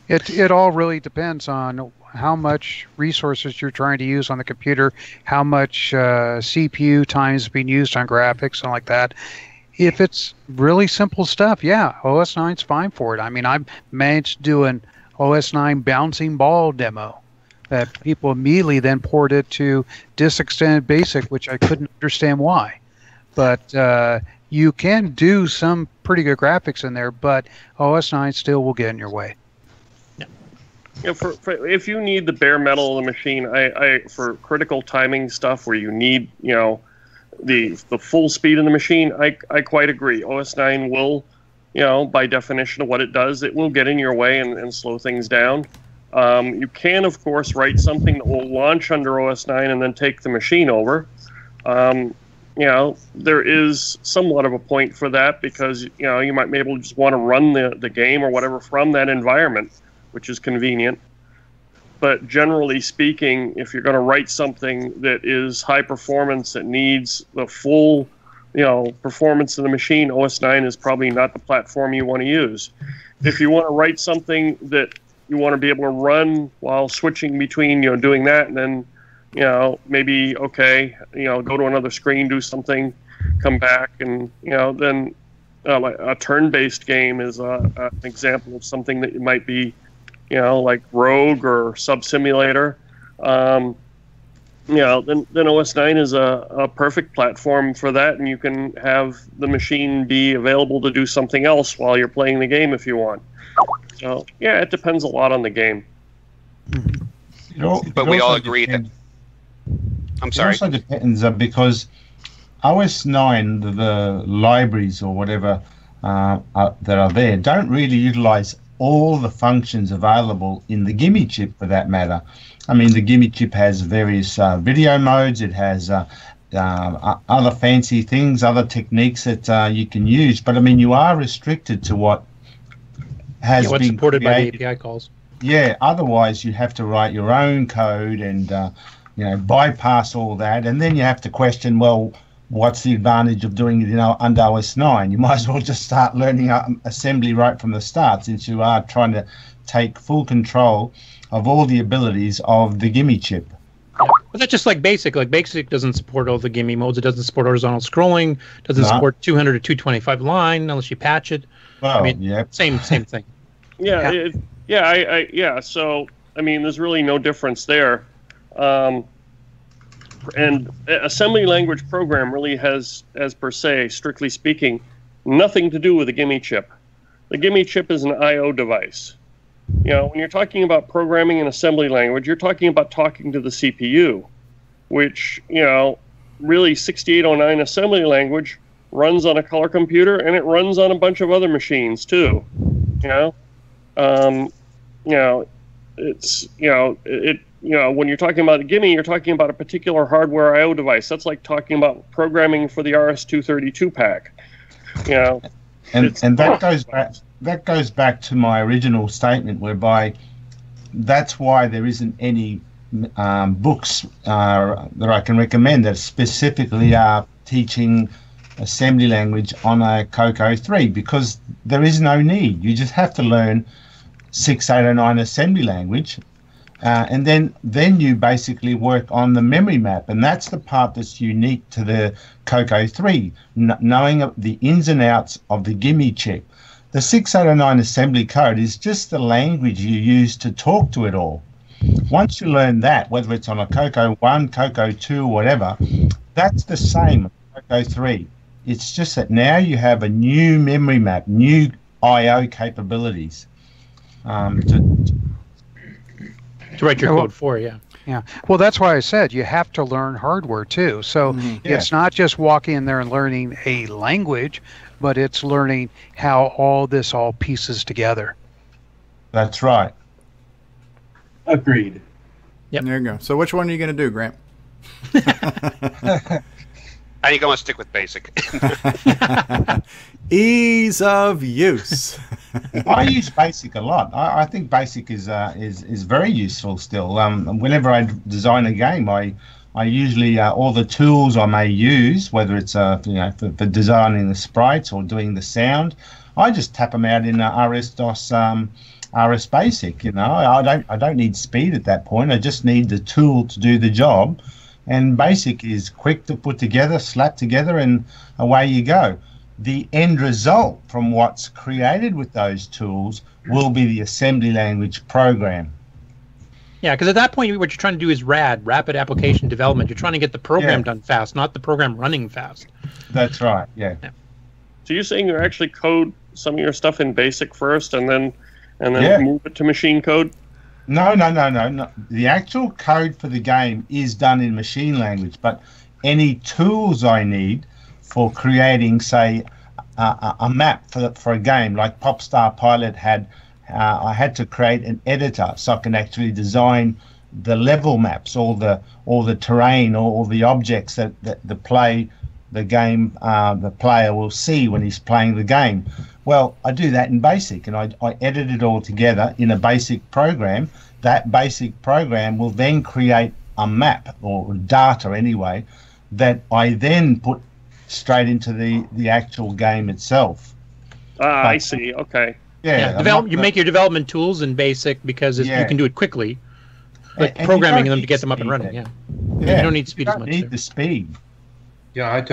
It all really depends on how much resources you're trying to use on the computer, how much CPU time is being used on graphics and like that. If it's really simple stuff, yeah, OS 9's fine for it. I mean, I've managed to do an OS 9 bouncing ball demo that people immediately then ported to Disk-Extended BASIC, which I couldn't understand why. But you can do some pretty good graphics in there, but OS 9 still will get in your way. If you need the bare metal of the machine, I for critical timing stuff where you need the full speed of the machine, I quite agree. OS 9 will, by definition of what it does, it will get in your way and slow things down. You can, of course, write something that will launch under OS 9 and then take the machine over. There is somewhat of a point for that because you might be able to just want to run the game or whatever from that environment, which is convenient. But generally speaking, if you're going to write something that is high performance, that needs the full, performance of the machine, OS 9 is probably not the platform you want to use. If you want to write something that you want to be able to run while switching between, doing that, and then, maybe, go to another screen, do something, come back, and, then like a turn-based game is an example of something that you might be, like Rogue or Sub Simulator. Then OS 9 is a perfect platform for that, and you can have the machine be available to do something else while you're playing the game if you want. So, yeah, it depends a lot on the game. But we all agree that... I'm sorry. It also depends because OS 9, the libraries or whatever that are there, don't really utilize all the functions available in the Gimme chip for that matter. I mean, the Gimme chip has various video modes. It has other fancy things, other techniques that you can use. But, I mean, you are restricted to what has what's been supported created. by the API calls. Yeah, otherwise you have to write your own code and, bypass all that. And then you have to question, well, what's the advantage of doing it under OS 9? You might as well just start learning assembly right from the start, since you are trying to take full control of all the abilities of the Gimme chip. Yeah. But that's just like BASIC. Like BASIC doesn't support all the Gimme modes. It doesn't support horizontal scrolling. Doesn't support 200 to 225 line unless you patch it. Well, same thing. Yeah. So I mean, there's really no difference there. And assembly language program really has, as per se, strictly speaking, nothing to do with the Gimme chip. The Gimme chip is an I/O device. When you're talking about programming in assembly language, you're talking about talking to the CPU, which, really 6809 assembly language runs on a color computer and it runs on a bunch of other machines too. When you're talking about a Gimme, you're talking about a particular hardware I/O device. That's like talking about programming for the RS-232 pack. And that goes back to my original statement, whereby that's why there isn't any books that I can recommend that specifically are teaching assembly language on a Coco 3, because there is no need. You just have to learn 6809 assembly language, and then you basically work on the memory map, and that's the part that's unique to the Coco 3, knowing the ins and outs of the gimme check. The 6809 assembly code is just the language you use to talk to it all. Once you learn that, whether it's on a Coco 1, Coco 2, or whatever, that's the same as Coco 3. It's just that now you have a new memory map, new I/O capabilities to write your code for, yeah. Yeah. Well, that's why I said you have to learn hardware too. So it's not just walking in there and learning a language, but it's learning how all pieces together. That's right. Agreed. Yep. There you go. So which one are you going to do, Grant? I think I'm going to stick with basic. Ease of use. I use basic a lot. I think basic is very useful still. Whenever I design a game, I usually all the tools I may use, whether it's for designing the sprites or doing the sound, I just tap them out in RS-DOS RS Basic. I don't need speed at that point. I just need the tool to do the job. And basic is quick to put together, slap together, and away you go. The end result from what's created with those tools will be the assembly language program. Yeah, because at that point, what you're trying to do is rapid application development. You're trying to get the program done fast, not the program running fast. That's right, yeah. So you're saying you actually code some of your stuff in BASIC first, and then move it to machine code? No. The actual code for the game is done in machine language, but any tools I need for creating, say, a map for a game, like Popstar Pilot had, I had to create an editor so I can actually design the level maps, all the terrain, all the objects that the player will see when he's playing the game. Well, I do that in BASIC, and I edit it all together in a BASIC program. That BASIC program will then create a map, or data anyway, that I then put straight into the actual game itself. I see. Okay. Yeah, you make your development tools in BASIC because you can do it quickly. But programming them to get them up and running, you don't need speed as much. You don't need the speed. Yeah,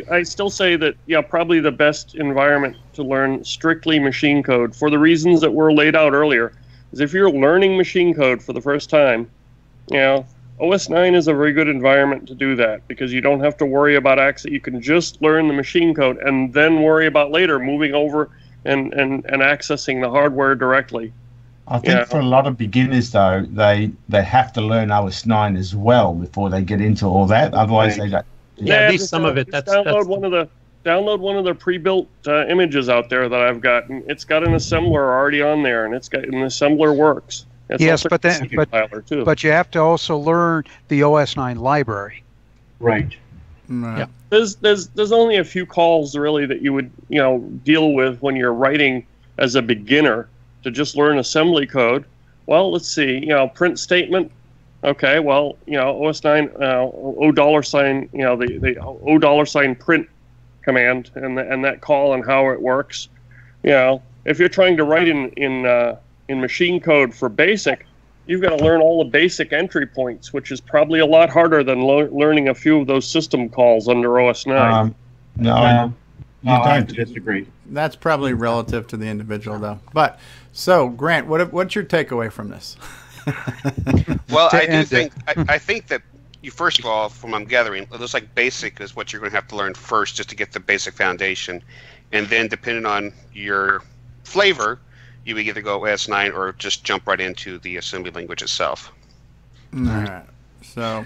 I still say that probably the best environment to learn strictly machine code, for the reasons that were laid out earlier, is if you're learning machine code for the first time. OS 9 is a very good environment to do that, because you don't have to worry about access. You can just learn the machine code and then worry about later moving over and accessing the hardware directly. I think for a lot of beginners, though, they have to learn OS 9 as well before they get into all that. Otherwise, they don't. At least some of it. Download one of the pre-built images out there that I've got, and it's got an assembler already on there, and it's got an assembler works. It's yes, but you have to also learn the OS 9 library. Right. Yeah. There's only a few calls really that you would deal with when you're writing as a beginner to just learn assembly code. Well, let's see. Print statement. Okay, well, OS 9, $, the $, print command and that call and how it works. If you're trying to write in machine code for BASIC, you've got to learn all the basic entry points, which is probably a lot harder than learning a few of those system calls under OS 9. No, I disagree. That's probably relative to the individual, though. But so, Grant, what's your takeaway from this? Well, I think that you, first of all, from what I'm gathering, it looks like basic is what you're going to have to learn first, just to get the basic foundation, and then depending on your flavor, you would either go OS 9 or just jump right into the assembly language itself. All right. So,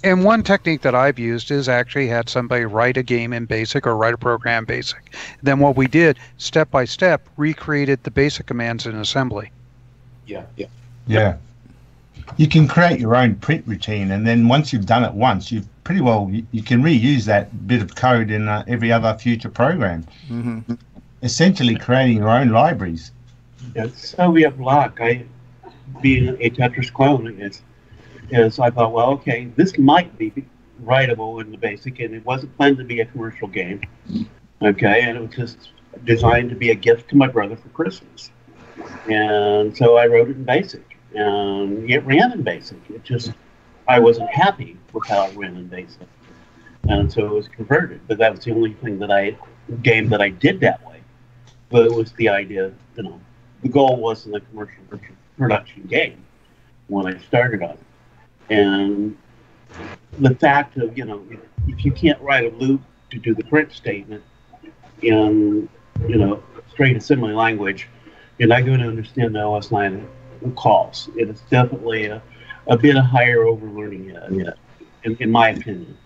and one technique that I've used is actually had somebody write a game in BASIC or write a program in BASIC. Then what we did, step by step, recreated the basic commands in assembly. Yeah. You can create your own print routine, and then once you've done it once, you can reuse that bit of code in every other future program. Mm-hmm. Essentially creating your own libraries. Soviet block, being a Tetris clone, And so I thought, well, okay, this might be writable in the BASIC, and it wasn't planned to be a commercial game. Okay, and it was just designed to be a gift to my brother for Christmas. And so I wrote it in BASIC, and it ran in BASIC. It just, I wasn't happy with how it ran in BASIC. And so it was converted, but that was the only thing game that I did that way. But it was the idea, the goal wasn't a commercial production game when I started on it. And the fact of, if you can't write a loop to do the print statement in, straight assembly language, you're not going to understand the OS9 calls. It is definitely a bit of higher overlearning yet, in my opinion.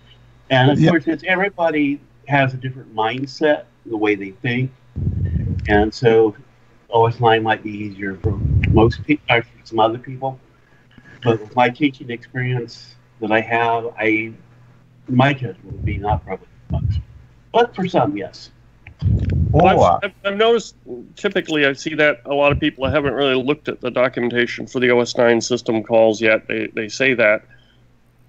And of course, everybody has a different mindset, the way they think. And so OS9 might be easier for most people, or for some other people. But with my teaching experience that I have, my judgment would be not probably much. But for some, yes. Well, I've noticed, typically I see that a lot of people haven't really looked at the documentation for the OS9 system calls yet. They say that.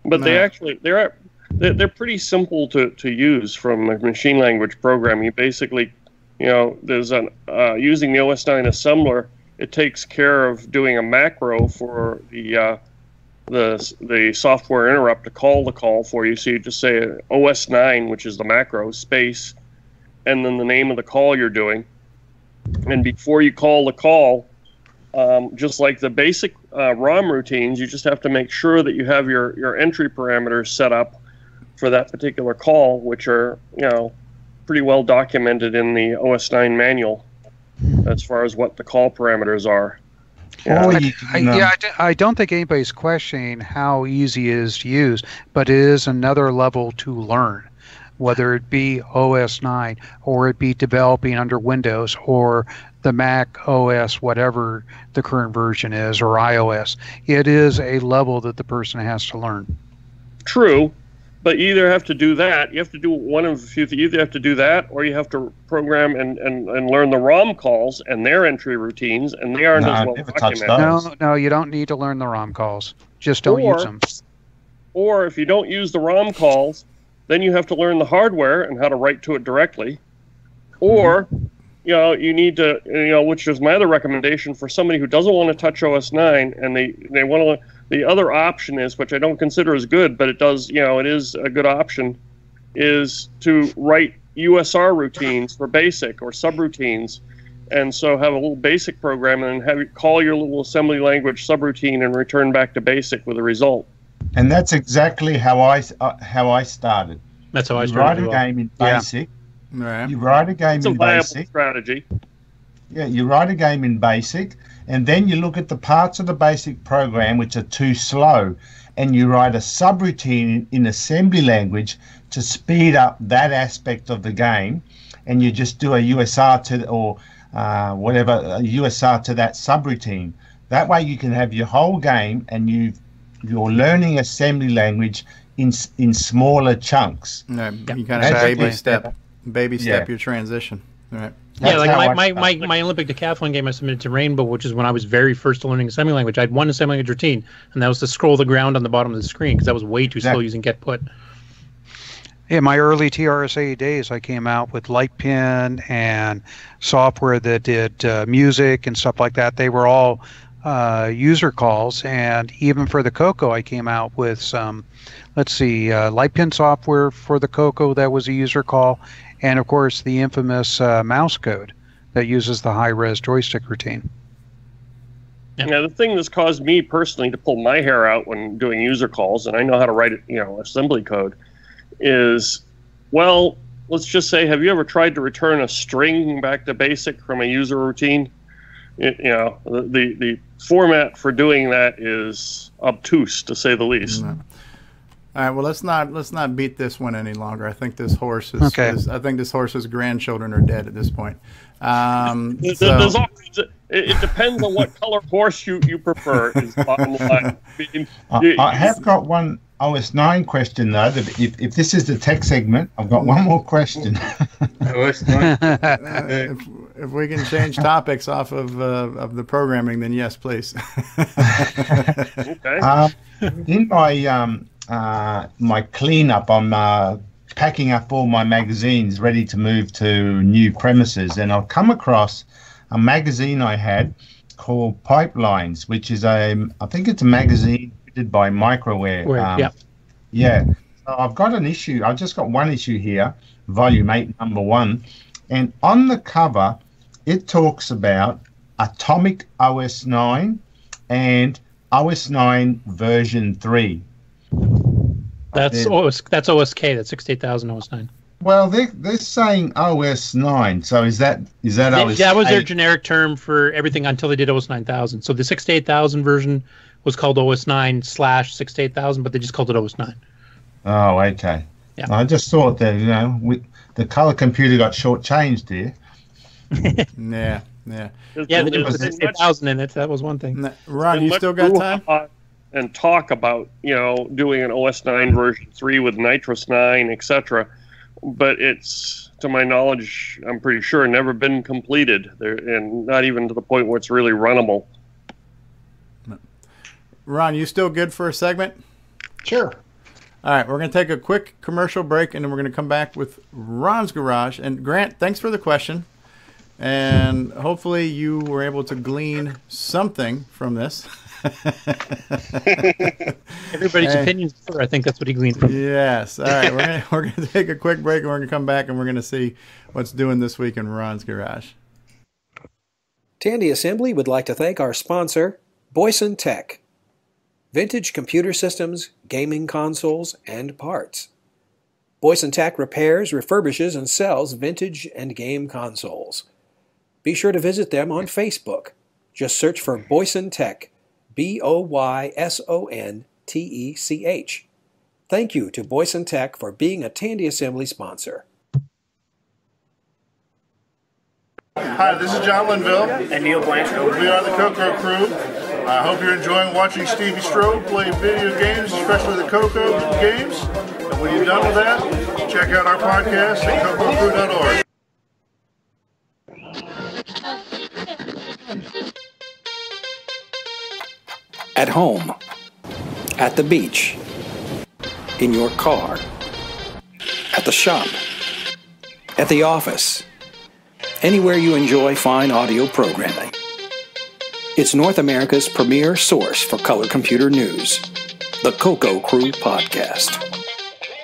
But they're pretty simple to use from a machine language program. You basically, there's using the OS9 assembler, it takes care of doing a macro for the software interrupt to call the call for you. So you just say OS9, which is the macro, space, and then the name of the call you're doing. And before you call the call, just like the basic ROM routines, you just have to make sure that you have your entry parameters set up for that particular call, which are, pretty well documented in the OS9 manual as far as what the call parameters are. I don't think anybody's questioning how easy it is to use, but it is another level to learn, whether it be OS9 or it be developing under Windows or the Mac OS, whatever the current version is, or iOS. It is a level that the person has to learn. True. But you either have to do that, you have to do one of a few things. You either have to do that, or you have to program and learn the ROM calls and their entry routines, and they aren't as well documented. No, you don't need to learn the ROM calls. Just don't use them. Or if you don't use the ROM calls, then you have to learn the hardware and how to write to it directly. Or, you need to, which is my other recommendation for somebody who doesn't want to touch OS9 and they want to. The other option is, which I don't consider as good, but it does, it is a good option, is to write USR routines for BASIC or subroutines, and so have a little BASIC program and have it call your little assembly language subroutine and return back to BASIC with a result. And that's exactly how I started. That's how I started. You write a game in BASIC. Right. You write a game in BASIC. It's a viable strategy. Yeah, you write a game in BASIC, and then you look at the parts of the BASIC program which are too slow, and you write a subroutine in assembly language to speed up that aspect of the game, and you just do a USR to, or whatever, a USR to that subroutine. That way you can have your whole game, and you're learning assembly language in smaller chunks. No, you kind of baby step your transition. Right. Yeah, like my Olympic decathlon game I submitted to Rainbow, which is when I was very first learning assembly language. I had one assembly language routine, and that was to scroll the ground on the bottom of the screen because that was way too slow using get put. In my early TRSA days, I came out with Lightpin and software that did music and stuff like that. They were all user calls, and even for the Coco, I came out with some, Lightpin software for the Coco that was a user call, and of course the infamous mouse code that uses the high-res joystick routine. Now, the thing that's caused me personally to pull my hair out when doing user calls, and I know how to write it, assembly code, is, well, let's just say, have you ever tried to return a string back to BASIC from a user routine? The format for doing that is obtuse, to say the least. All right. Well, let's not beat this one any longer. I think this horse is. Okay. I think this horse's grandchildren are dead at this point. There's all kinds of, it depends on what color horse you prefer. Is the bottom line. I have got one OS9 question though. If this is the tech segment, I've got one more question. If we can change topics off of the programming, then yes, please. Okay. In my cleanup, I'm packing up all my magazines, ready to move to new premises, and I've come across a magazine I had called Pipelines, which is I think it's a magazine edited by Microware. Yeah. So I've got an issue. I've just got one issue here, Volume 8, Number 1, and on the cover, it talks about Atomic OS 9 and OS 9 version 3. That's OSK. That's 68,000 OS 9. Well, they're saying OS 9. So is that OS? That was their generic term for everything until they did OS 9000. So the 68,000 version was called OS 9/68000, but they just called it OS 9. Oh, okay. Yeah. I just thought that the color computer got shortchanged here. Yeah. Yeah, there was 68,000 in it. That was one thing. Ron, you still got time? And talk about doing an OS 9 version 3 with Nitrous 9, etc. But it's, to my knowledge, I'm pretty sure, never been completed there, and not even to the point where it's really runnable. Ron, you still good for a segment? Sure. All right, we're going to take a quick commercial break, and then we're going to come back with Ron's Garage. And Grant, thanks for the question. And hopefully you were able to glean something from this. Everybody's opinions, I think that's what he gleaned from. Yes. All right, we're gonna take a quick break, and we're going to come back, and we're going to see what's doing this week in Ron's Garage. Tandy Assembly would like to thank our sponsor, Boyson Tech. Vintage computer systems, gaming consoles, and parts. Boyson Tech repairs, refurbishes, and sells vintage and game consoles. Be sure to visit them on Facebook. Just search for Boyson Tech, BOYSONTECH. Thank you to Boyson Tech for being a Tandy Assembly sponsor. Hi, this is John Linville. And Neil Blanchard. We are the Coco Crew. I hope you're enjoying watching Stevie Strobe play video games, especially the Coco games. And when you're done with that, check out our podcast at cococrew.org. At home, at the beach, in your car, at the shop, at the office, anywhere you enjoy fine audio programming. It's North America's premier source for color computer news, the Coco Crew Podcast.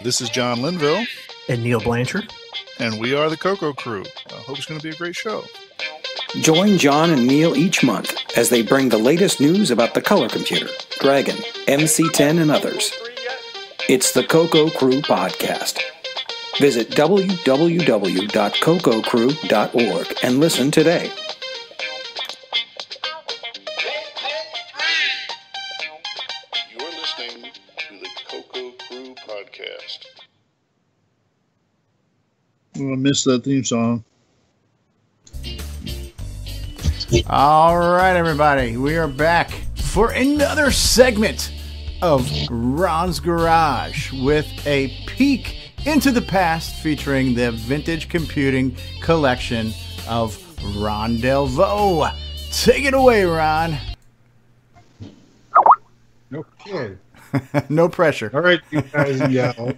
This is John Linville. And Neil Blanchard. And we are the Coco Crew. I hope it's going to be a great show. Join John and Neil each month as they bring the latest news about the color computer, Dragon, MC10, and others. It's the Coco Crew Podcast. Visit www.cococrew.org and listen today. You're listening to the Coco Crew Podcast. I missed that theme song. All right, everybody, we are back for another segment of Ron's Garage with a peek into the past featuring the vintage computing collection of Ron Delvaux. Take it away, Ron. Okay. No pressure. All right, you guys yell.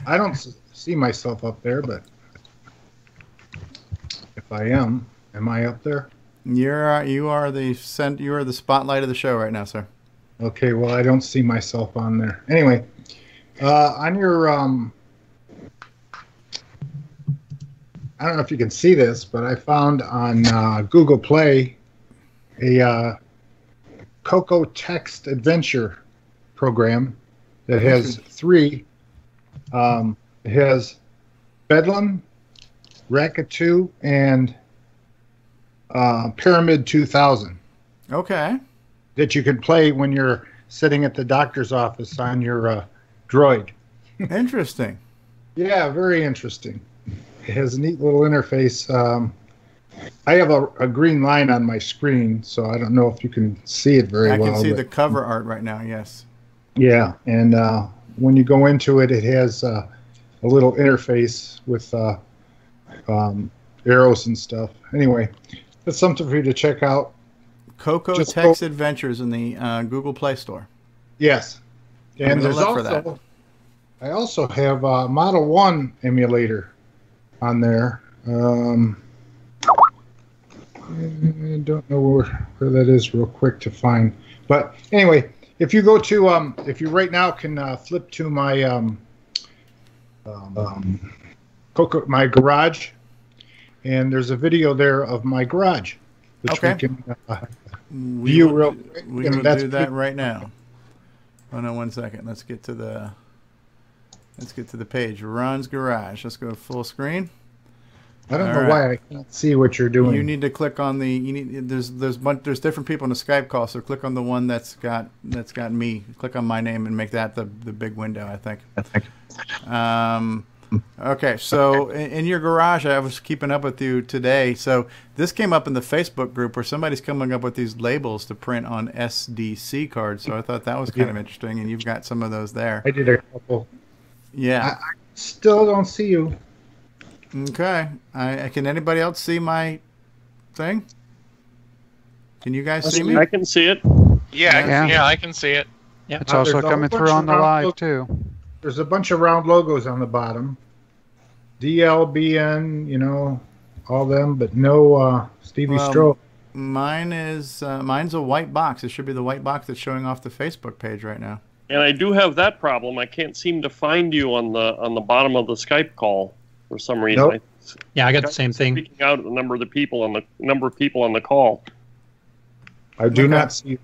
I don't see myself up there, but if I am I up there? You are the spotlight of the show right now, sir. Okay, well, I don't see myself on there. Anyway, on your I don't know if you can see this, but I found on Google Play a Coco Text Adventure program that has three. It has Bedlam, Racket 2, and Pyramid 2000. Okay. That you can play when you're sitting at the doctor's office on your droid. Interesting. Yeah, very interesting. It has a neat little interface. I have a green line on my screen, so I don't know if you can see it very well. I can see the cover art right now, yes. Yeah, and when you go into it, it has a little interface with arrows and stuff. Anyway, that's something for you to check out. Coco Text Adventures in the Google Play Store. Yes. And there's look for that. also, I also have a Model 1 emulator on there. I don't know where that is real quick to find. But anyway, if you go to, if you right now can flip to my my garage, and there's a video there of my garage, which we can view real quick. We will do that right now. Hold on 1 second. Let's get to the page. Ron's Garage. Let's go full screen. I don't know why I can't see what you're doing. You need to click on the. There's different people in the Skype call, so click on the one that's got me. Click on my name and make that the big window. I think. Okay, so in your garage, I was keeping up with you today. So this came up in the Facebook group where somebody's coming up with these labels to print on SDC cards. So I thought that was kind of interesting, and you've got some of those there. I did a couple. Yeah. I still don't see you. Okay. Can anybody else see my thing? Can you guys see me? I can see it. Yeah, I can see it. Yeah. It's also coming through on the live, too. There's a bunch of round logos on the bottom. DLBN, you know, all them, but no Stevie Stroh. Mine's a white box. It should be the white box that's showing off the Facebook page right now. And I do have that problem. I can't seem to find you on the bottom of the Skype call for some reason. Nope. Yeah, I got the same thing. Speaking out the number of the people on the call. I do not see you.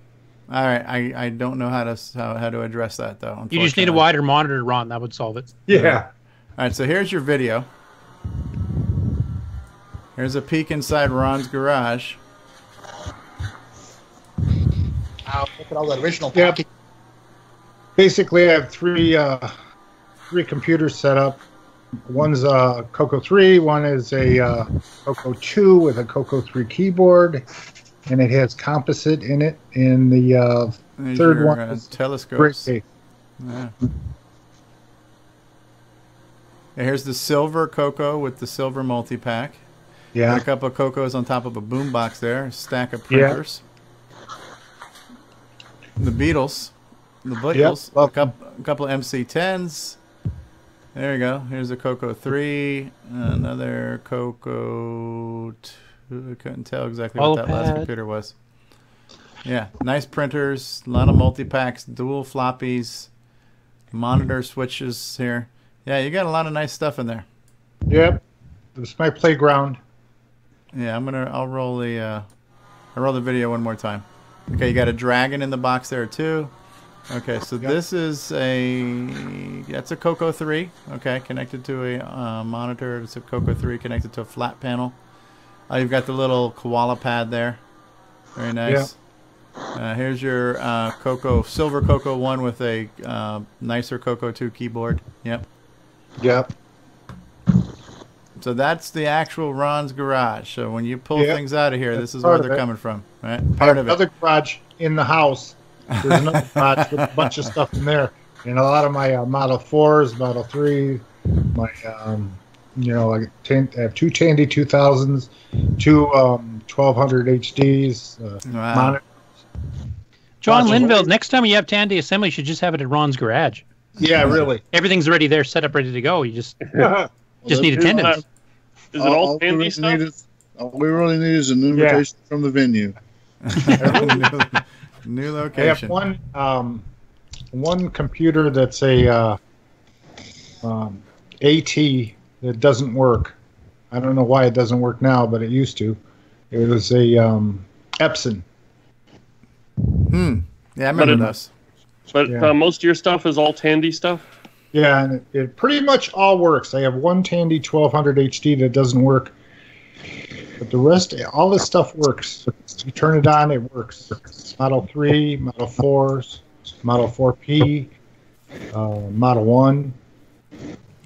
All right, I don't know how to address that though. You just need a wider monitor, Ron. That would solve it. Yeah. All right, so here's your video. Here's a peek inside Ron's garage. Wow, look at all that original packaging. Basically, I have three computers set up. One's a Coco 3, one is a Coco 2 with a Coco 3 keyboard, and it has composite in it. And the third one is telescopes. Yeah. And here's the silver Coco with the silver multi-pack. Yeah. Got a couple of Cocos on top of a boombox there. A stack of printers. The Beatles. The Beatles. A couple of MC10s. There you go. Here's a Coco 3. Another Coco 2. I couldn't tell exactly what that last computer was. Yeah. Nice printers. A lot of multi-packs. Dual floppies. Monitor switches here. Yeah, you got a lot of nice stuff in there. Yep. It's my playground. Yeah, I'll roll the video one more time. Okay, you got a dragon in the box there too. Okay, so this is that's a Coco 3. Okay, connected to a monitor. It's a Coco 3 connected to a flat panel. You've got the little koala pad there. Very nice. Yeah. Here's your silver Coco 1 with a nicer Coco 2 keyboard. Yep. Yep. So that's the actual Ron's garage. So when you pull things out of here, this is where they're coming from, right? Part of it. Another garage in the house. There's another garage with a bunch of stuff in there, and a lot of my Model 4s, Model 3, my I have two Tandy 2000s, two 1200 HDs, monitors. John Linville, next time you have Tandy Assembly, you should just have it at Ron's garage. Yeah, really. Everything's already there, set up, ready to go. You just need attendance. Is it all Tandy stuff? All we really need is an invitation from the venue. New location. I have one computer that's a AT that doesn't work. I don't know why it doesn't work now, but it used to. It was a Epson. Yeah, I remember those. But most of your stuff is all Tandy stuff? Yeah, and it pretty much all works. I have one Tandy 1200 HD that doesn't work. But the rest, all this stuff works. You turn it on, it works. Model 3, Model 4s, Model 4P, Model 1.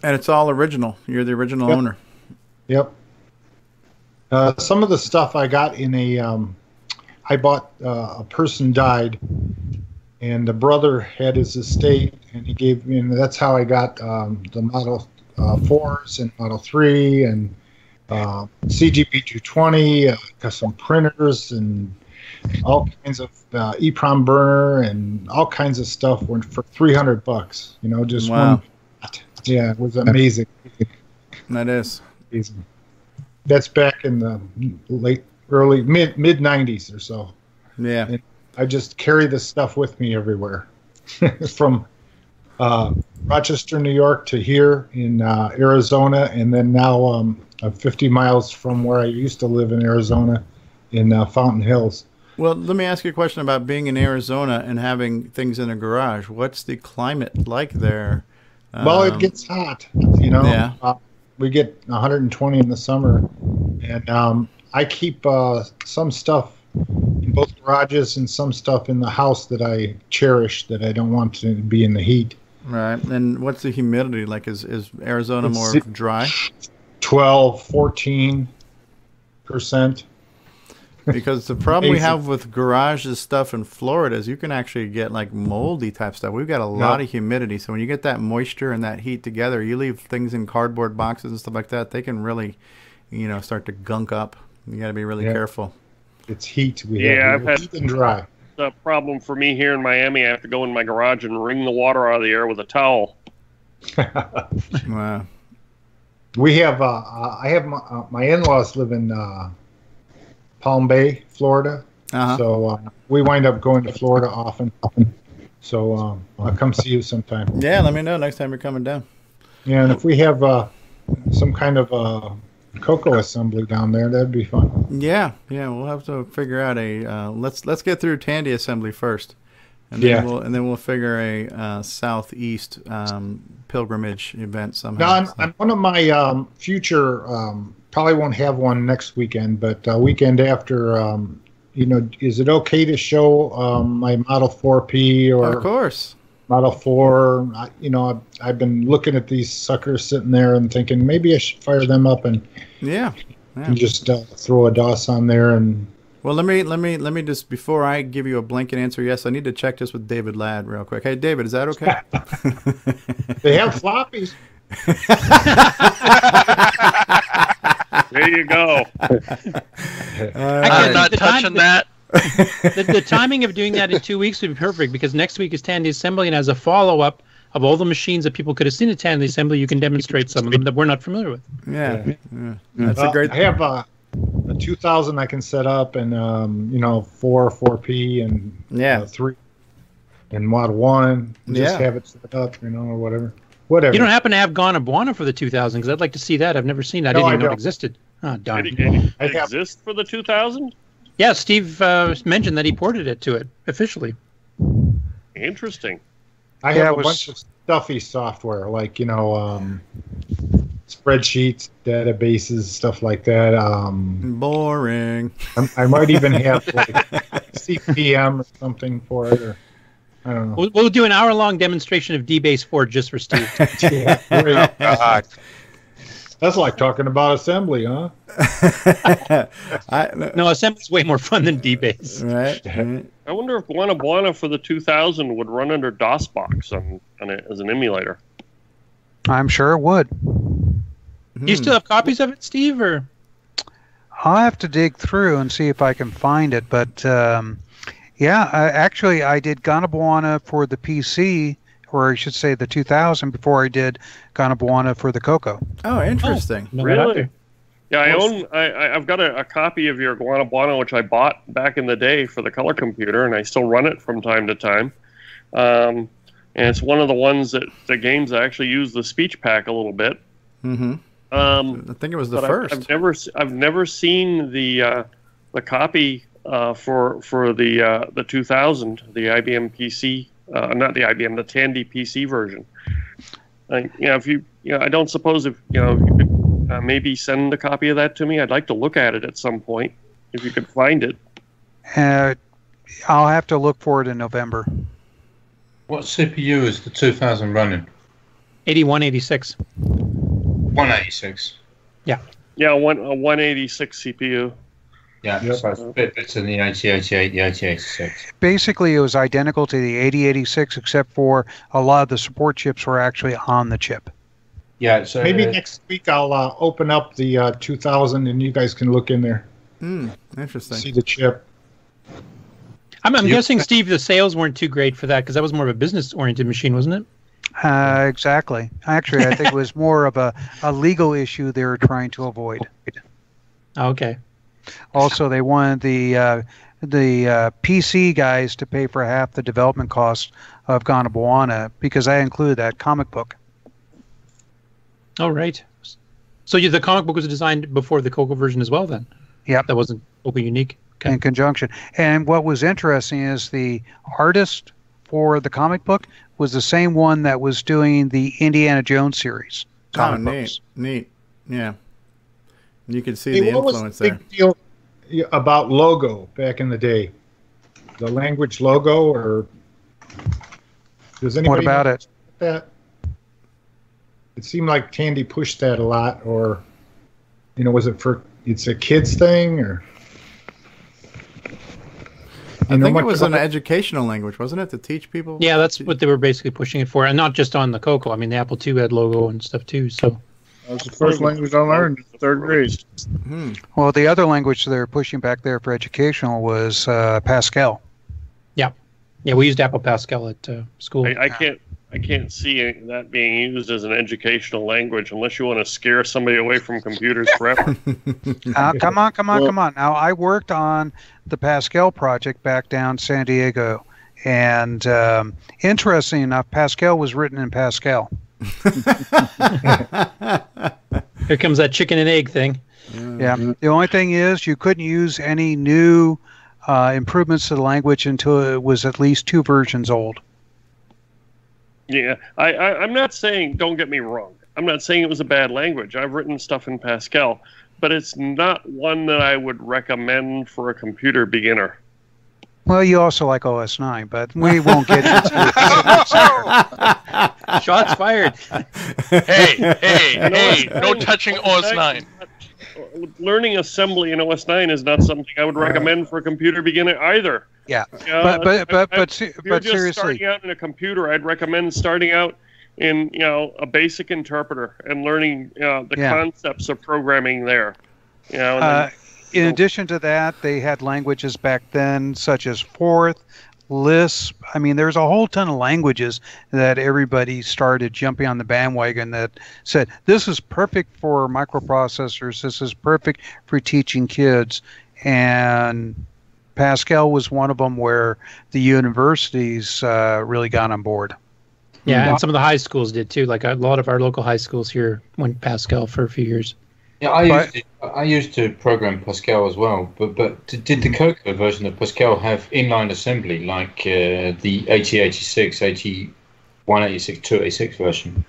And it's all original. You're the original owner. Yep. Some of the stuff I got in I bought, a person died, and the brother had his estate, and he gave me, and that's how I got the Model 4s and Model 3 and CGP 220, got some printers and all kinds of EEPROM burner and all kinds of stuff for $300. You know, just wow. Yeah, it was amazing. That is amazing. That's back in the mid 90s or so. Yeah. And I just carry this stuff with me everywhere, from Rochester, New York, to here in Arizona, and then now I'm 50 miles from where I used to live in Arizona, in Fountain Hills. Well, let me ask you a question about being in Arizona and having things in a garage. What's the climate like there? Well, it gets hot, you know. Yeah. We get 120 in the summer, and I keep some stuff in both garages and some stuff in the house that I cherish, that I don't want to be in the heat. Right. And what's the humidity like? Is Arizona more dry? 14%. Because the problem we have with garages stuff in Florida is you can actually get like moldy type stuff. We've got a lot of humidity, so when you get that moisture and that heat together, you leave things in cardboard boxes and stuff like that, they can really, start to gunk up. You got to be really careful. It's heat. I've had heat and dry. The problem for me here in Miami, I have to go in my garage and wring the water out of the air with a towel. Wow. We have I have my in-laws live in Palm Bay, Florida. So we wind up going to Florida often. So I'll come see you sometime. Yeah, let me know next time you're coming down. Yeah, and if we have some kind of cocoa assembly down there, that'd be fun. Yeah, we'll have to figure out a let's get through Tandy Assembly first, and then we'll figure a southeast pilgrimage event somehow. Now, on one of my future, probably won't have one next weekend, but weekend after, is it okay to show my Model 4P or of course Model 4? I've been looking at these suckers sitting there and thinking maybe I should fire them up and and just throw a DOS on there. And well, let me just, before I give you a blanket answer, yes, I need to check this with David Ladd real quick. Hey, David, is that okay? They have floppies. There you go. I'm not touching that. The timing of doing that in 2 weeks would be perfect, because next week is Tandy Assembly, and as a follow-up of all the machines that people could have seen at Tandy Assembly, you can demonstrate some of them that we're not familiar with. Yeah. That's a great. I have a 2000 I can set up, and 4P and 3 and Model 1. Just have it set up, or whatever. You don't happen to have Ghana Buana for the 2000? Because I'd like to see that. I've never seen that. I didn't even know it existed. Oh, darn. Did it exist for the 2000? Yeah, Steve mentioned that he ported it to it officially. Interesting. I have a bunch of stuffy software, like, spreadsheets, databases, stuff like that. Boring. I might even have like CPM or something for it, or I don't know. We'll do an hour-long demonstration of DBase 4 just for Steve. Yeah, great. God. That's like talking about assembly, huh? No, assembly's way more fun than DBase. Right. I wonder if Guana Buana for the 2000 would run under DOSBox on it as an emulator. I'm sure it would. Do you still have copies of it, Steve? Or I'll have to dig through and see if I can find it. But actually, I did Ghana Buana for the PC, or I should say the 2000, before I did Ghana Buana for the Coco. Oh, interesting. Really? Yeah, I've got a copy of your Guana Buana, which I bought back in the day for the color computer, and I still run it from time to time. And it's one of the ones that the games actually use the speech pack a little bit. Mm-hmm. I think it was the first. I've never seen the copy for the 2000, the IBM PC, not the IBM, the Tandy PC version. If you I don't suppose if you could maybe send a copy of that to me. I'd like to look at it at some point if you could find it. I'll have to look for it in November. What CPU is the 2000 running? 8186. 186. Yeah. Yeah, a 186 CPU. Yeah, so it's a bit better than the 8088, the 8086. Basically, it was identical to the 8086, except for a lot of the support chips were actually on the chip. Yeah, so Maybe next week I'll open up the 2000 and you guys can look in there. Interesting. See the chip. I'm guessing, Steve, the sales weren't too great for that because that was more of a business-oriented machine, wasn't it? Exactly. Actually, I think it was more of a legal issue they were trying to avoid. Okay. Also, they wanted the PC guys to pay for half the development cost of Ganabuana because I included that comic book. Oh, right. So the comic book was designed before the Coco version as well, then? Yep. That wasn't Coco unique? Okay. In conjunction. And what was interesting is the artist for the comic book was the same one that was doing the Indiana Jones series. Oh, neat. Yeah. You can see Hey, the what influence was the there. big deal about logo back in the day? The language logo, or does anybody What about know it? that? It seemed like Tandy pushed that a lot, or was it for it's a kids thing, or? I think it was an educational language, wasn't it, to teach people? Yeah, that's what they were basically pushing it for, and not just on the Coco. I mean, the Apple II had logo and stuff too. So that was the first language I learned in third grade. Well, the other language they were pushing back there for educational was Pascal. Yeah, we used Apple Pascal at school. I can't see that being used as an educational language unless you want to scare somebody away from computers forever. Come on. Now, I worked on the Pascal project back down San Diego, and interesting enough, Pascal was written in Pascal. Here comes that chicken and egg thing. Yeah. The only thing is you couldn't use any new improvements to the language until it was at least 2 versions old. Yeah, I'm not saying, don't get me wrong, I'm not saying it was a bad language. I've written stuff in Pascal, but it's not one that I would recommend for a computer beginner. Well, you also like OS 9, but we won't get into it. Shots fired. Hey, no touching OS 9. Learning assembly in OS 9 is not something I would recommend for a computer beginner either. Yeah, but seriously, starting out in a computer, I'd recommend starting out in a basic interpreter and learning the concepts of programming there. In addition to that, they had languages back then such as Forth, Lisp. I mean, there's a whole ton of languages that everybody started jumping on the bandwagon that said, this is perfect for microprocessors, this is perfect for teaching kids. And Pascal was one of them where the universities really got on board. Yeah, and some of the high schools did too. Like a lot of our local high schools here went Pascal for a few years. Yeah, I used to program Pascal as well, but did the Coco version of Pascal have inline assembly like the 8086, 8186, 286 version?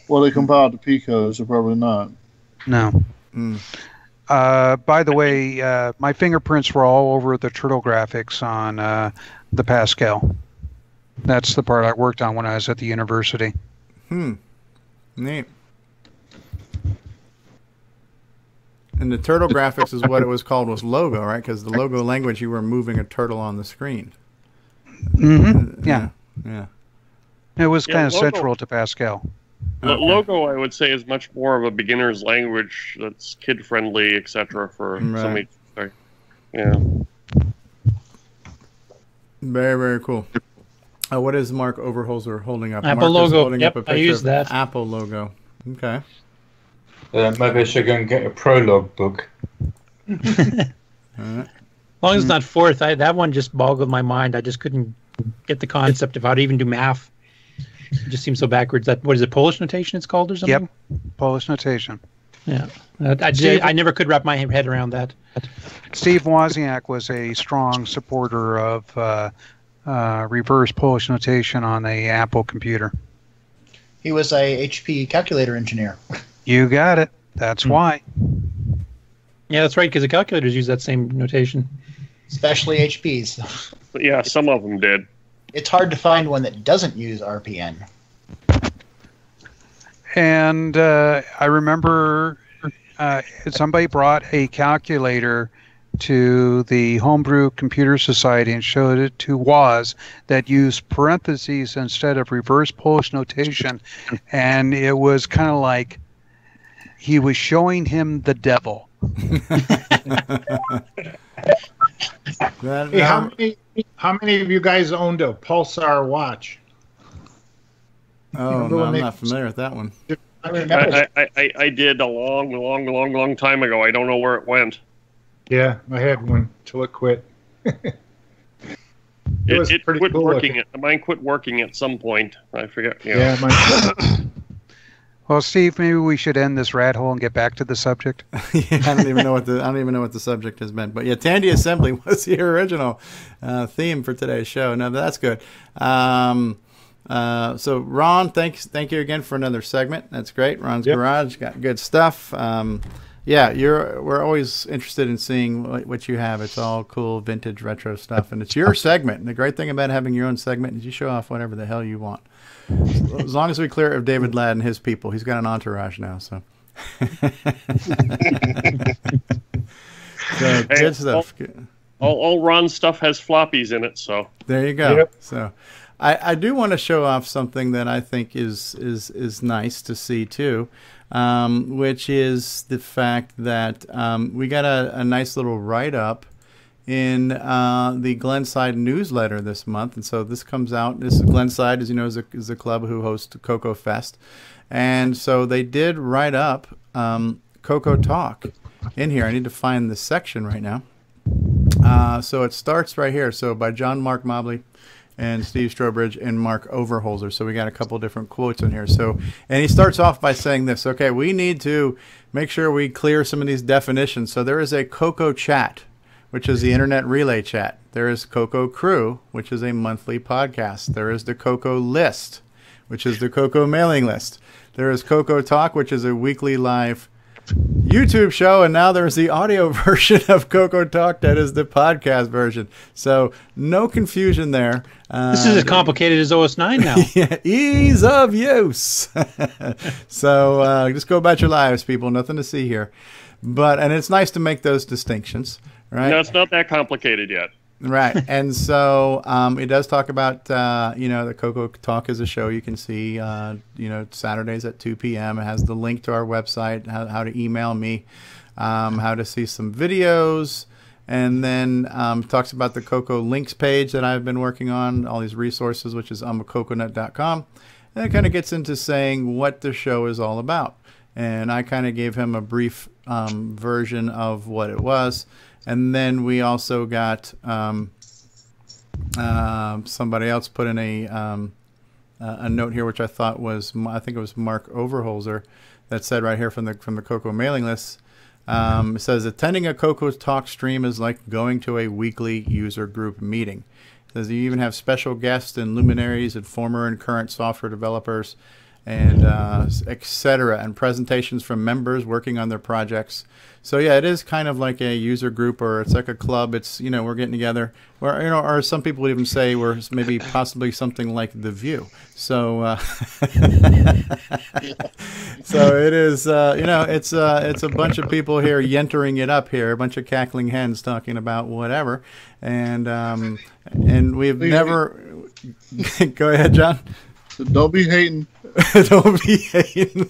Well, they compiled to Pico, so probably not. No. By the way, my fingerprints were all over the turtle graphics on the Pascal. That's the part I worked on when I was at the university. Neat. And the turtle graphics is what it was called, was logo, right? Because the logo language, you were moving a turtle on the screen. Yeah. Yeah. It was kind of logo. central to Pascal. Logo, I would say, is much more of a beginner's language that's kid-friendly, etc. for somebody. Sorry. Yeah. Very, very cool. What is Mark Overholzer holding up? Apple Mark is logo. holding up a I picture use of that. Apple logo. Okay. Maybe I should go and get a prologue book. As long as it's not Forth, that one just boggled my mind. I just couldn't get the concept of how to even do math. It just seems so backwards. What is it, Polish notation it's called or something? Yep, Polish notation. Yeah. I never could wrap my head around that. Steve Wozniak was a strong supporter of reverse Polish notation on the Apple computer. He was a HP calculator engineer. You got it. That's why. Yeah, that's right, because the calculators use that same notation. Especially HPs. But yeah, some of them did. it's hard to find one that doesn't use RPN. And I remember somebody brought a calculator to the Homebrew Computer Society and showed it to Woz that used parentheses instead of reverse Polish notation, and it was kind of like he was showing him the devil. Hey, how many of you guys owned a Pulsar watch? Oh, no, I'm not familiar with that one. I did a long time ago. I don't know where it went. Yeah, I had one till it quit. It pretty quit cool working. looking. Mine quit working at some point. I forget. Yeah, mine. Well, Steve, maybe we should end this rat hole and get back to the subject. Yeah, I don't even know what the subject has been. But yeah, Tandy Assembly was the original theme for today's show. No, that's good. So Ron, thank you again for another segment. That's great. Ron's Garage got good stuff. Yeah, we're always interested in seeing what you have. It's all cool, vintage, retro stuff, and it's your segment. And the great thing about having your own segment is you show off whatever the hell you want. As long as we clear it of David Ladd and his people. He's got an entourage now, so. So good stuff. All Ron's stuff has floppies in it, so. There you go. Yep. So I do want to show off something that I think is nice to see too, which is the fact that we got a nice little write-up in the Glenside newsletter this month. And so this comes out. This is Glenside, as you know, is a club who hosts Cocoa Fest. And so they did write up Cocoa Talk in here. I need to find the section right now. So it starts right here. So by John Mark Mobley and Steve Strobridge and Mark Overholzer. So we got a couple different quotes in here. So, and he starts off by saying this, okay, we need to make sure we clear some of these definitions. So there is a Cocoa Chat, which is the internet relay chat. There is Cocoa Crew, which is a monthly podcast. There is the Cocoa List, which is the Cocoa mailing list. There is Cocoa Talk, which is a weekly live YouTube show, and now there's the audio version of Cocoa Talk that is the podcast version. So no confusion there. This is as complicated as OS 9 now. Yeah, ease of use. So just go about your lives, people. Nothing to see here. And it's nice to make those distinctions, right? No, it's not that complicated yet. Right. And so it does talk about, the Cocoa Talk is a show you can see, Saturdays at 2 p.m. It has the link to our website, how to email me, how to see some videos, and then talks about the Cocoa Links page that I've been working on, all these resources, which is coconut.com. And it kind of gets into saying what the show is all about. And I kind of gave him a brief version of what it was. And then we also got somebody else put in a note here, which I thought was, I think it was Mark Overholzer, that said right here from the Cocoa mailing list. It says, attending a Cocoa Talk stream is like going to a weekly user group meeting. It says you even have special guests and luminaries and former and current software developers and etc. and presentations from members working on their projects. So yeah, it is kind of like a user group, or it's like a club. It's, we're getting together, or some people would even say we're maybe possibly something like The View. So so it is, it's a bunch of people here yentering it up here, a bunch of cackling hens talking about whatever, and we've never. Go ahead, John. Don't be hating. Don't be hating.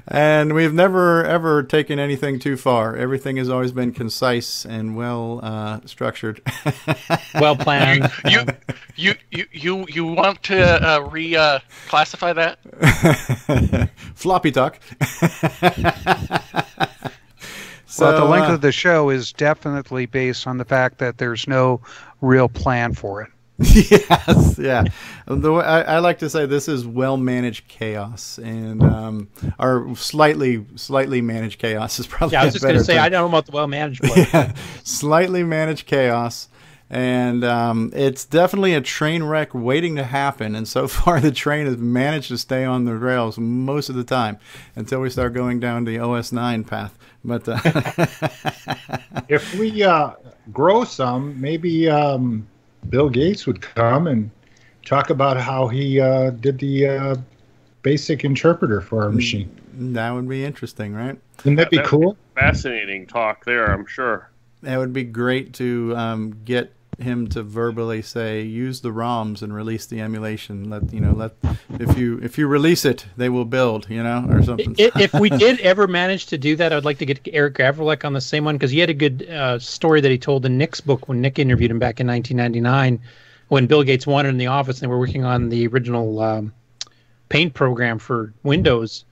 And we've never ever taken anything too far. Everything has always been concise and well structured, well planned. You want to reclassify that? Floppy talk. So the length of the show is definitely based on the fact that there's no real plan for it. Yes, yeah. I like to say this is well-managed chaos, and or slightly managed chaos is probably. Yeah, I was just going to say I don't know about the well-managed part. Yeah, slightly managed chaos, and it's definitely a train wreck waiting to happen. And so far, the train has managed to stay on the rails most of the time until we start going down the OS 9 path. But if we grow some, maybe. Bill Gates would come and talk about how he did the basic interpreter for our machine. That would be interesting, right? Wouldn't that be cool? Fascinating talk there, I'm sure. That would be great to get him to verbally say, use the ROMs and release the emulation. If you release it, they will build, or something. If we did ever manage to do that, I'd like to get Eric Gavrelek on the same one, because he had a good story that he told in Nick's book when Nick interviewed him back in 1999, when Bill Gates wanted in the office and they were working on the original Paint program for Windows.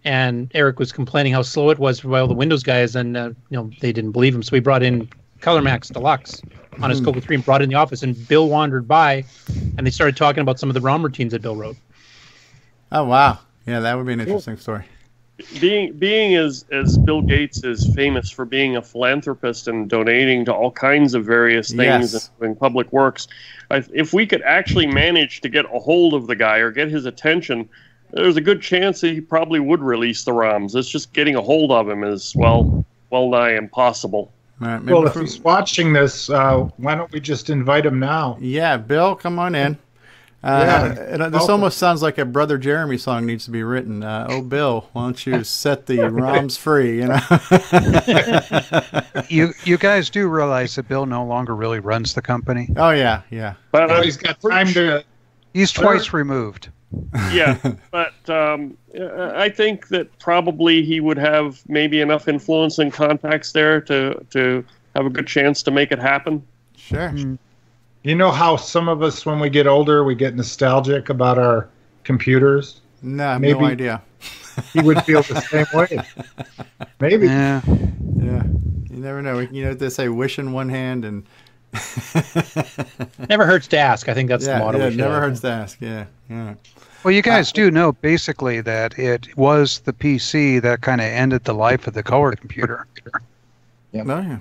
And Eric was complaining how slow it was for all the Windows guys, and they didn't believe him. So he brought in ColorMax Deluxe on his Coco 3 and brought it in the office, and Bill wandered by, and they started talking about some of the ROM routines that Bill wrote. Oh, wow. Yeah, that would be an interesting story. Being as Bill Gates is famous for being a philanthropist and donating to all kinds of various things and doing public works, if we could actually manage to get a hold of the guy or get his attention, there's a good chance that he probably would release the ROMs. It's just getting a hold of him is, well nigh impossible. Right, well, if he's watching this, why don't we just invite him now? Yeah, Bill, come on in. This almost sounds like a Brother Jeremy song needs to be written. Oh, Bill, why don't you set the ROMs free? You guys do realize that Bill no longer really runs the company? Oh, yeah. But he's got time to... He's twice removed. Yeah, but I think that probably he would have maybe enough influence and contacts there to have a good chance to make it happen. Sure. You know how some of us, when we get older, we get nostalgic about our computers? No, I have no idea. He would feel the same way. Maybe. Yeah. You never know. They say wish in one hand and... Never hurts to ask. I think that's the motto. Yeah, never hurts to ask. Yeah. Well, you guys do know basically that it was the PC that kind of ended the life of the color computer. Yep. Oh, yeah.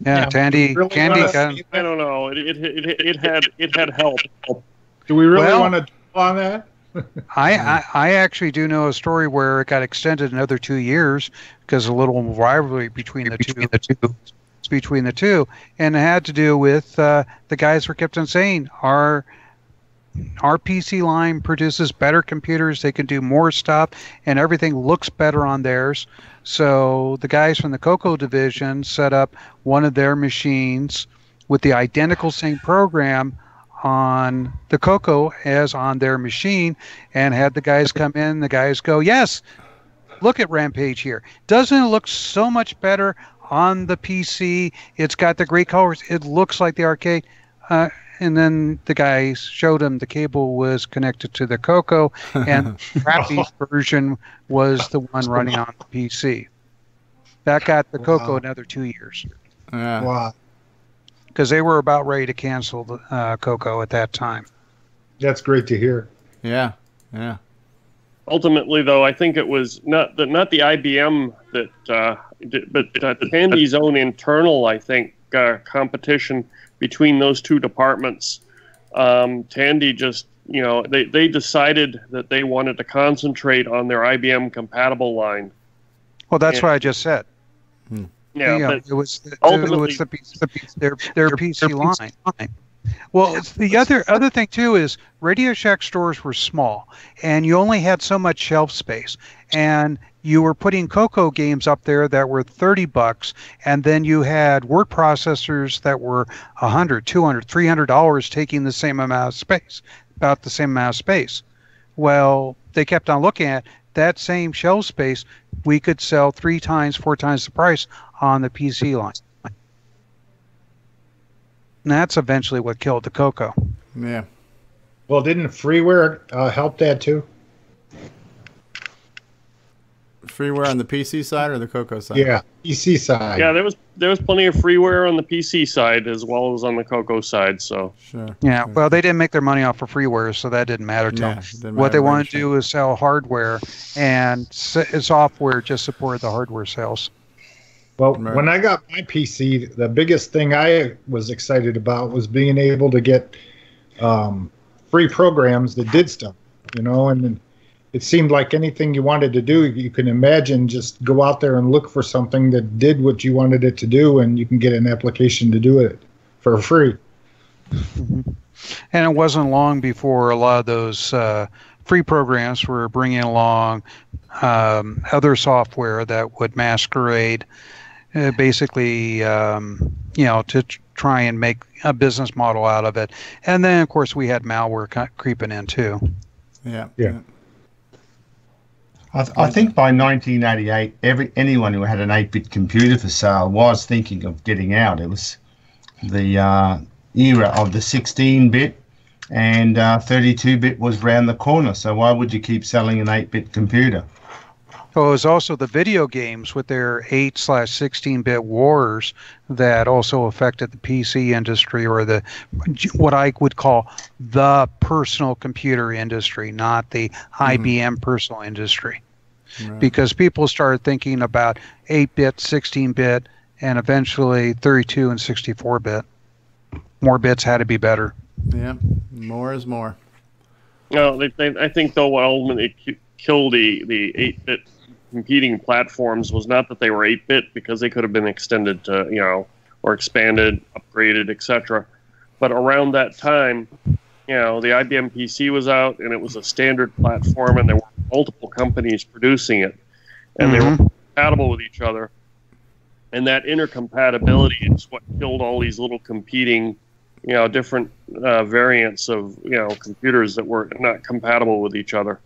Yeah, Tandy. I don't know. It had help. Do we really want to dwell on that? I actually do know a story where it got extended another 2 years because a little rivalry between the two, and it had to do with the guys were kept on saying our PC line produces better computers, they can do more stuff, and everything looks better on theirs. So the guys from the Coco division set up one of their machines with the identical same program on the Coco as on their machine, and had the guys come in. The guys go, yes, look at Rampage here. Doesn't it look so much better on the PC? It's got the great colors. It looks like the arcade. And then the guys showed him the cable was connected to the Coco, and the crappy version was the one running on the PC. That got the Coco another 2 years. Wow. Because they were about ready to cancel the Coco at that time. That's great to hear. Yeah. Ultimately, though, I think it was not the IBM but Tandy's own internal, I think, competition between those two departments. Tandy just, they decided that they wanted to concentrate on their IBM compatible line. Well, that's what I just said. Yeah, but it was their PC line. Well, the other thing too is Radio Shack stores were small, and you only had so much shelf space, and you were putting Coco games up there that were $30, and then you had word processors that were $100, $200, $300 taking the same amount of space, about the same amount of space. Well, they kept on looking at that same shelf space. We could sell 3 times, 4 times the price on the PC line. And that's eventually what killed the Coco. Yeah. Well, didn't freeware help that too? Freeware on the PC side or the Coco side? Yeah, PC side. Yeah, there was plenty of freeware on the PC side as well as on the Coco side. So sure. Yeah, well, they didn't make their money off of freeware, so that didn't matter to them. What they wanted to do is sell hardware, and software just supported the hardware sales. Well, when I got my PC, the biggest thing I was excited about was being able to get free programs that did stuff, and it seemed like anything you wanted to do, you can imagine, just go out there and look for something that did what you wanted it to do, and you can get an application to do it for free. And it wasn't long before a lot of those free programs were bringing along other software that would masquerade basically, to try and make a business model out of it. And then, of course, we had malware creeping in too. Yeah. I think by 1988, anyone who had an 8-bit computer for sale was thinking of getting out. It was the era of the 16-bit, and 32-bit was round the corner. So why would you keep selling an 8-bit computer? Well, it was also the video games with their 8/16-bit wars that also affected the PC industry, or the what I would call the personal computer industry, not the IBM personal industry. Right. Because people started thinking about 8-bit, 16-bit, and eventually 32 and 64-bit. More bits had to be better. Yeah, more is more. No, I think though what ultimately killed the 8-bit competing platforms was not that they were 8-bit, because they could have been extended to, or expanded, upgraded, etc. But around that time, the IBM PC was out, and it was a standard platform, and there were multiple companies producing it, and they were compatible with each other. And that intercompatibility is what killed all these little competing, different variants of, computers that were not compatible with each other.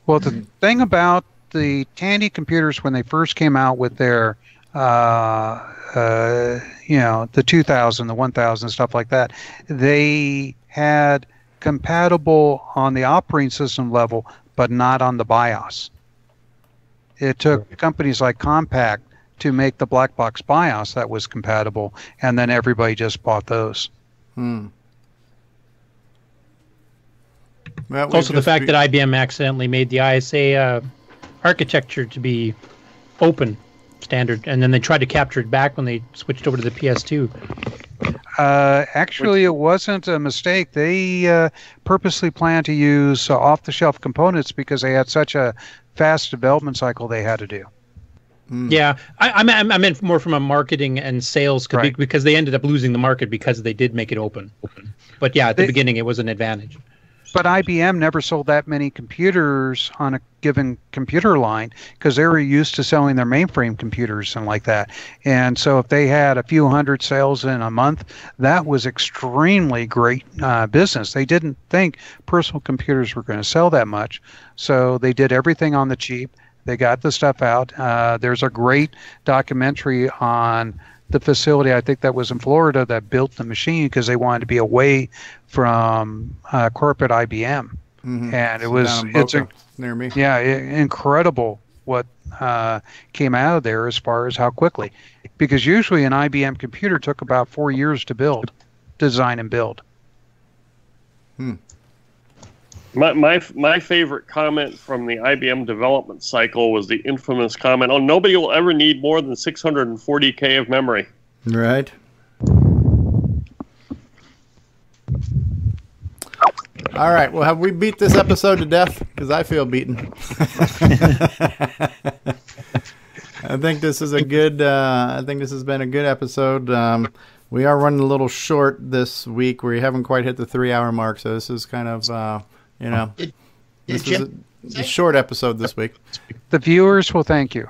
Well, the thing about the Tandy computers when they first came out with their, the 2000, the 1000, stuff like that, they had compatible on the operating system level, but not on the BIOS. It took companies like Compaq to make the black box BIOS that was compatible, and then everybody just bought those. Well, also, the fact that IBM accidentally made the ISA architecture to be open standard, and then they tried to capture it back when they switched over to the PS2. Actually, it wasn't a mistake. They purposely planned to use off-the-shelf components because they had such a fast development cycle they had to do. Yeah, I meant more from a marketing and sales, because they ended up losing the market because they did make it open. But yeah, at the beginning, it was an advantage. But IBM never sold that many computers on a given computer line because they were used to selling their mainframe computers and like that. And so if they had a few hundred sales in a month, that was extremely great business. They didn't think personal computers were going to sell that much. So they did everything on the cheap. They got the stuff out. There's a great documentary on the facility, I think that was in Florida, that built the machine because they wanted to be away from corporate IBM. And it's near me. Yeah, incredible what came out of there as far as how quickly, because usually an IBM computer took about 4 years to design and build. My favorite comment from the IBM development cycle was the infamous comment, "Oh, nobody will ever need more than 640K of memory." Right. All right. Well, have we beat this episode to death? Because I feel beaten. I think this is a good. I think this has been a good episode. We are running a little short this week. We haven't quite hit the 3-hour mark, so this is kind of. This is a short episode this week. The viewers will thank you.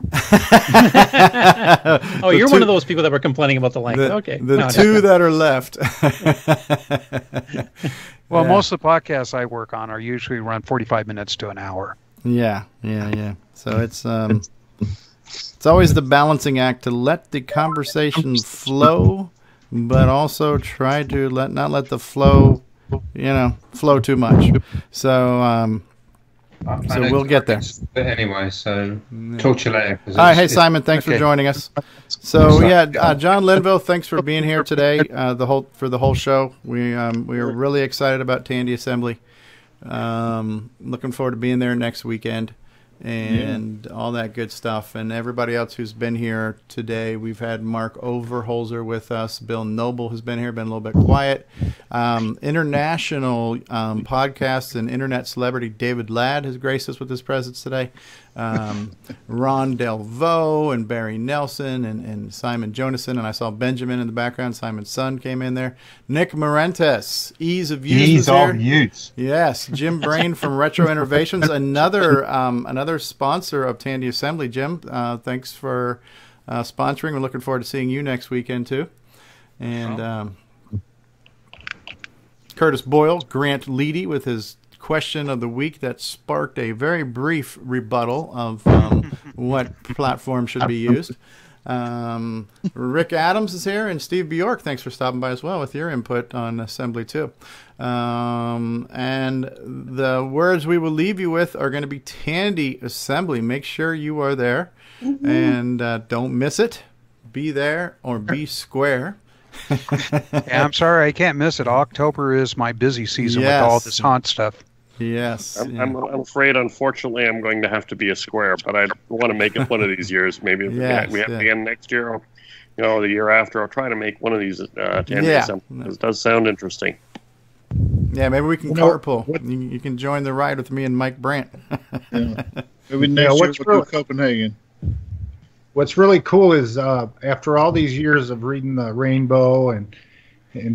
Oh, you're one of those people that were complaining about the length. Okay. The two that are left. Well, most of the podcasts I work on are usually run 45 minutes to an hour. Yeah. So it's always the balancing act to let the conversation flow, but also try to not let the flow flow too much. So we'll get there. But anyway, so talk to you later. All right, hey Simon, thanks for joining us. So John Linville, thanks for being here today. For the whole show, we are really excited about Tandy Assembly. Looking forward to being there next weekend. And all that good stuff. And everybody else who's been here today, we've had Mark Overholzer with us. Bill Noble has been here, been a little bit quiet. International podcasts and internet celebrity David Ladd has graced us with his presence today. Ron Delvaux and Barry Nelson and Simon Jonason, and I saw Benjamin in the background. Simon's son came in there. Nick Marentes, Ease of Use. Ease of Use. Yes, Jim Brain from Retro Innovations, another sponsor of Tandy Assembly. Jim, thanks for sponsoring. We're looking forward to seeing you next weekend too. And Curtis Boyle, Grant Leedy with his question of the week that sparked a very brief rebuttal of what platform should be used. Rick Adams is here, and Steve Bjork, thanks for stopping by as well with your input on Assembly too. And the words we will leave you with are going to be Tandy Assembly. Make sure you are there, and don't miss it. Be there or be square. Yeah, I'm sorry I can't miss it. October is my busy season with all this haunt stuff. Yes. I'm afraid, unfortunately, I'm going to have to be a square, but I want to make it one of these years. Maybe if we have it again next year, or, the year after, I'll try to make one of these Tandy Assemblies. It does sound interesting. Yeah, maybe we can carpool. You can join the ride with me and Mike Brandt. Maybe next year we'll do Copenhagen. What's really cool is after all these years of reading the Rainbow and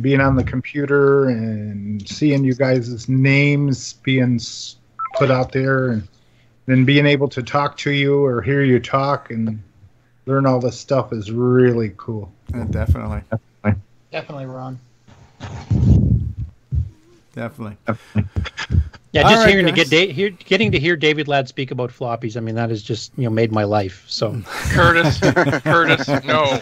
being on the computer and seeing you guys' names being put out there, and then being able to talk to you or hear you talk and learn all this stuff is really cool. Definitely. Definitely, Ron. Definitely. Yeah, just right, getting to hear David Ladd speak about floppies. I mean, that has just made my life. So, Curtis, no.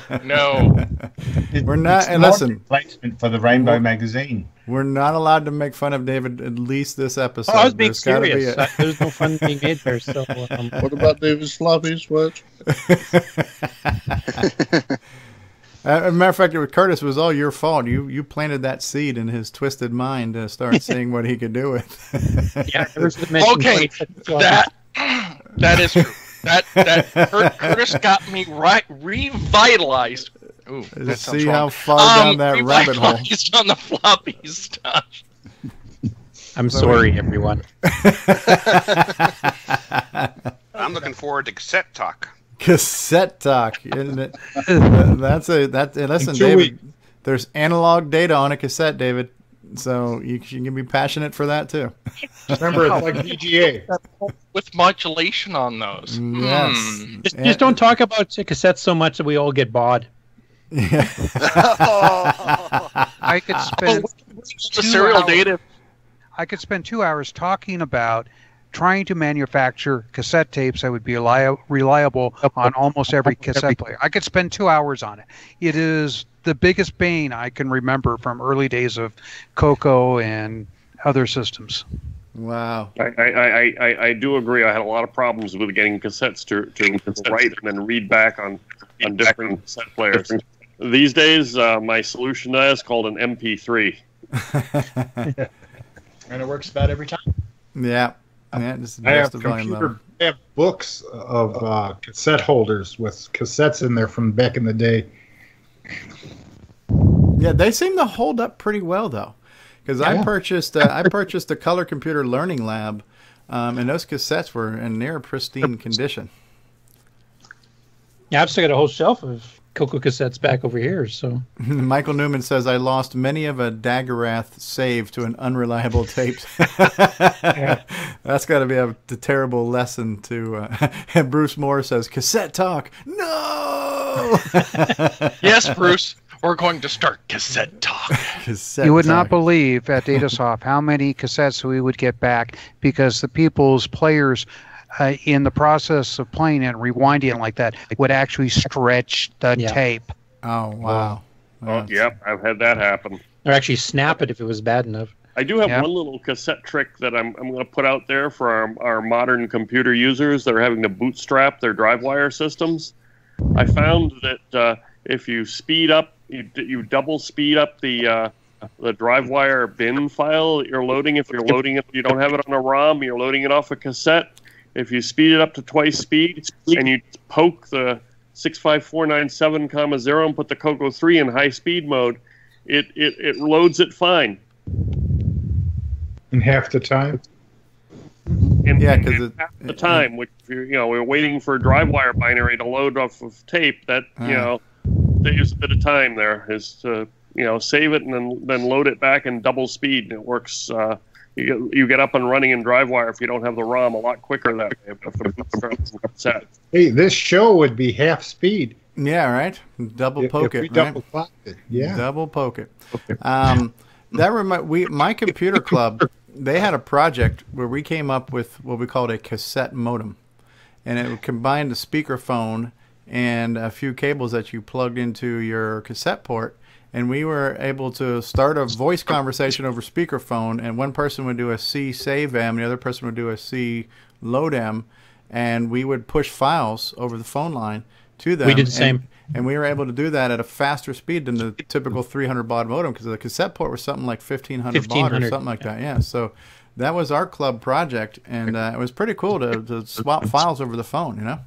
We're not. And listen, placement for the Rainbow magazine. We're not allowed to make fun of David at least this episode. Oh, I was being serious. There's no fun being made there. So, what about David's floppies? What? As a matter of fact, Curtis, it was all your fault. You planted that seed in his twisted mind to start seeing what he could do with. Yeah. Okay, that is true. That Curtis got me revitalized. Ooh, that see how far down that rabbit hole. On the floppy stuff. I'm sorry, everyone. I'm looking forward to cassette talk. Cassette talk, isn't it? Listen, David. There's analog data on a cassette, David. So you can be passionate for that too. Remember, it's like VGA with modulation on those. Yes. Just don't talk about cassettes so much that we all get bored. Yeah. I could spend I could spend 2 hours talking about trying to manufacture cassette tapes that would be reliable on almost every cassette player. I could spend 2 hours on it. It is the biggest bane I can remember from early days of Coco and other systems. Wow. I do agree. I had a lot of problems with getting cassettes to write and then read back on different cassette players. These days, my solution to that is called an MP3. And it works about every time. Yeah. I have books of cassette holders with cassettes in there from back in the day. Yeah, they seem to hold up pretty well though, because I purchased a Color Computer Learning Lab, and those cassettes were in near pristine condition. Yeah, I've still got a whole shelf of Coco cassettes back over here. So Michael Newman says, I lost many of a Daggerath save to an unreliable tape. That's got to be a terrible lesson to. And Bruce Moore says, cassette talk. No. Yes, Bruce. We're going to start cassette talk. You would not believe at Datasoft how many cassettes we would get back because the people's players. In the process of playing and rewinding it like that, would actually stretch the tape. Oh, wow. Oh, yep, I've had that happen. Or actually snap it if it was bad enough. I do have one little cassette trick that I'm going to put out there for our modern computer users that are having to bootstrap their DriveWire systems. I found that if you speed up, you double speed up the DriveWire bin file that you're loading. If you're loading it, you don't have it on a ROM, you're loading it off a cassette. If you speed it up to twice speed and you poke the 65497, and put the Coco 3 in high speed mode, it loads it fine. In half the time? And, Yeah, and 'cause half the time, which we're waiting for a drive wire binary to load off of tape. That saves a bit of time. There is to save it and then load it back in double speed, and it works. You get up and running in DriveWire if you don't have the ROM a lot quicker that way. Set. Hey, this show would be half speed. Yeah, right. Double poke if it. we Right? double clocked it. Yeah. Double poke it. My computer club. They had a project where we came up with what we called a cassette modem, and it combined a speakerphone and a few cables that you plugged into your cassette port. And we were able to start a voice conversation over speakerphone, and one person would do a C save M, the other person would do a C load M, and we would push files over the phone line to them. We did the same. And we were able to do that at a faster speed than the typical 300 baud modem, because the cassette port was something like 1500 baud or something like that. Yeah, so that was our club project, and it was pretty cool to swap files over the phone,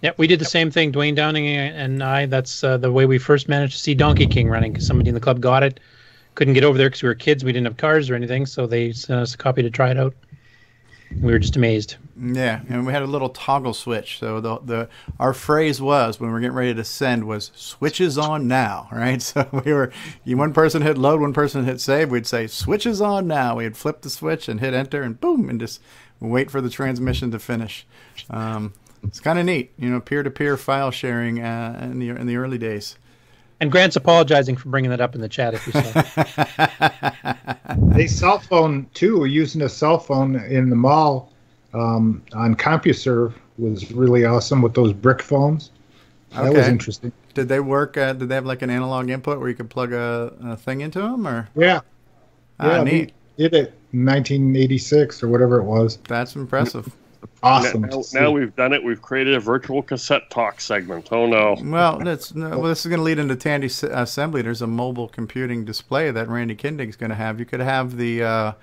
Yeah, we did the same thing. Dwayne Downing and I, that's the way we first managed to see Donkey King running, because somebody in the club got it. Couldn't get over there because we were kids. We didn't have cars or anything, so they sent us a copy to try it out. We were just amazed. Yeah, and we had a little toggle switch. So our phrase was, when we were getting ready to send, was "switches on now," right? So one person hit load, one person hit save. We'd say "switches on now." We'd flip the switch and hit enter, and boom, and just wait for the transmission to finish. It's kind of neat, peer-to-peer file sharing in the early days. And Grant's apologizing for bringing that up in the chat, if you saw. They cell phone too. We're using a cell phone in the mall on CompuServe was really awesome with those brick phones. That was interesting. Did they work? Did they have like an analog input where you could plug a thing into them, or? Yeah. Neat. We did it in 1986 or whatever it was. That's impressive. Awesome. Now we've done it. We've created a virtual cassette talk segment. Oh no! Well, this is going to lead into Tandy Assembly. There's a mobile computing display that Randy Kindig's going to have. You could have the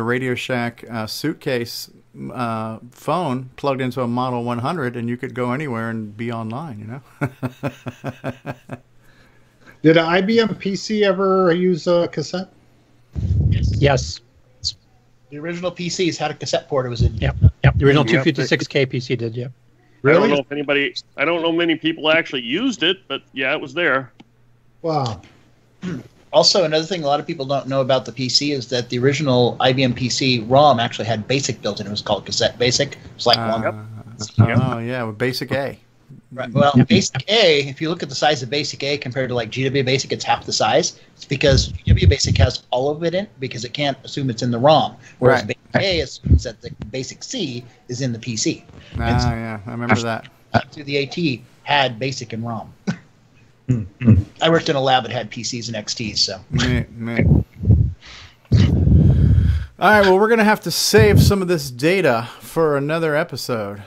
Radio Shack suitcase phone plugged into a Model 100, and you could go anywhere and be online. Did an IBM PC ever use a cassette? Yes. The original PCs had a cassette port. It was in. Yep. The original 256K PC did. Yeah. Really? I don't know many people actually used it, but yeah, it was there. Wow. Also, another thing a lot of people don't know about the PC is that the original IBM PC ROM actually had BASIC built in. It was called Cassette BASIC. It's like one. Oh yeah, with BASIC A. Right. Well, BASIC A, if you look at the size of BASIC A compared to like GW BASIC, it's half the size. It's because GW BASIC has all of it in because it can't assume it's in the ROM, whereas BASIC A assumes that the BASIC C is in the PC. Yeah, I remember that. To the AT had BASIC and ROM. I worked in a lab that had PCs and XTs, so. All right, well, we're going to have to save some of this data for another episode.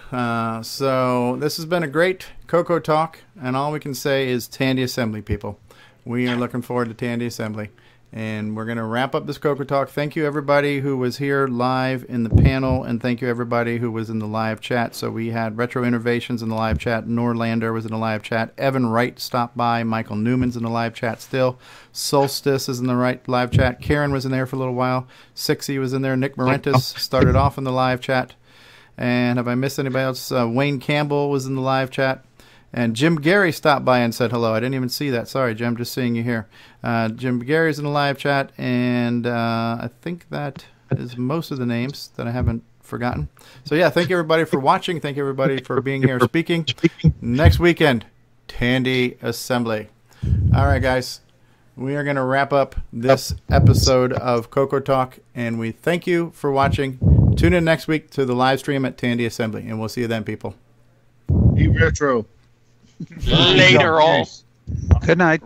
So this has been a great Cocoa Talk, and all we can say is Tandy Assembly, people. We are looking forward to Tandy Assembly. And we're going to wrap up this Cocoa Talk. Thank you, everybody who was here live in the panel, and thank you, everybody who was in the live chat. So we had Retro Innovations in the live chat. Norlander was in the live chat. Evan Wright stopped by. Michael Newman's in the live chat still. Solstice is in the live chat. Karen was in there for a little while. Sixy was in there. Nick Morentis started off in the live chat. And have I missed anybody else? Wayne Campbell was in the live chat. And Jim Gary stopped by and said hello. I didn't even see that. Sorry, Jim. Just seeing you here. Jim Gary's in the live chat, and I think that is most of the names that I haven't forgotten. So, yeah, thank you, everybody, for watching. Thank you, everybody, for being here speaking. Next weekend, Tandy Assembly. All right, guys. We are going to wrap up this episode of Cocoa Talk, and we thank you for watching. Tune in next week to the live stream at Tandy Assembly, and we'll see you then, people. Eat retro. Later, all. Good night.